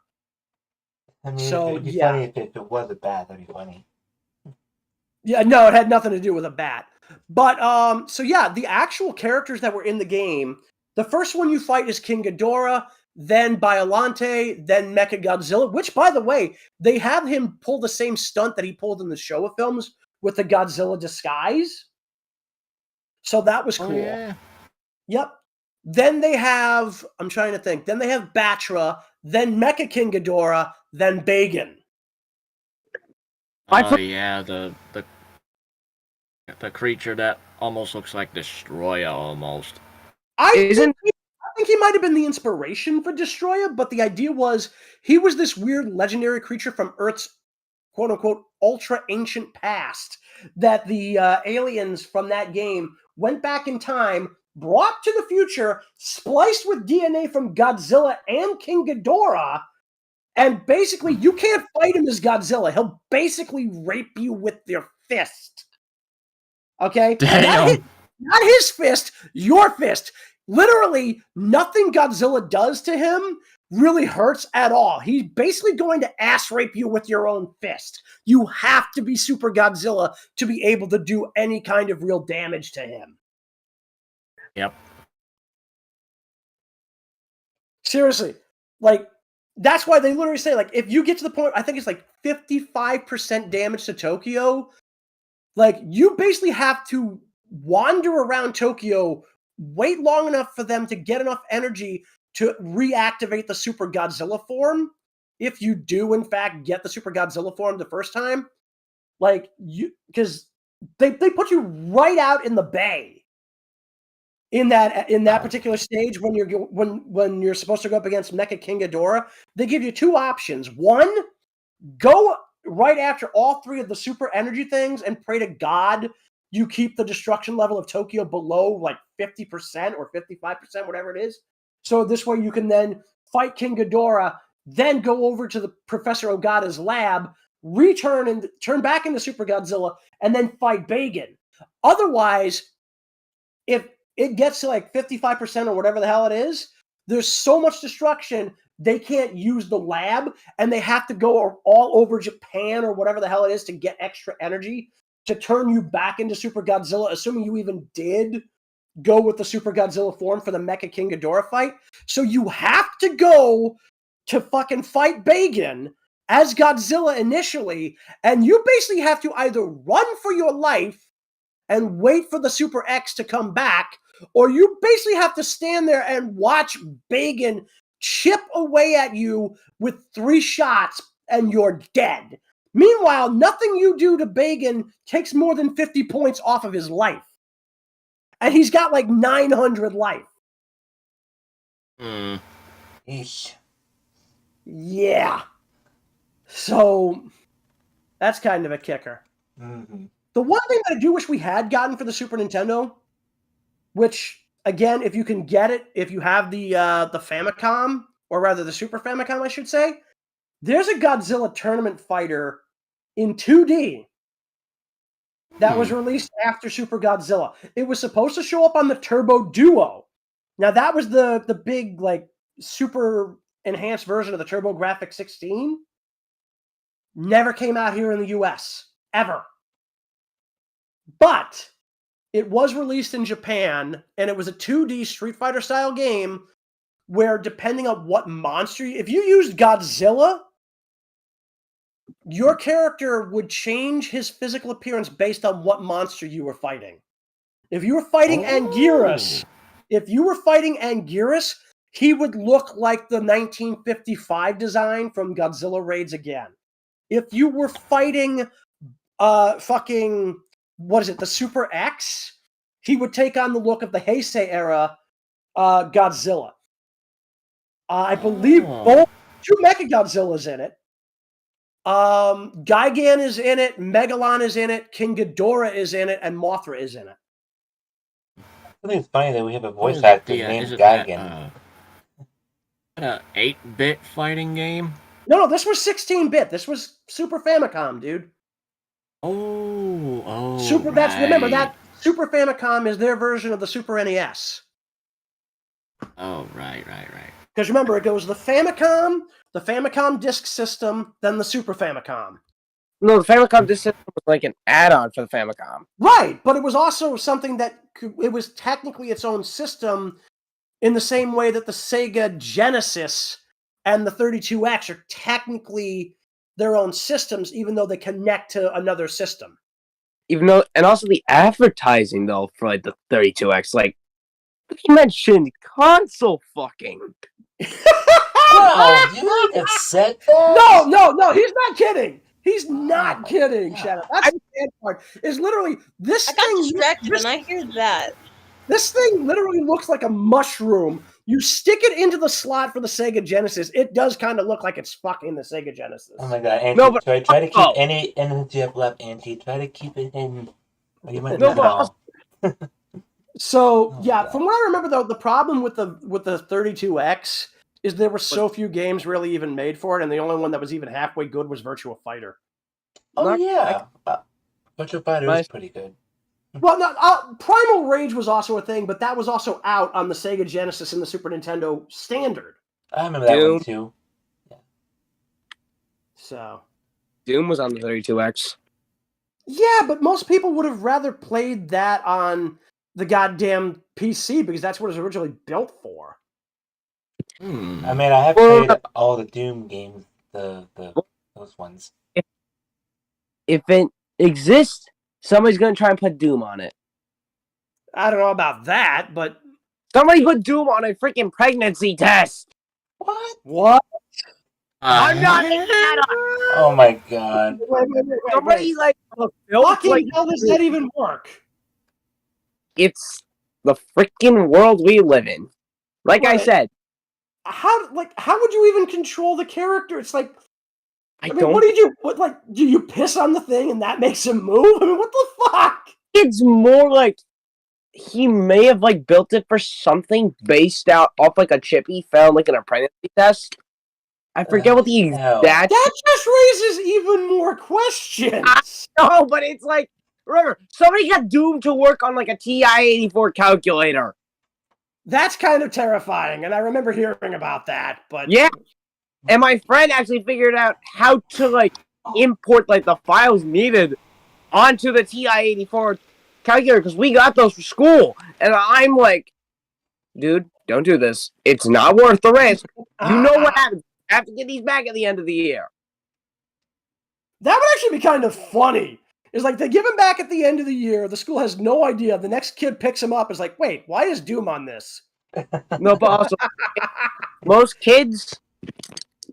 I mean, it'd be funny if it was a bat. That'd be funny. Yeah, no, it had nothing to do with a bat. But, so yeah, the actual characters that were in the game, the first one you fight is King Ghidorah, then Biollante, then Mecha Godzilla, which, by the way, they have him pull the same stunt that he pulled in the Showa films with the Godzilla disguise. So that was cool. Yeah. Yep. Then they have, I'm trying to think, then they have Batra, then Mecha King Ghidorah, then Bagan. Oh yeah, the creature that almost looks like Destroyer almost. I think he might have been the inspiration for Destroyer, but the idea was he was this weird legendary creature from Earth's quote-unquote ultra-ancient past that the aliens from that game went back in time, brought to the future, spliced with DNA from Godzilla and King Ghidorah, and basically you can't fight him as Godzilla. He'll basically rape you with your fist. Okay? Damn. Not his fist, your fist. Literally, nothing Godzilla does to him really hurts at all. He's basically going to ass rape you with your own fist. You have to be Super Godzilla to be able to do any kind of real damage to him. Yep. Seriously. Like, that's why they literally say, like, if you get to the point, I think it's like 55% damage to Tokyo, like, you basically have to wander around Tokyo, wait long enough for them to get enough energy to reactivate the Super Godzilla form. If you do, in fact, get the Super Godzilla form the first time, like, because they put you right out in the bay in that particular stage when you're supposed to go up against Mecha King Ghidorah. They give you two options. One, go right after all three of the super energy things and pray to God you keep the destruction level of Tokyo below like 50% or 55%, whatever it is. So this way you can then fight King Ghidorah, then go over to the Professor Ogata's lab, return and turn back into Super Godzilla, and then fight Bagan. Otherwise, if it gets to like 55% or whatever the hell it is, there's so much destruction they can't use the lab, and they have to go all over Japan or whatever the hell it is to get extra energy to turn you back into Super Godzilla, assuming you even did go with the Super Godzilla form for the Mecha King Ghidorah fight. So you have to go to fucking fight Gigan as Godzilla initially, and you basically have to either run for your life and wait for the Super X to come back, or you basically have to stand there and watch Gigan chip away at you with 3 shots and you're dead. Meanwhile, nothing you do to Gigan takes more than 50 points off of his life. And he's got like 900 life. Eesh. Yeah. So, that's kind of a kicker. Mm-hmm. The one thing that I do wish we had gotten for the Super Nintendo, which, again, if you can get it, if you have the Famicom, or rather the Super Famicom, I should say, there's a Godzilla tournament fighter in 2D that was released after Super Godzilla. It was supposed to show up on the Turbo Duo. Now, that was the big, like, super enhanced version of the TurboGrafx 16. Never came out here in the US. Ever. But it was released in Japan, and it was a 2D Street Fighter style game where, depending on what monster, if you used Godzilla, your character would change his physical appearance based on what monster you were fighting. If you were fighting Anguirus, he would look like the 1955 design from Godzilla Raids Again. If you were fighting the Super X, he would take on the look of the Heisei era Godzilla. I believe both 2 Mechagodzillas in it. Gigan is in it, Megalon is in it, King Ghidorah is in it, and Mothra is in it. I think it's funny that we have a voice actor named Gigan. An 8-bit fighting game? No, this was 16-bit. This was Super Famicom, dude. Super. That's remember that Super Famicom is their version of the Super NES. Oh, right. Because remember, it goes the Famicom Disk System, then the Super Famicom. No, the Famicom Disk System was like an add-on for the Famicom. Right, but it was also something that it was technically its own system in the same way that the Sega Genesis and the 32X are technically their own systems, even though they connect to another system. Even though, and also the advertising, though, for like the 32X, like, you mentioned console fucking. Oh, you even said that? No, he's not kidding. He's not kidding, Shadow. That's the bad part. Is literally this I got distracted and I hear that. This thing literally looks like a mushroom. You stick it into the slot for the Sega Genesis, it does kind of look like it's fucking the Sega Genesis. Oh my god, Angie, try to keep any energy you have left, Angie. Try to keep it in. You might lose it all. So, from what I remember, though, the problem with the 32X is there were so few games really even made for it, and the only one that was even halfway good was Virtua Fighter. Oh, yeah. Virtua Fighter is pretty good. Well, no, Primal Rage was also a thing, but that was also out on the Sega Genesis and the Super Nintendo standard. I remember that one, too. Yeah. So. Doom was on the 32X. Yeah, but most people would have rather played that on the goddamn PC because that's what it was originally built for. I mean, I have played all the Doom games, those ones. If it exists, somebody's going to try and put Doom on it. I don't know about that, but... Somebody put Doom on a freaking pregnancy test! What? I'm not making that up! Oh my god. Somebody, like... Fucking how does that even work? It's the freaking world we live in. Like I said. How would you even control the character? It's like... I mean, don't... what did you... do you piss on the thing and that makes him move? I mean, what the fuck? It's more like... He may have, like, built it for something based out off, like, a chip he found, like, in a pregnancy test. I forget what the exact... That just raises even more questions! I know, but it's like... Remember, somebody got Doom to work on, like, a TI-84 calculator. That's kind of terrifying, and I remember hearing about that. But yeah, and my friend actually figured out how to like import like the files needed onto the TI-84 calculator because we got those for school, and I'm like, dude, don't do this. It's not worth the risk. You know what happens. I have to get these back at the end of the year. That would actually be kind of funny. It's like they give him back at the end of the year. The school has no idea. The next kid picks him up. Is like, wait, why is Doom on this? No, but also, most kids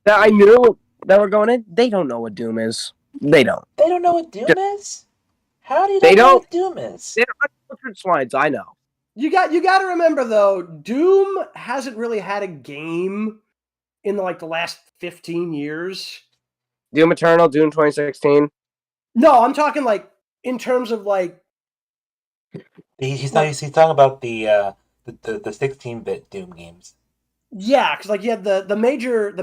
that I knew that were going in, they don't know what Doom is. They don't. They don't know what Doom is? How do you They know don't. what Doom is? They don't know slides. I know. You got to remember though, Doom hasn't really had a game in the last 15 years. Doom Eternal, Doom 2016. No, I'm talking like in terms of like. He's talking about the 16-bit Doom games. Yeah, because like the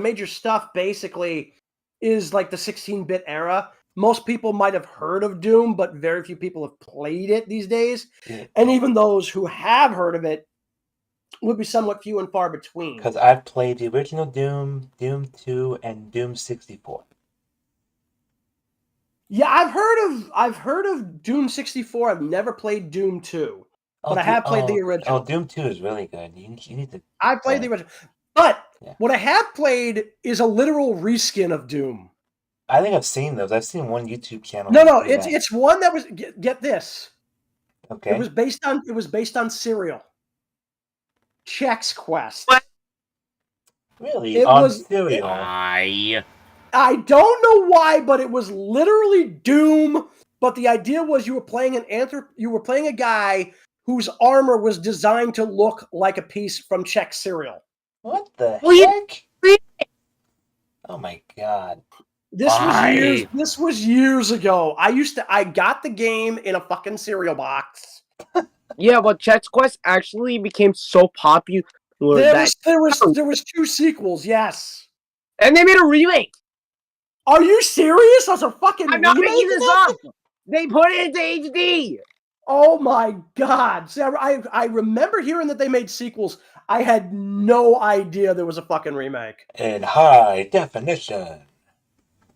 major stuff basically is like the 16-bit era. Most people might have heard of Doom, but very few people have played it these days. Yeah. And even those who have heard of it would be somewhat few and far between. Because I've played the original Doom, Doom 2, and Doom 64. Yeah, I've heard of Doom 64. I've never played Doom 2. But I have played the original. Oh, Doom 2 is really good. You need to. I played the original. But what I have played is a literal reskin of Doom. I think I've seen those. I've seen one YouTube channel. No, it's one that was get this. Okay. It was based on Serial. Chex Quest. What? Really? Serial. I don't know why, but it was literally Doom. But the idea was you were playing a guy whose armor was designed to look like a piece from Chex Cereal. What the heck? Oh my god. This was years ago. I got the game in a fucking cereal box. Yeah, but Chex Quest actually became so popular there was 2 sequels, yes. And they made a remake. Are you serious? That's a fucking I'm not making this up. They put it into HD. Oh my god. See, I remember hearing that they made sequels. I had no idea there was a fucking remake. In high definition.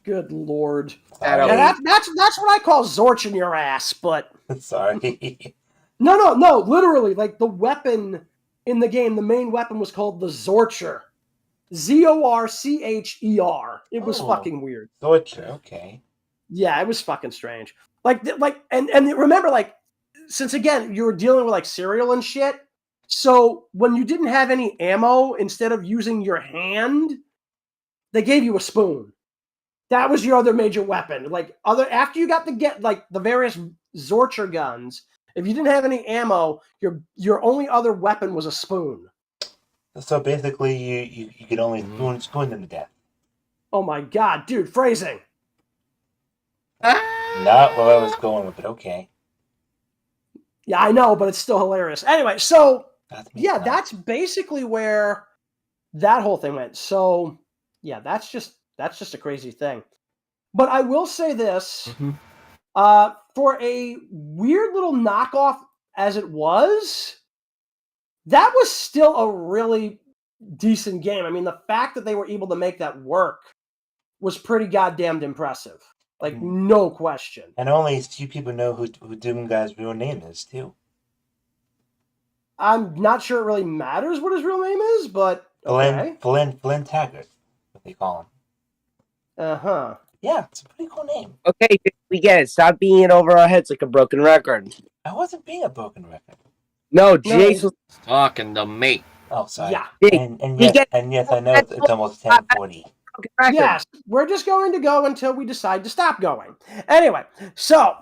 Good lord. Yeah, that's what I call zorching your ass, but... Sorry. No, literally, like, the weapon in the game, the main weapon was called the Zorcher. Zorcher. It was fucking weird. Zorcher, okay. Yeah, it was fucking strange. And remember, like, since, again, you were dealing with, like, cereal and shit, so when you didn't have any ammo, instead of using your hand, they gave you a spoon. That was your other major weapon. After you got the various Zorcher guns, if you didn't have any ammo, your only other weapon was a spoon. So basically, you could only spoon them to death. Oh my god, dude, phrasing. Not where I was going with it. Okay. Yeah, I know, but it's still hilarious. Anyway, so that's basically where that whole thing went. So yeah, that's just a crazy thing. But I will say this, for a weird little knockoff as it was, that was still a really decent game. I mean, the fact that they were able to make that work was pretty goddamn impressive. Like, no question. And only a few people know who Doom Guy's real name is, too. I'm not sure it really matters what his real name is, but okay. Flynn Taggart, what they call him. Uh-huh. Yeah, it's a pretty cool name. Okay, we get it. Stop being it over our heads like a broken record. I wasn't being a broken record. No, Jayse was talking to me. Oh, sorry. Yeah. And yes, I know it's almost 10:40. Yes, we're just going to go until we decide to stop going. Anyway, so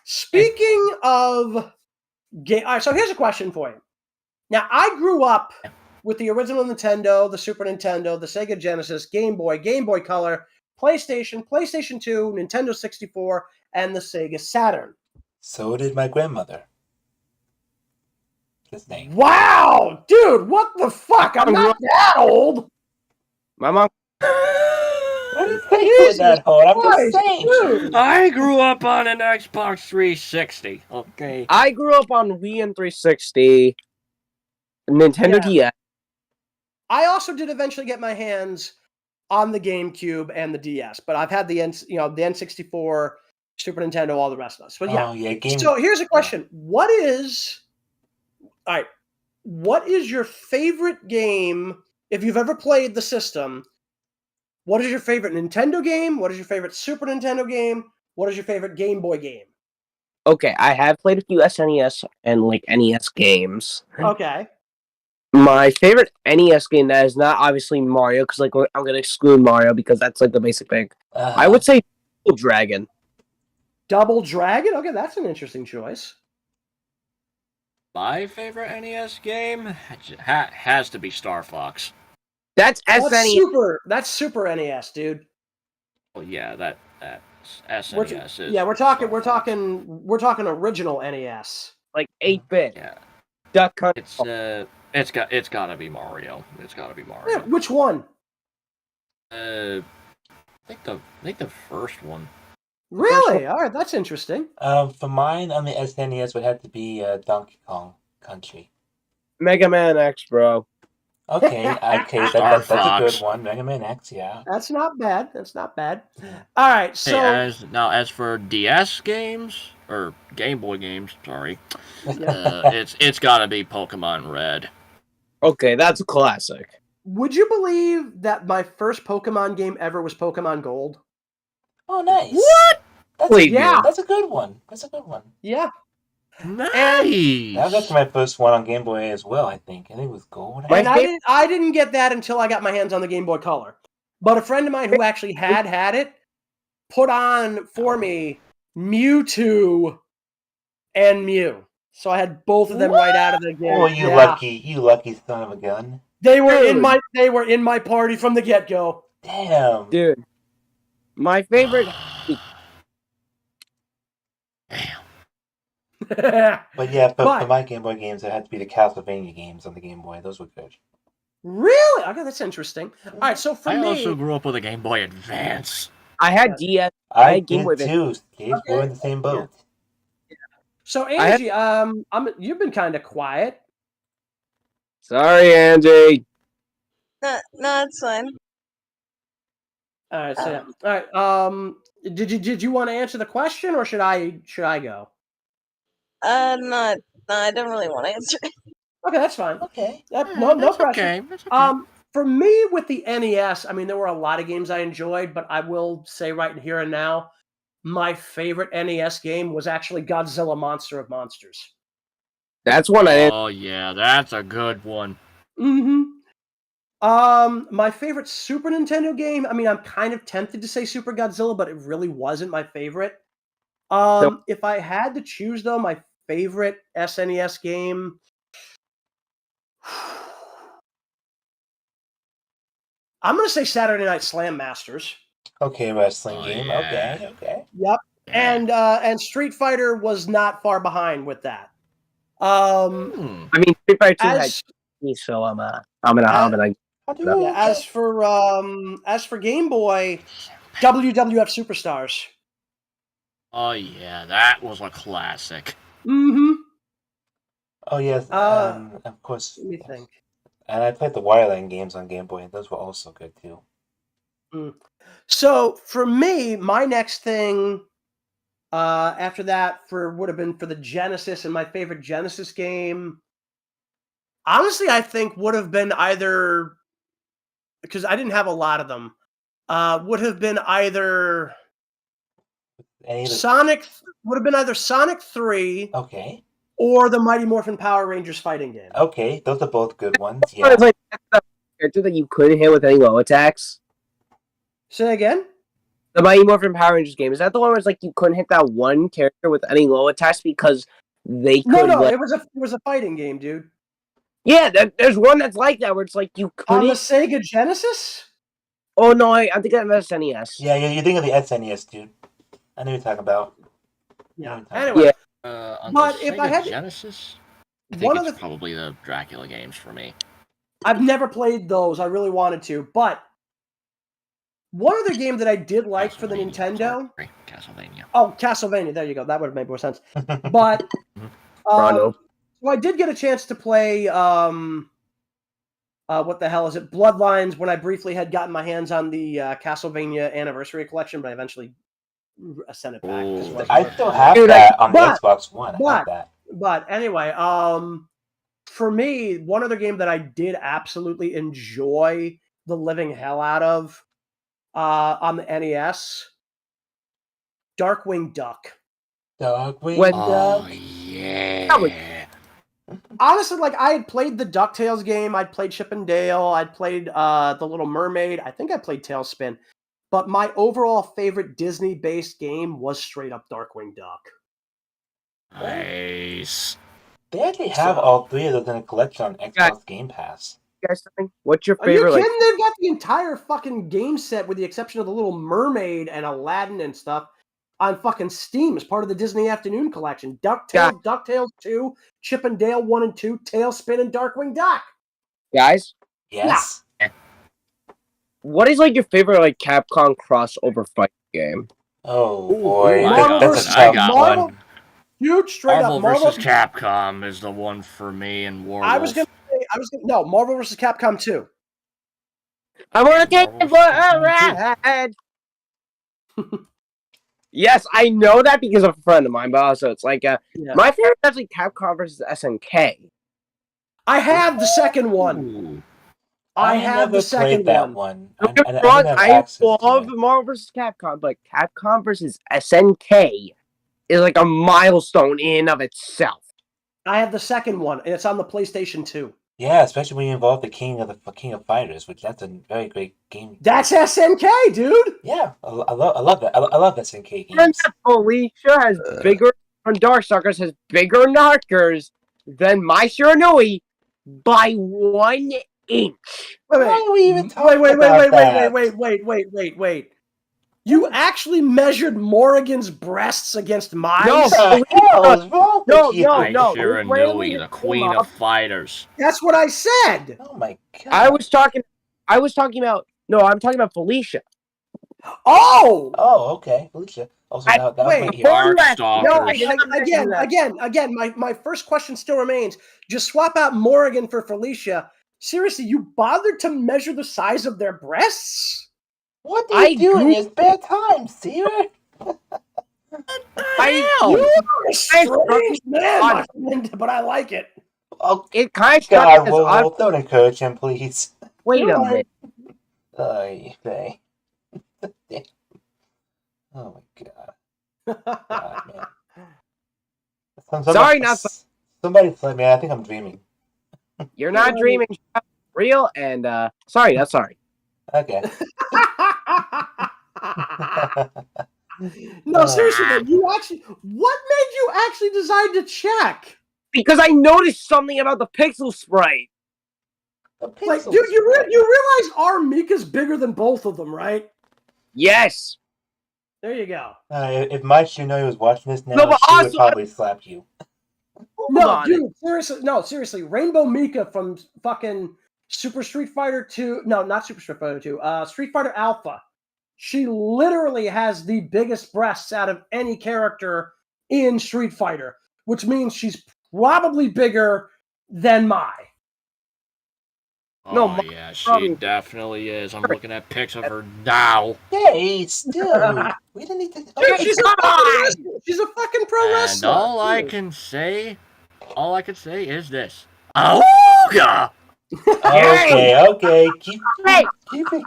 speaking of game, all right, so here's a question for you. Now, I grew up with the original Nintendo, the Super Nintendo, the Sega Genesis, Game Boy Color, PlayStation, PlayStation 2, Nintendo 64, and the Sega Saturn. So did my grandmother. His name. What is saying with that hold? I'm just saying. I grew up on an Xbox 360. Okay. I grew up on Wii and 360, Nintendo DS. I also did eventually get my hands on the GameCube and the DS, but I've had the N64, Super Nintendo, all the rest of us. But yeah. Oh, yeah, So here's a question: What is your favorite game if you've ever played the system? What is your favorite Nintendo game? What is your favorite Super Nintendo game? What is your favorite Game Boy game? Okay, I have played a few SNES and like NES games. Okay. My favorite NES game that is not obviously Mario, because like I'm gonna exclude Mario because that's like the basic pick. I would say Double Dragon. Double Dragon? Okay, that's an interesting choice. My favorite NES game has to be Star Fox. That's SNES. That's Super NES, dude. Well, yeah, that's SNES is. Yeah, we're talking original NES, like 8-bit. Yeah. Duck Hunt. It's gotta be Mario. It's gotta be Mario. Yeah, which one? I think the first one. Really? All right, that's interesting. For mine on the SNES would have to be Donkey Kong Country. Mega Man X, bro. Okay, that's a good one. Mega Man X, yeah. That's not bad. All right, so as for DS games or Game Boy games, sorry, it's gotta be Pokemon Red. Okay, that's a classic. Would you believe that my first Pokemon game ever was Pokemon Gold? Oh, nice. What? That's a good one. Yeah. Nice. That was my first one on Game Boy as well, I think. I think it was Gold. And I didn't get that until I got my hands on the Game Boy Color. But a friend of mine who actually had it put on for me Mewtwo and Mew. So I had both of them right out of the game. Oh, you lucky son of a gun. They were in my party from the get-go. Damn. Dude. My favorite But yeah, for my Game Boy games, it had to be the Castlevania games on the Game Boy. Those were good. Really? Okay, that's interesting. All right, so for me, I also grew up with a Game Boy Advance. I had DS. I had Game Boy too. We're in the same boat. Yeah. So Angie, you've been kind of quiet. Sorry, Angie. No, it's fine. All right, so all right. Did you want to answer the question, or should I go? No, I don't really want to answer. Okay, that's fine. Okay. No pressure. Okay. That's okay. For me, with the NES, I mean, there were a lot of games I enjoyed, but I will say right here and now, my favorite NES game was actually Godzilla Monster of Monsters. That's one I. Oh yeah, that's a good one. Mm-hmm. My favorite Super Nintendo game, I mean, I'm kind of tempted to say Super Godzilla, but it really wasn't my favorite. If I had to choose, though, my favorite SNES game, I'm going to say Saturday Night Slam Masters. Okay, wrestling game. Yeah. Okay. Yep. Yeah. And Street Fighter was not far behind with that. I mean, Street Fighter 2 had me, so I'm gonna. As for Game Boy, WWF Superstars. Oh yeah, that was a classic. Mm-hmm. Oh yes. Of course. Let me think. And I played the Wireline games on Game Boy, and those were also good too. So for me, my next thing after that would have been for the Genesis, and my favorite Genesis game, honestly, I think would have been either, because I didn't have a lot of them, would have been either Sonic 3. Okay. Or the Mighty Morphin Power Rangers fighting game. Okay, those are both good ones. Yeah. It's like the character that you couldn't hit with any low attacks. Say again? The Mighty Morphin Power Rangers game, is that the one where it's like you couldn't hit that one character with any low attacks because they could? No, it was a fighting game, dude. Yeah, there's one that's like that where it's like you couldn't. On the Sega Genesis? Oh no, I think that was SNES. Yeah, you're thinking of the SNES, dude. I know what you're talking about. Yeah. Anyway. Yeah. But if I had Genesis, I think it's probably the Dracula games for me. I've never played those. I really wanted to, but One other game that I did like for the Nintendo. Sorry, Castlevania. Oh, Castlevania. There you go. That would have made more sense. But Rondo. so I did get a chance to play. What the hell is it? Bloodlines. When I briefly had gotten my hands on the Castlevania Anniversary Collection, but I eventually sent it back. I still have that on the Xbox One. I have that. But anyway, for me, one other game that I did absolutely enjoy the living hell out of on the NES, Darkwing Duck. Darkwing Duck? Yeah. Honestly, like, I had played the DuckTales game, I'd played Chip and Dale, I'd played The Little Mermaid, I think I played Tailspin, but my overall favorite Disney-based game was straight up Darkwing Duck. Nice. They actually have all three of those in a collection on Xbox Game Pass. Guys, what's your Are you favorite? kidding? They've got the entire fucking game set with the exception of The Little Mermaid and Aladdin and stuff on fucking Steam as part of the Disney Afternoon Collection. DuckTales, DuckTales 2, Chip and Dale 1 and 2, Tailspin, and Darkwing Duck. Guys? Yes? Yeah. What is, like, your favorite, like, Capcom crossover fight game? Oh, boy. That's a tough one. Dude, straight Marvel up. Marvel vs. Capcom is the one for me, and Warwolf. I was gonna no, Marvel vs. Capcom 2. I want to take it for a ride. Yes, I know that because of a friend of mine, but also it's like my favorite is actually Capcom versus SNK. I have the second one. I have the second one. I love Marvel vs. Capcom, but Capcom versus SNK is like a milestone in and of itself. I have the second one, and it's on the PlayStation 2. Yeah, especially when you involve the King of Fighters, which that's a very great game. That's SNK, dude. Yeah, I love that. I love SNK games. And Felicia has bigger, and Darkstalkers has bigger knockers than my Shiranui by 1 inch. Why are we even talking about that? Wait. You actually measured Morrigan's breasts against mine? No, No. Shiranui, the Queen of Fighters. That's what I said. Oh my god. I'm talking about Felicia. Oh, okay, Felicia. Also, again, my first question still remains. Just swap out Morrigan for Felicia. Seriously, you bothered to measure the size of their breasts? What are you doing in your spare time, Sear? You're a strange man, my friend, but I like it. Oh, it kind of God, don't encourage him, please. Wait a minute. Oh my god. Man. Somebody play me. I think I'm dreaming. You're not dreaming. Real and sorry, not sorry. Okay. No, seriously, what made you actually decide to check? Because I noticed something about the pixel sprite. Like, dude, you realize our Mika's bigger than both of them, right? Yes. There you go. If my Shiranui was watching this now, she would probably slap you. No, dude, seriously, Rainbow Mika from fucking Super Street Fighter 2. No, not Super Street Fighter 2. Street Fighter Alpha. She literally has the biggest breasts out of any character in Street Fighter, which means she's probably bigger than Mai. Yeah, she definitely is. I'm looking at pics of her now. Hey, still, we didn't need to. She's a fucking pro wrestler. And all I can say is this: Auga! Okay.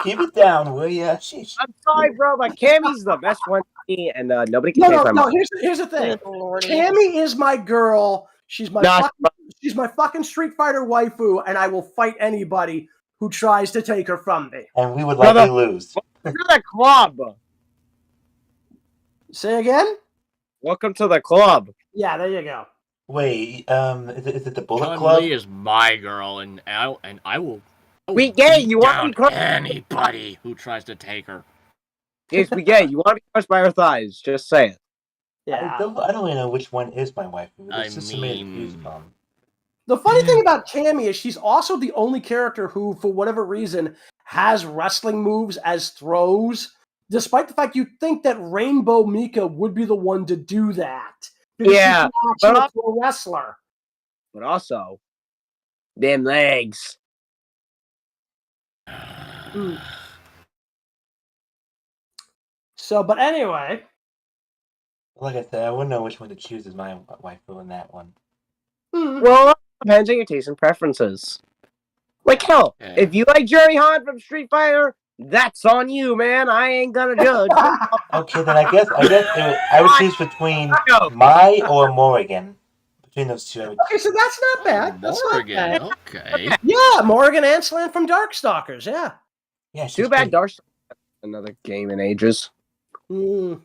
Keep it down, will ya? Sheesh. I'm sorry, bro, but Cammy's the best one to me, and nobody can say No. Here's the thing. Cammy is my girl. She's my fucking Street Fighter waifu, and I will fight anybody who tries to take her from me. And we would likely lose. Welcome to the club. Say again? Welcome to the club. Yeah, there you go. Wait, is it the Bullet Chun-Li Club? is my girl, and I will. We gay. You want to be crushed? Anybody who tries to take her. Yes, we gay. You want to be crushed by her thighs? Just say it. Yeah. I don't really know which one is my wife. The funny thing about Cammy is she's also the only character who, for whatever reason, has wrestling moves as throws, despite the fact you think that Rainbow Mika would be the one to do that. Because she's an actual pro wrestler. But also, them legs. So, but anyway. Like I said, I wouldn't know which one to choose as my waifu in that one. Well, depends on your taste and preferences. Like, hell, if you like Jerry Han from Street Fighter, that's on you, man. I ain't gonna judge. Okay, then I guess I would choose between Mai or Morrigan. Between those two. Okay, so that's not bad. That's Morrigan, not bad. okay. Yeah, Morrigan Ansland from Darkstalkers, yeah. Yeah, too bad Darkstalkers another game in ages. Mm.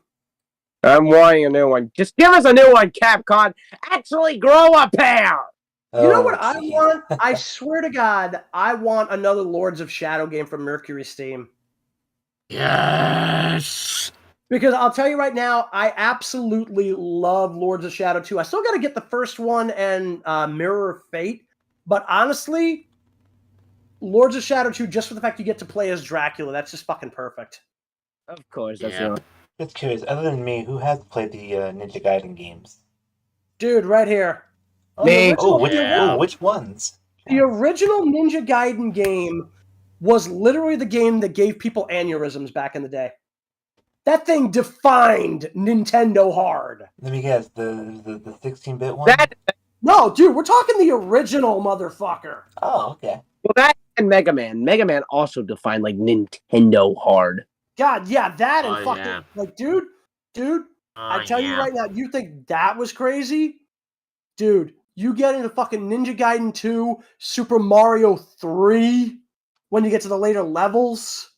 I'm wanting a new one. Just give us a new one, Capcom. Actually grow a pair. You know what I want? I swear to God, I want another Lords of Shadow game from Mercury Steam. Yes. Because I'll tell you right now, I absolutely love Lords of Shadow 2. I still got to get the first one and Mirror of Fate. But honestly, Lords of Shadow 2, just for the fact you get to play as Dracula, that's just fucking perfect. Of course, that's Just curious, other than me, who has played the Ninja Gaiden games? Dude, right here. Which ones? The original Ninja Gaiden game was literally the game that gave people aneurysms back in the day. That thing defined Nintendo hard. Let me guess, the 16-bit one? No, dude, we're talking the original motherfucker. Oh, okay. Well, that and Mega Man. Mega Man also defined like Nintendo hard. God, yeah, that and fucking like, dude, I tell you right now, you think that was crazy? Dude, you get into fucking Ninja Gaiden 2, Super Mario 3, when you get to the later levels.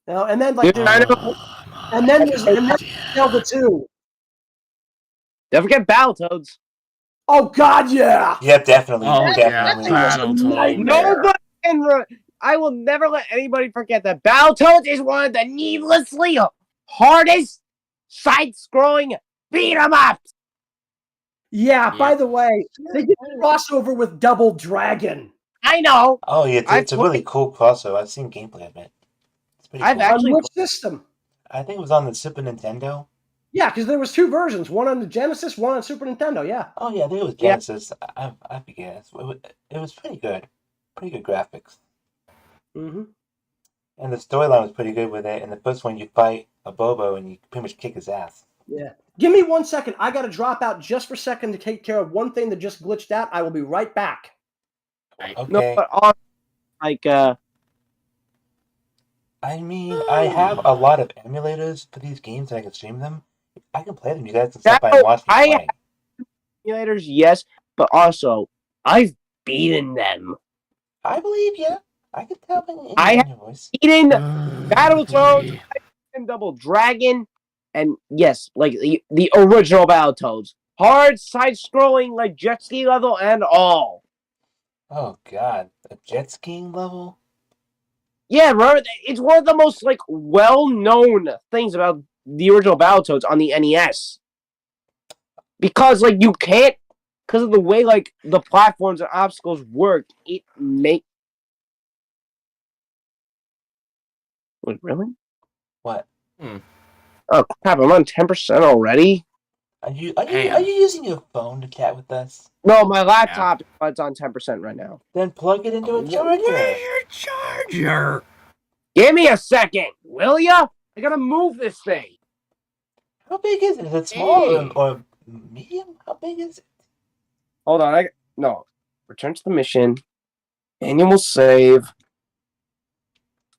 You know, and then like and then there's Zelda 2. Don't forget Battletoads. Oh God, yeah. Yeah, definitely. Oh, definitely. Battletoads. I will never let anybody forget that Battletoads is one of the needlessly hardest side-scrolling beat-em-ups. Yeah, by the way, they did a crossover with Double Dragon. I know. Oh, yeah, it's a really cool crossover. I've seen gameplay of it. It's pretty cool. On which system? I think it was on the Super Nintendo. Yeah, because there was two versions, one on the Genesis, one on Super Nintendo, yeah. Oh, yeah, I think it was Genesis. I forget. It was pretty good. Pretty good graphics. Mm-hmm. And the storyline was pretty good with it. And the first one, you fight a Bobo and you pretty much kick his ass. Yeah. Give me 1 second. I got to drop out just for a second to take care of one thing that just glitched out. I will be right back. Okay. No, but I mean, I have a lot of emulators for these games and I can stream them. I can play them. You guys can stop by and watch me play. Emulators, yes, but also, I've beaten them. I believe you. I can tell by your voice. Beaten Battletoads, and Double Dragon, and yes, like the original Battletoads. Hard, side-scrolling, like jet ski level and all. Oh, God. A jet skiing level? Yeah, remember, it's one of the most, like, well-known things about the original Battletoads on the NES. Because, like, you can't, because of the way, like, the platforms and obstacles work, it make... Wait, really? What? Oh, crap, I'm on 10% already? Are you using your phone to chat with us? No, my laptop is on 10% right now. Then plug it into a charger. Where's your charger? Give me a second, will ya? I gotta move this thing. How big is it? Is it small or medium? How big is it? Hold on, no. Return to the mission. Annual save.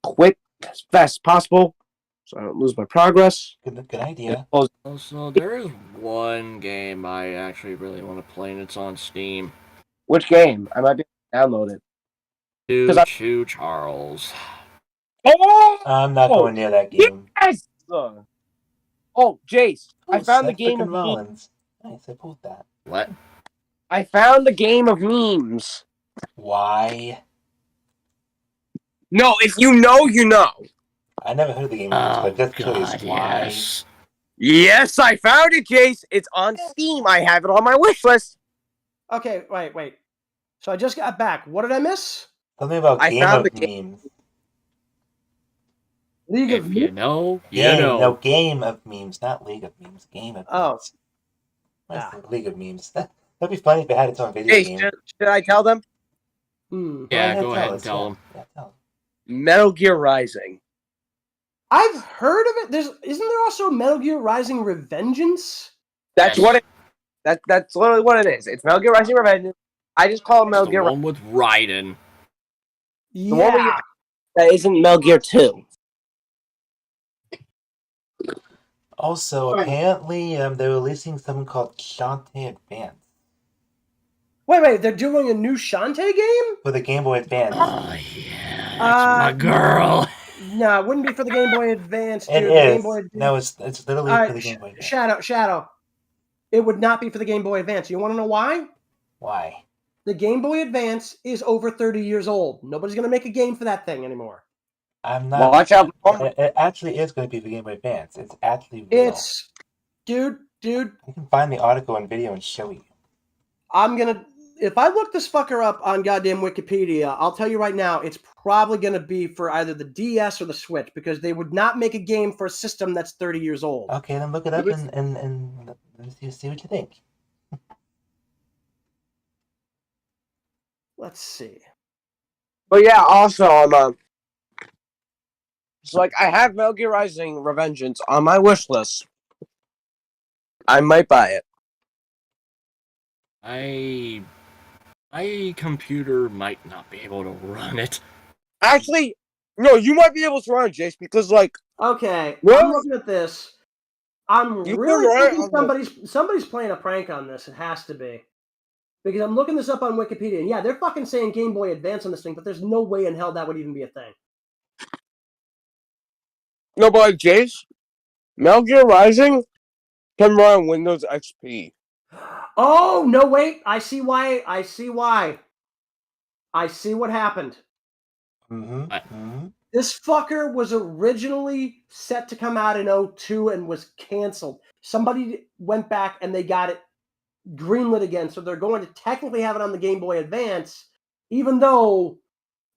Quit as fast as possible so I don't lose my progress. Good idea. So there is one game I actually really want to play, and it's on Steam. Which game? I might be able to download it. Choo Charles. Oh! I'm not going near that game. Yes! Oh, Jayse, I found the game of memes. Nice, I pulled that. What? I found the game of memes. Why? No, if you know, you know. I never heard of the game of memes, but just curious why. Yes, I found it, Jayse. It's on Steam. I have it on my wish list. Okay, wait. So I just got back. What did I miss? Something about I game found of the game. memes. League of If you know, you Game, know. no, game of memes, not League of Memes. Game of Oh. memes. What's the League of Memes? That'd be funny if it had its own video Hey, game. should I tell them? Yeah, go ahead and tell them. Yeah, tell them. Metal Gear Rising. I've heard of it. Isn't there also Metal Gear Rising Revengeance? That's what it. That's literally what it is. It's Metal Gear Rising Revengeance. I just call it Metal The Gear. one with Raiden. The one where that isn't Metal Gear 2. Also, apparently, they're releasing something called Shantae Advance. Wait, they're doing a new Shantae game? For the Game Boy Advance. Oh, yeah, that's my girl. No, it wouldn't be for the Game Boy Advance, dude. It The is. Game Boy Advance. No, it's literally for the Game Boy Advance. Shadow. It would not be for the Game Boy Advance. You want to know why? Why? The Game Boy Advance is over 30 years old. Nobody's going to make a game for that thing anymore. I'm not. Watch out. It actually is going to be for Game Boy Advance. It's actually real. It's... Dude. I can find the article and video and show you. I'm going to... If I look this fucker up on goddamn Wikipedia, I'll tell you right now, it's probably going to be for either the DS or the Switch, because they would not make a game for a system that's 30 years old. Okay, then look it up and see what you think. Let's see. But yeah, also it's like I have Metal Gear Rising Revengeance on my wish list. I might buy it. My computer might not be able to run it. Actually, no, you might be able to run it, Jayse, because like okay, well, I'm looking at this. I'm really thinking somebody's playing a prank on this. It has to be. Because I'm looking this up on Wikipedia, and yeah, they're fucking saying Game Boy Advance on this thing, but there's no way in hell that would even be a thing. No, but like Jayse, Metal Gear Rising can run Windows XP. Oh, no, wait. I see why. I see what happened. This fucker was originally set to come out in 2002 and was canceled. Somebody went back and they got it greenlit again, so they're going to technically have it on the Game Boy Advance, even though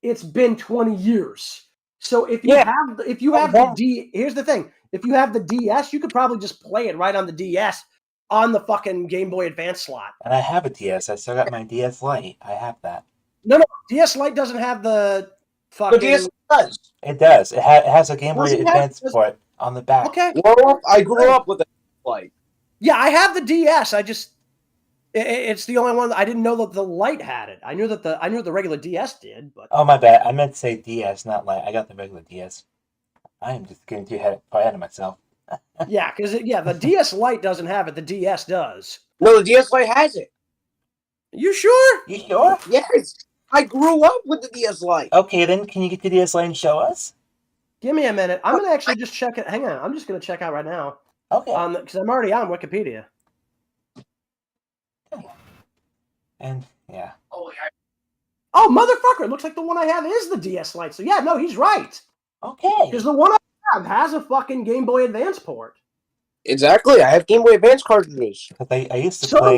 it's been 20 years. So if you have here's the thing. If you have the DS, you could probably just play it right on the DS on the fucking Game Boy Advance slot. And I have a DS. I still got my DS Lite. I have that. No, DS Lite doesn't have the fucking... The DS does. It does. It has a Game Boy Advance port on the back. Okay. Well, I grew up with a Lite. Yeah, I have the DS. I just... It's the only one I didn't know that the Lite had it. I knew that the regular DS did, but... Oh, my bad. I meant to say DS, not Lite. I got the regular DS. I am just getting too ahead of myself. Yeah, because the DS Lite doesn't have it. The DS does. No, the DS Lite has it. You sure? You sure? Yes. I grew up with the DS Lite. Okay, then can you get the DS Lite and show us? Give me a minute. I'm going to actually just check it. Hang on. I'm just going to check out right now. Okay. Because I'm already on Wikipedia. And, yeah. Oh, motherfucker. It looks like the one I have is the DS Lite. So, yeah, no, he's right. Okay. Because the one I have has a fucking Game Boy Advance port. Exactly. I have Game Boy Advance cartridges. I used to play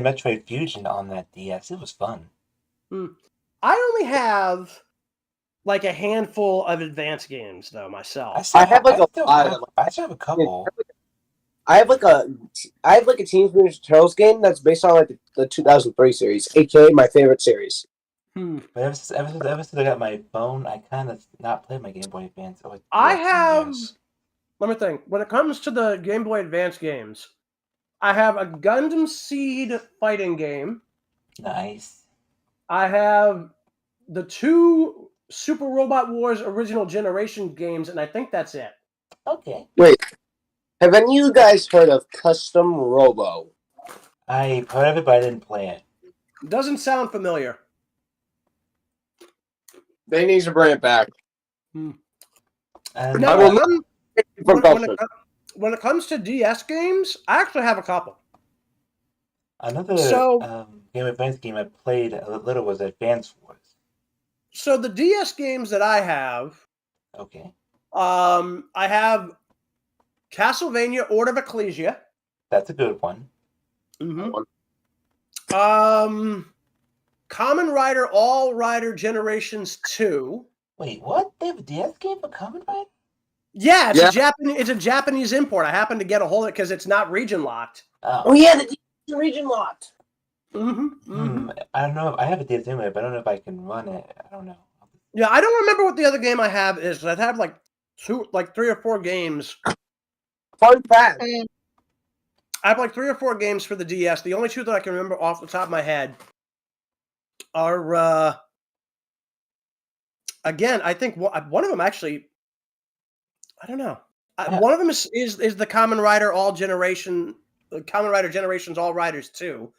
Metroid Fusion on that DS. It was fun. I only have like a handful of advanced games though myself. I have like I still have a couple. I have like a Teenage Mutant Ninja Turtles game that's based on like the 2003 series, aka my favorite series. But ever since I got my phone, I kind of not played my Game Boy Advance. I have. Let me think. When it comes to the Game Boy Advance games, I have a Gundam Seed fighting game. Nice. I have the 2 Super Robot Wars original generation games, and I think that's it. Okay. Wait. Have any of you guys heard of Custom Robo? I've heard of it, but I didn't play it. Doesn't sound familiar. They need to bring it back. No, I will not when it comes to DS games, I actually have a couple. Another Game Advance game I played a little was Advance Wars. So the DS games that I have, okay, I have Castlevania: Order of Ecclesia. That's a good one. Mm-hmm. Kamen Rider All Rider Generations 2. Wait, what? They have a DS game for Kamen Rider? Yeah, it's a Japanese import. I happened to get a hold of it because it's not region locked. Oh yeah, the region locked. I don't know. I have a DS anyway, but I don't know if I can run it. I don't know. Yeah, I don't remember what the other game I have is. I have like 3 or 4 games. Fun fact. I have like 3 or 4 games for the DS. The only 2 that I can remember off the top of my head are, again, I think one of them actually, I don't know. One of them is the Kamen Rider Kamen Rider Generations All Riders 2.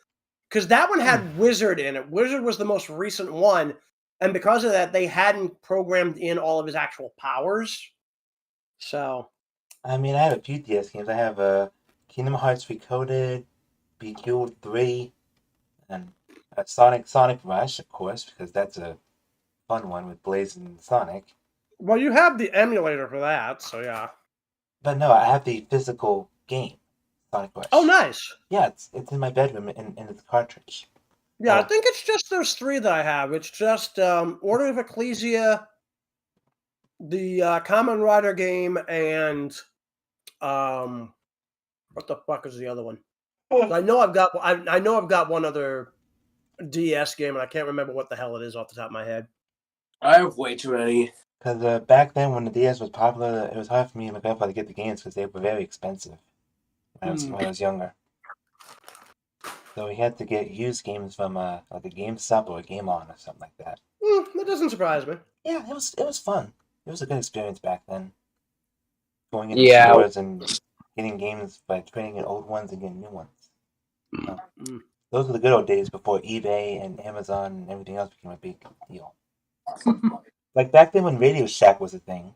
Because that one had Wizard in it. Wizard was the most recent one. And because of that, they hadn't programmed in all of his actual powers. So. I mean, I have a few DS games. I have Kingdom Hearts Recoded, Bejeweled 3, and Sonic Rush, of course, because that's a fun one with Blaze and Sonic. Well, you have the emulator for that, so yeah. But no, I have the physical game, Sonic Rush. Oh, nice. Yeah, it's in my bedroom in its cartridge. Yeah, I think it's just those 3 that I have. It's just Order of Ecclesia, the Kamen Rider game, and what the fuck is the other one? I know I've got one other DS game, and I can't remember what the hell it is off the top of my head. I have way too many. Because back then, when the DS was popular, it was hard for me and my grandfather to get the games because they were very expensive when I was younger. So we had to get used games from like a GameStop or a Game On or something like that. That doesn't surprise me. Yeah, it was fun. It was a good experience back then. Going into stores and getting games by trading in old ones and getting new ones. Those were the good old days before eBay and Amazon and everything else became a big deal. Like back then when Radio Shack was a thing.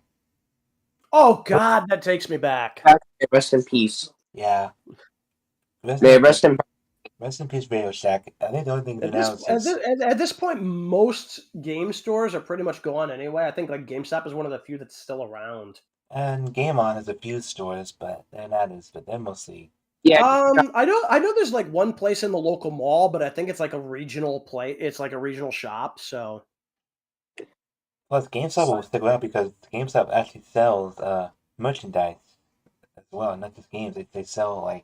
Oh God, that takes me back. Rest in peace. Yeah. Rest in peace, Radio Shack. I think the only thing at this point, most game stores are pretty much gone anyway. I think like GameStop is one of the few that's still around. And Game On has a few stores, but they're mostly. Yeah. I know. There's like one place in the local mall, but I think it's like a regional play. It's like a regional shop. So. Plus, GameStop will stick around because GameStop actually sells merchandise as well, not just games. They sell like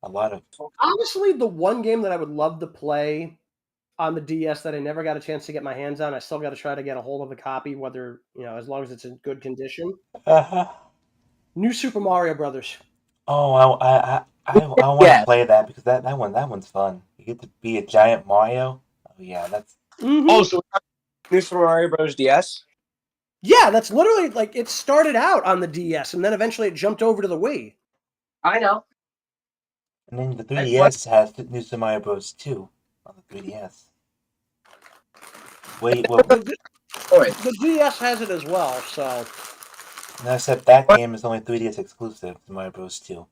a lot of. Honestly, the one game that I would love to play on the DS that I never got a chance to get my hands on, I still got to try to get a hold of a copy, whether as long as it's in good condition. New Super Mario Brothers. Oh, I want to play that because that one's fun. You get to be a giant Mario. Oh yeah, that's. Oh, so New Super Mario Bros. DS. Yeah, that's literally like it started out on the DS, and then eventually it jumped over to the Wii. I know. And then the 3DS has New Super Mario Bros. 2 on the 3DS. Wait, the DS has it as well, so. No, except that game is only 3DS exclusive to Mario Bros. 2.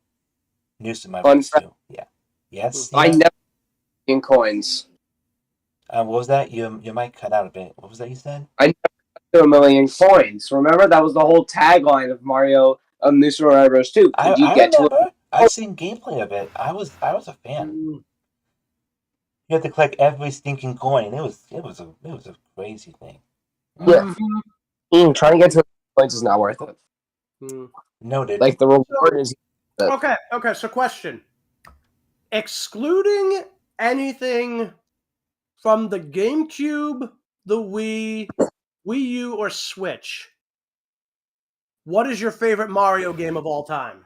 New Super Mario Bros. 2. Yeah. Yes? I never in coins. What was that? Your mic cut out a bit. What was that you said? I never got 1 million coins. Remember, that was the whole tagline of Mario New Super Mario Bros. 2. I remember. I've seen gameplay of it. I was a fan. You had to collect every stinking coin. It was a crazy thing. Yeah. Trying to get to points is not worth it. Noted. Like the reward is. Okay. So, question: excluding anything from the GameCube, the Wii, Wii U, or Switch, what is your favorite Mario game of all time?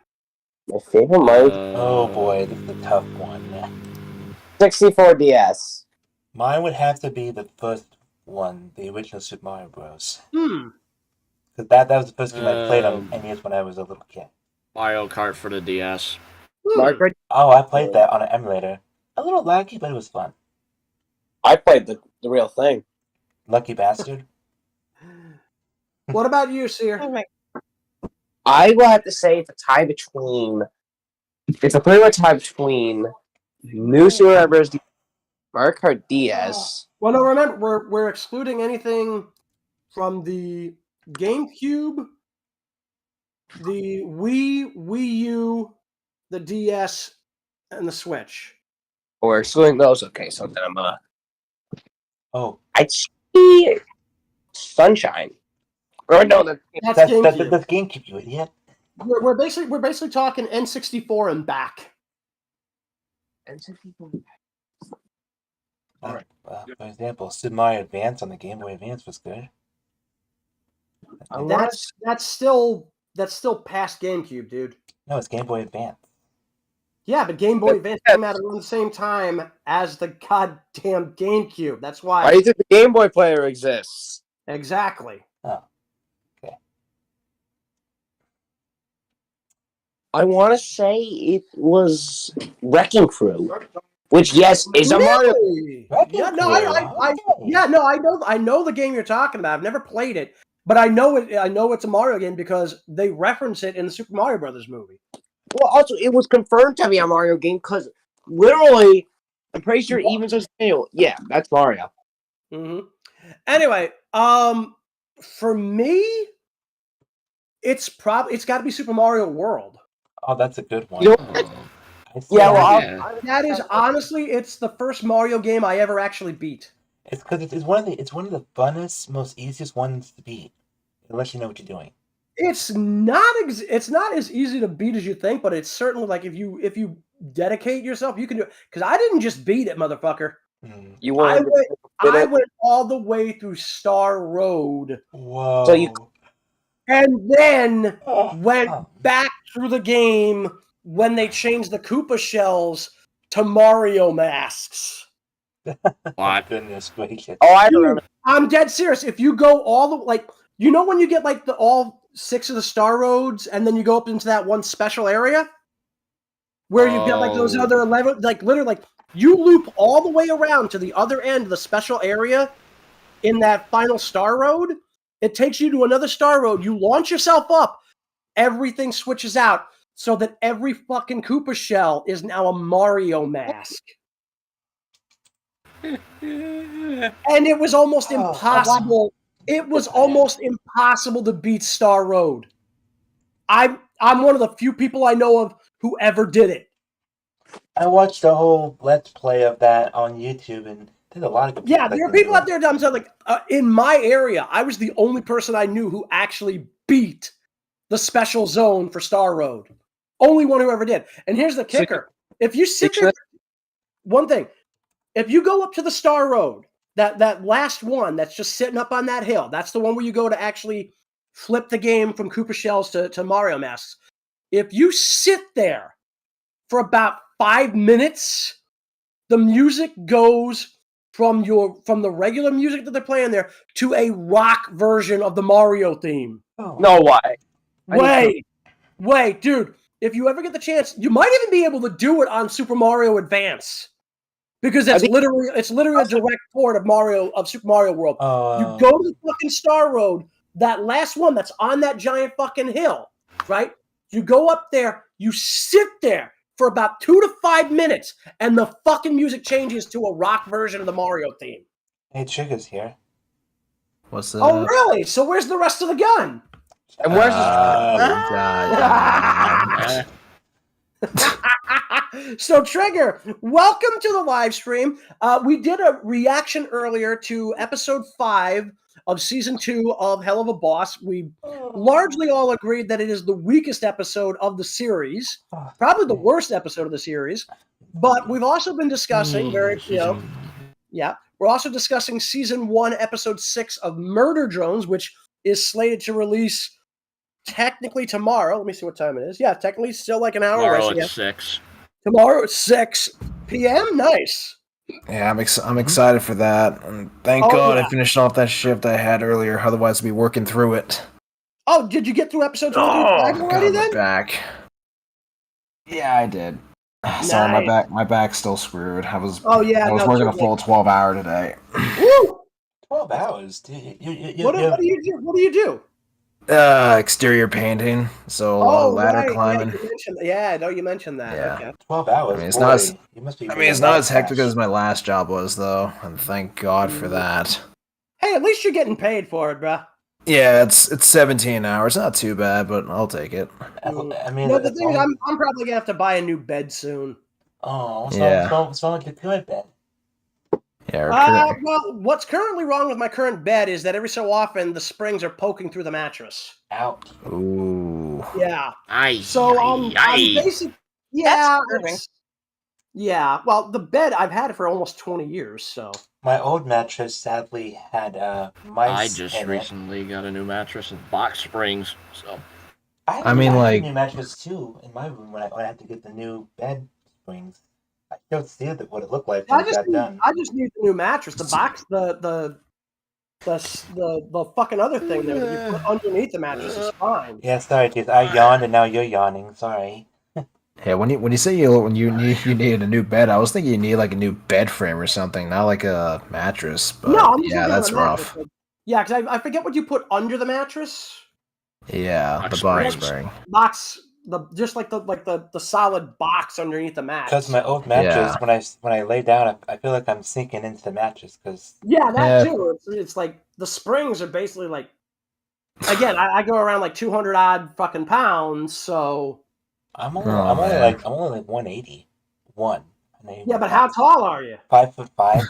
My favorite Mario. Oh boy, this is a tough one. 64 DS. Mine would have to be the first one, the original Super Mario Bros. Because that was the first game I played on NES when I was a little kid. Mario Kart for the DS. Oh, I played that on an emulator. A little laggy, but it was fun. I played the real thing. Lucky bastard. What about you, Sear? I will have to say it's a tie between. It's a pretty much tie between New Super Mario Bros. Mario Kart DS. Well, no, remember we're excluding anything from the GameCube, the Wii, Wii U, the DS, and the Switch. We're excluding those. Okay, so then I'm Oh, I'd say Sunshine. Or no, that's that's GameCube. that's GameCube, you idiot. We're basically talking N64 and back. N64. All right. For example, Super Mario Advance on the Game Boy Advance was good. That's still past GameCube, dude. No, it's Game Boy Advance. Yeah, but Game Boy Advance came out around the same time as the goddamn GameCube. That's why. Why does the Game Boy player exists? Exactly. Oh, okay. I want to say it was Wrecking Crew, which yes is a Mario. Yeah, no, I know the game you're talking about. I've never played it, but I know it. I know it's a Mario game because they reference it in the Super Mario Brothers movie. Well, also it was confirmed to be a Mario game because literally, I'm pretty sure even so. Yeah, that's Mario. Mm-hmm. Anyway, for me, it's got to be Super Mario World. Oh, that's a good one. You know, that is honestly, it's the first Mario game I ever actually beat. It's because it's one of the funnest, most easiest ones to beat, unless you know what you're doing. It's not as easy to beat as you think, but it's certainly like if you dedicate yourself, you can do it. Because I didn't just beat it, motherfucker. I went all the way through Star Road. Whoa! So and then went back through the game when they changed the Koopa shells to Mario masks. What? Goodness gracious! Oh, I remember. I'm dead serious. If you go all the when you get like all 6 of the Star Roads, and then you go up into that one special area where you get like those other 11, like literally, like you loop all the way around to the other end of the special area in that final Star Road. It takes you to another Star Road. You launch yourself up. Everything switches out so that every fucking Koopa shell is now a Mario mask. And it was almost impossible. It was almost impossible to beat Star Road. I'm one of the few people I know of who ever did it. I watched the whole Let's Play of that on YouTube, and there's a lot of people. Yeah, there are people out there. I'm saying, in my area, I was the only person I knew who actually beat the special zone for Star Road. Only one who ever did. And here's the kicker: if you sit there, one thing, if you go up to the Star Road, that last one that's just sitting up on that hill, that's the one where you go to actually flip the game from Koopa shells to Mario masks. If you sit there for about 5 minutes, the music goes from the regular music that they're playing there to a rock version of the Mario theme. Oh. No way. Wait, dude. If you ever get the chance, you might even be able to do it on Super Mario Advance. Because it's literally a direct port of Super Mario World. You go to the fucking Star Road, that last one that's on that giant fucking hill, right? You go up there, you sit there for about 2 to 5 minutes, and the fucking music changes to a rock version of the Mario theme. Hey, Trigger's here. What's up? Oh, really? So where's the rest of the gun? And where's So, Trigger, welcome to the live stream. We did a reaction earlier to episode 5 of season 2 of Helluva Boss. We largely all agreed that it is the weakest episode of the series, probably the worst episode of the series. But we've also been discussing we're also discussing season 1, episode 6 of Murder Drones, which is slated to release technically tomorrow. Let me see what time it is. Yeah, technically still like an hour Tomorrow away. at 6. Tomorrow at 6 p.m. Nice. Yeah, I'm excited for that. And thank God I finished off that shift I had earlier. Otherwise, I'd be working through it. Oh, did you get through episode 25 already then? Back. Yeah, I did. Nice. Sorry, my back's still screwed. I was working a full 12-hour today. Woo! 12 hours? What do you do? Exterior painting. So a lot of ladder climbing. I know you mentioned that. Yeah. Okay. 12 hours. I mean, it's not as hectic as my last job was, though, and thank God for that. Hey, at least you're getting paid for it, bruh. Yeah, it's 17 hours. Not too bad, but I'll take it. I mean, the thing is, I'm probably gonna have to buy a new bed soon. Oh, yeah. So like a good bed. Well, what's currently wrong with my current bed is that every so often the springs are poking through the mattress. Out. Ooh. Yeah. Aye, So aye, I'm basic. That's disturbing. Yeah. Well, the bed I've had it for almost 20 years. So my old mattress sadly had mice I just in recently got a new mattress and box springs, so. I mean, had like, a new mattress too in my room when I had to get the new bed springs. I showed Sear what it looked like when it got done. I just need the new mattress. The box, the fucking other thing there that you put underneath the mattress is fine. Yeah, sorry, Jayse. I yawned and now you're yawning. Sorry. Yeah, when you say you needed a new bed, I was thinking you need like a new bed frame or something, not like a mattress. But No, I'm just yeah, looking at that's the mattress. rough. But, yeah, because I forget what you put under the mattress. Yeah, Box the box springs. spring. Box, just like the solid box underneath the mattress. Because my old mattress, when I lay down, I feel like I'm sinking into the mattress. Cause that too. It's like the springs are basically like. Again, I go around like 200 odd fucking pounds, so. I'm only like 180. Yeah, but how tall are you? 5'5".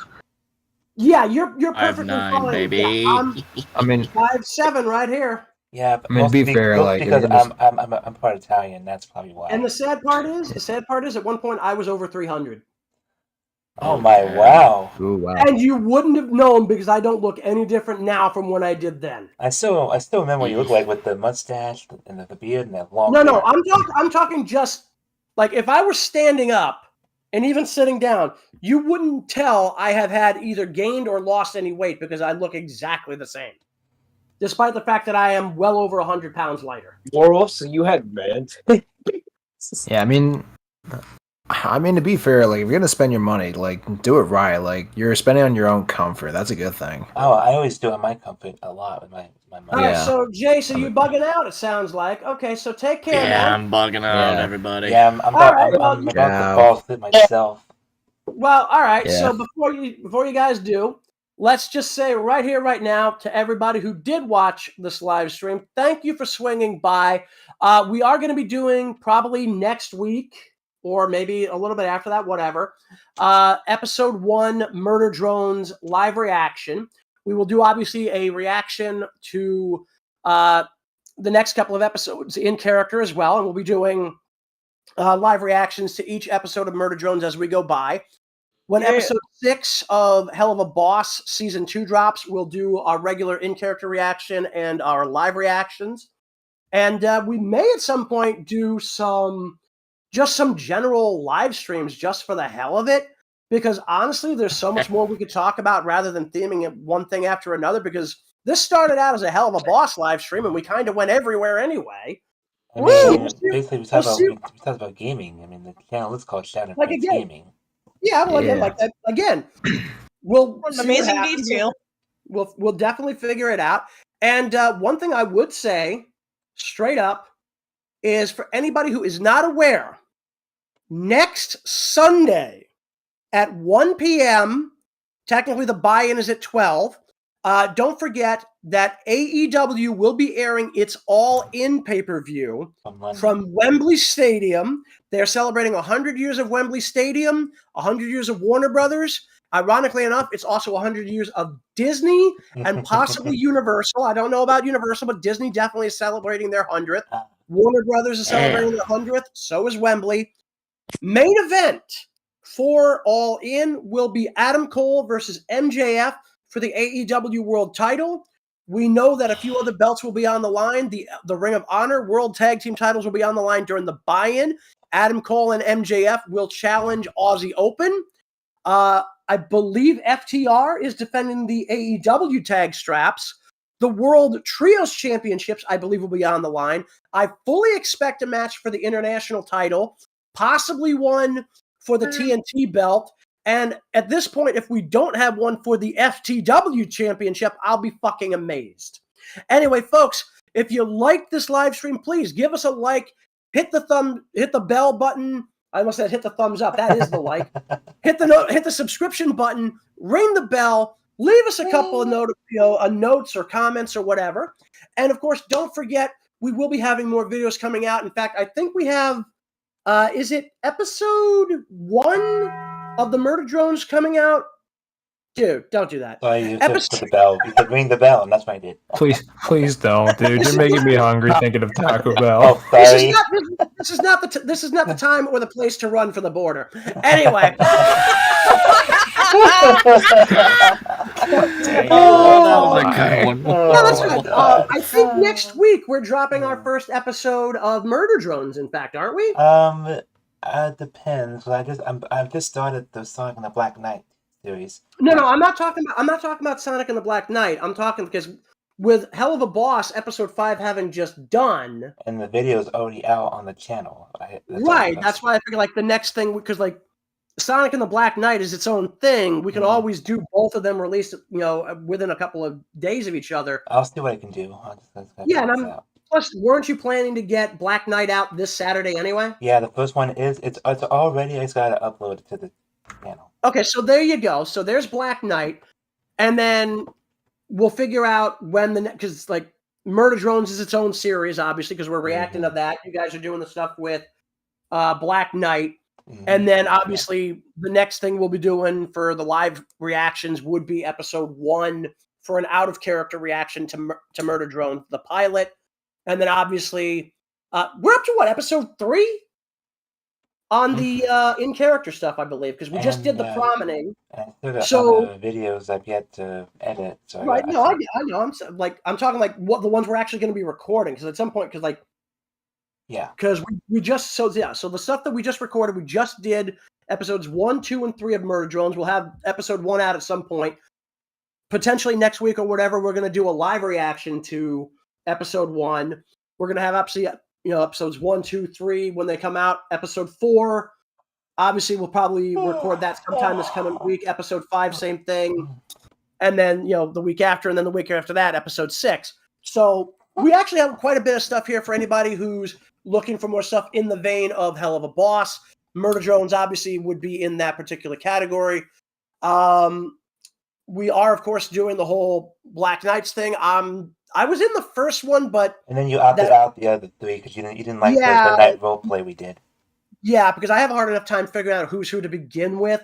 Yeah, you're perfectly 5'9", fine. baby. Yeah, I mean, 5'7" right here. Yeah, but I mean, to be fair, like because I'm part Italian, that's probably why. And the sad part is, at one point I was over 300. Oh my wow! Ooh, wow! And you wouldn't have known because I don't look any different now from when I did then. I still remember what you look like with the mustache and the beard and that long. No, I'm talking just like if I were standing up and even sitting down, you wouldn't tell I have had either gained or lost any weight because I look exactly the same, despite the fact that I am well over 100 pounds lighter. Warwolf, so you had meds. Yeah, I mean, to be fair, like if you're gonna spend your money, like do it right. Like you're spending on your own comfort. That's a good thing. Oh, I always do it on my comfort a lot with my money. All right, so Jayse, you bugging out? It sounds like. Okay, so take care, man. Yeah, I'm bugging out, everybody. Yeah, I'm about to fall asleep myself. Well, all right. Yeah. So before you guys do, let's just say right here, right now, to everybody who did watch this live stream, thank you for swinging by. We are going to be doing probably next week or maybe a little bit after that, whatever. Episode 1, Murder Drones live reaction. We will do obviously a reaction to the next couple of episodes in character as well, and we'll be doing live reactions to each episode of Murder Drones as we go by. When episode 6 of Helluva Boss Season 2 drops, we'll do our regular in-character reaction and our live reactions. And we may at some point do some general live streams just for the hell of it. Because honestly, there's so much more we could talk about rather than theming it one thing after another. Because this started out as a Helluva Boss live stream, and we kind of went everywhere anyway. I mean, basically, we talked about gaming. I mean, the channel is called Shadow Prince Gaming. Yeah, well, again, like that. Again, we'll amazing detail. We'll definitely figure it out. And one thing I would say, straight up, is for anybody who is not aware, next Sunday at 1 p.m., technically the buy-in is at 12. Don't forget that AEW will be airing its all-in pay-per-view from Wembley Stadium. They're celebrating 100 years of Wembley Stadium, 100 years of Warner Brothers. Ironically enough, it's also 100 years of Disney and possibly Universal. I don't know about Universal, but Disney definitely is celebrating their 100th. Warner Brothers is celebrating their 100th. So is Wembley. Main event for All In will be Adam Cole versus MJF for the AEW World Title. We know that a few other belts will be on the line. The Ring of Honor World Tag Team titles will be on the line during the buy-in. Adam Cole and MJF will challenge Aussie Open. I believe FTR is defending the AEW tag straps. The World Trios Championships, I believe, will be on the line. I fully expect a match for the international title, possibly one for the TNT belt. And at this point, if we don't have one for the FTW Championship, I'll be fucking amazed. Anyway, folks, if you like this live stream, please give us a like, hit the bell button. I almost said hit the thumbs up. That is the like. Hit the subscription button, ring the bell, leave us a couple of notes or comments or whatever. And of course, don't forget, we will be having more videos coming out. In fact, I think we have, is it episode 1 of the Murder Drones coming out Dude, don't do that. So you said put the bell. You said ring the bell, and that's what I did. Please don't, dude. You're making me hungry thinking of Taco Bell. Oh, sorry. This is not the time or the place to run for the border. Anyway. That's right. I think next week we're dropping our first episode of Murder Drones. In fact, aren't we? Depends. I've just started the Sonic and the Black Knight series. No, I'm not talking about Sonic and the Black Knight. I'm talking because with Helluva Boss episode 5 having just done, and the video is already out on the channel. That's why I figured like the next thing, because like Sonic and the Black Knight is its own thing. We can always do both of them released, within a couple of days of each other. I'll see what I can do. Plus, weren't you planning to get Black Knight out this Saturday anyway? Yeah, the first one it's already. I just gotta upload it to the channel. Okay, so there you go. So there's Black Knight, and then we'll figure out when because like Murder Drones is its own series, obviously, because we're reacting to that. You guys are doing the stuff with Black Knight, and then obviously the next thing we'll be doing for the live reactions would be episode 1 for an out of character reaction to Murder Drones, the pilot, and then obviously we're up to what, episode 3? On the in character stuff, I believe, because we just did the promenade. So videos I've yet to edit. So right? No, I know. I'm talking like what the ones we're actually going to be recording, because at some point, because we just so the stuff that we just recorded, we just did episodes 1, 2, and 3 of Murder Drones. We'll have episode 1 out at some point, potentially next week or whatever. We're going to do a live reaction to episode 1. We're going to have episodes 1, 2, 3 when they come out. Episode 4, obviously, we'll probably record that sometime this coming week. Episode 5, same thing. And then, the week after, and then the week after that, episode 6. So we actually have quite a bit of stuff here for anybody who's looking for more stuff in the vein of Helluva Boss. Murder Drones, obviously, would be in that particular category. We are, of course, doing the whole Black Knights thing. I was in the first one, but and then you opted out the other 3 because you didn't like the night roleplay we did. Yeah, because I have a hard enough time figuring out who's who to begin with.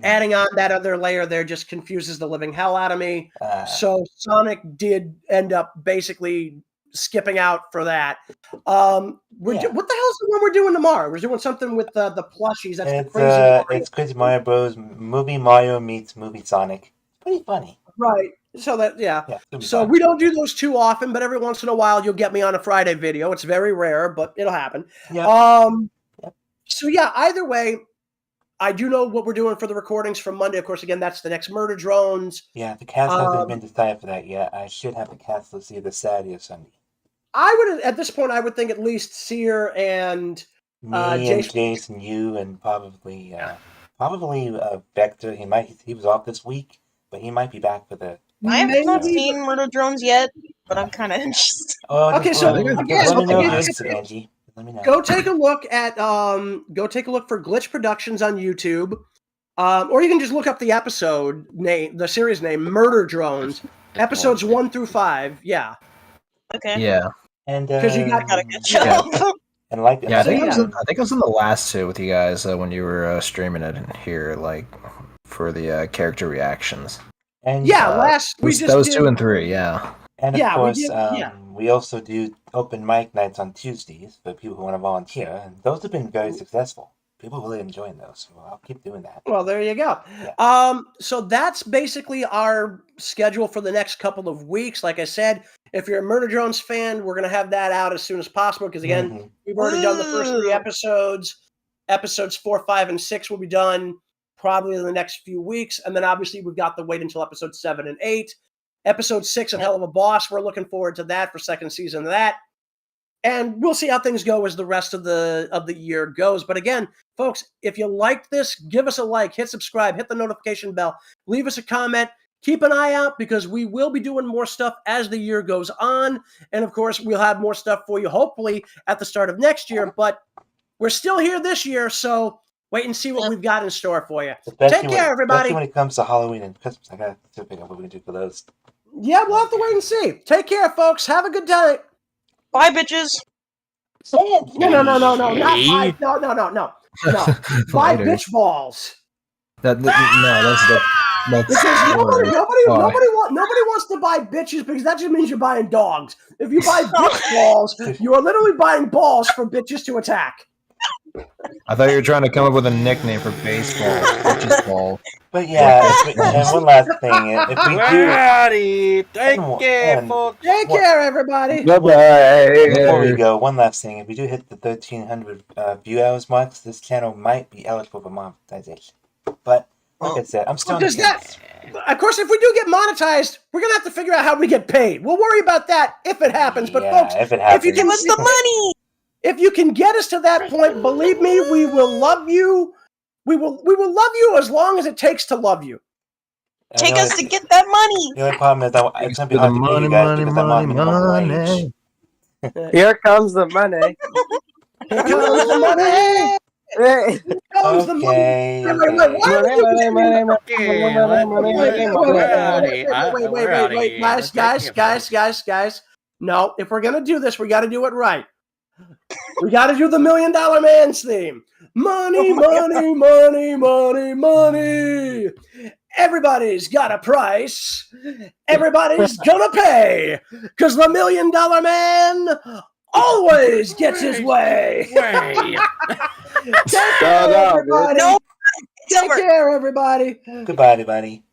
Adding on that other layer there just confuses the living hell out of me. So Sonic did end up basically skipping out for that. What the hell is the one we're doing tomorrow? We're doing something with the plushies. It's Crazy Mario Bros. Movie Mario meets movie Sonic. It's pretty funny. Right. So so we don't do those too often, but every once in a while you'll get me on a Friday video. It's very rare, but it'll happen. So either way, I do know what we're doing for the recordings from Monday. Of course, again, that's the next Murder Drones. Yeah, the cast hasn't been decided for that yet. I should have the cast let's see the Saturday or Sunday. At this point, I would think at least Sear and me and Jayse and you and probably Vector. He was off this week, but he might be back for the. I have not seen Murder Drones yet, but I'm kind of interested. Okay, so Angie. Let me know. Go take a look for Glitch Productions on YouTube, or you can just look up the episode name, the series name, Murder Drones, episodes 1 through 5. Yeah. Okay. Yeah. And because you got a good job. And I think I was in the last 2 with you guys when you were streaming it here, like for the character reactions. And that was 2 and 3, yeah. And of course, we also do open mic nights on Tuesdays for people who want to volunteer, and those have been very successful. People really enjoying those, so I'll keep doing that. Well, there you go. Yeah. So that's basically our schedule for the next couple of weeks. Like I said, if you're a Murder Drones fan, we're going to have that out as soon as possible because, again, we've already done the first 3 episodes. Episodes 4, 5, and 6 will be done probably in the next few weeks, and then obviously we've got to wait until episode 7 and 8. Episode 6 of Helluva Boss, we're looking forward to that for second season of that. And we'll see how things go as the rest of the year goes. But again, folks, if you liked this, give us a like, hit subscribe, hit the notification bell, leave us a comment, keep an eye out because we will be doing more stuff as the year goes on. And of course, we'll have more stuff for you, hopefully, at the start of next year. But we're still here this year, so wait and see what we've got in store for you. Take care, everybody. Especially when it comes to Halloween and Christmas. I got to pick up what we can do for those. Yeah, we'll have to wait and see. Take care, folks. Have a good time. Bye, bitches. No. Not bye. No. Bye, bitch balls. No, that's Because nobody wants to buy bitches because that just means you're buying dogs. If you buy bitch balls, you are literally buying balls for bitches to attack. I thought you were trying to come up with a nickname for baseball. Bitches ball. But yeah, and one last thing, if we do, take care, folks. Take care, everybody. Before we go, one last thing: if we do hit the 1,300 view hours marks, this channel might be eligible for monetization. But like I said, I'm still. Of course, if we do get monetized, we're gonna have to figure out how we get paid. We'll worry about that if it happens. But folks, if you give us the money. If you can get us to that point, believe me, we will love you. We will love you as long as it takes to love you. Take us to get that money. The only problem is that it's gonna be hard to pay you guys because I'm on minimum wage. Here comes the money. Here comes the money. Here comes the money. Wait, guys. No, if we're gonna do this, we got to do it right. We got to do the $1 Million Man's theme. Money, money, money, money, money. Everybody's got a price. Everybody's gonna pay. Because the $1 Million Man always gets his way. Take care, everybody. No, Take care, everybody. Goodbye, everybody.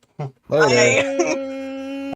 Later.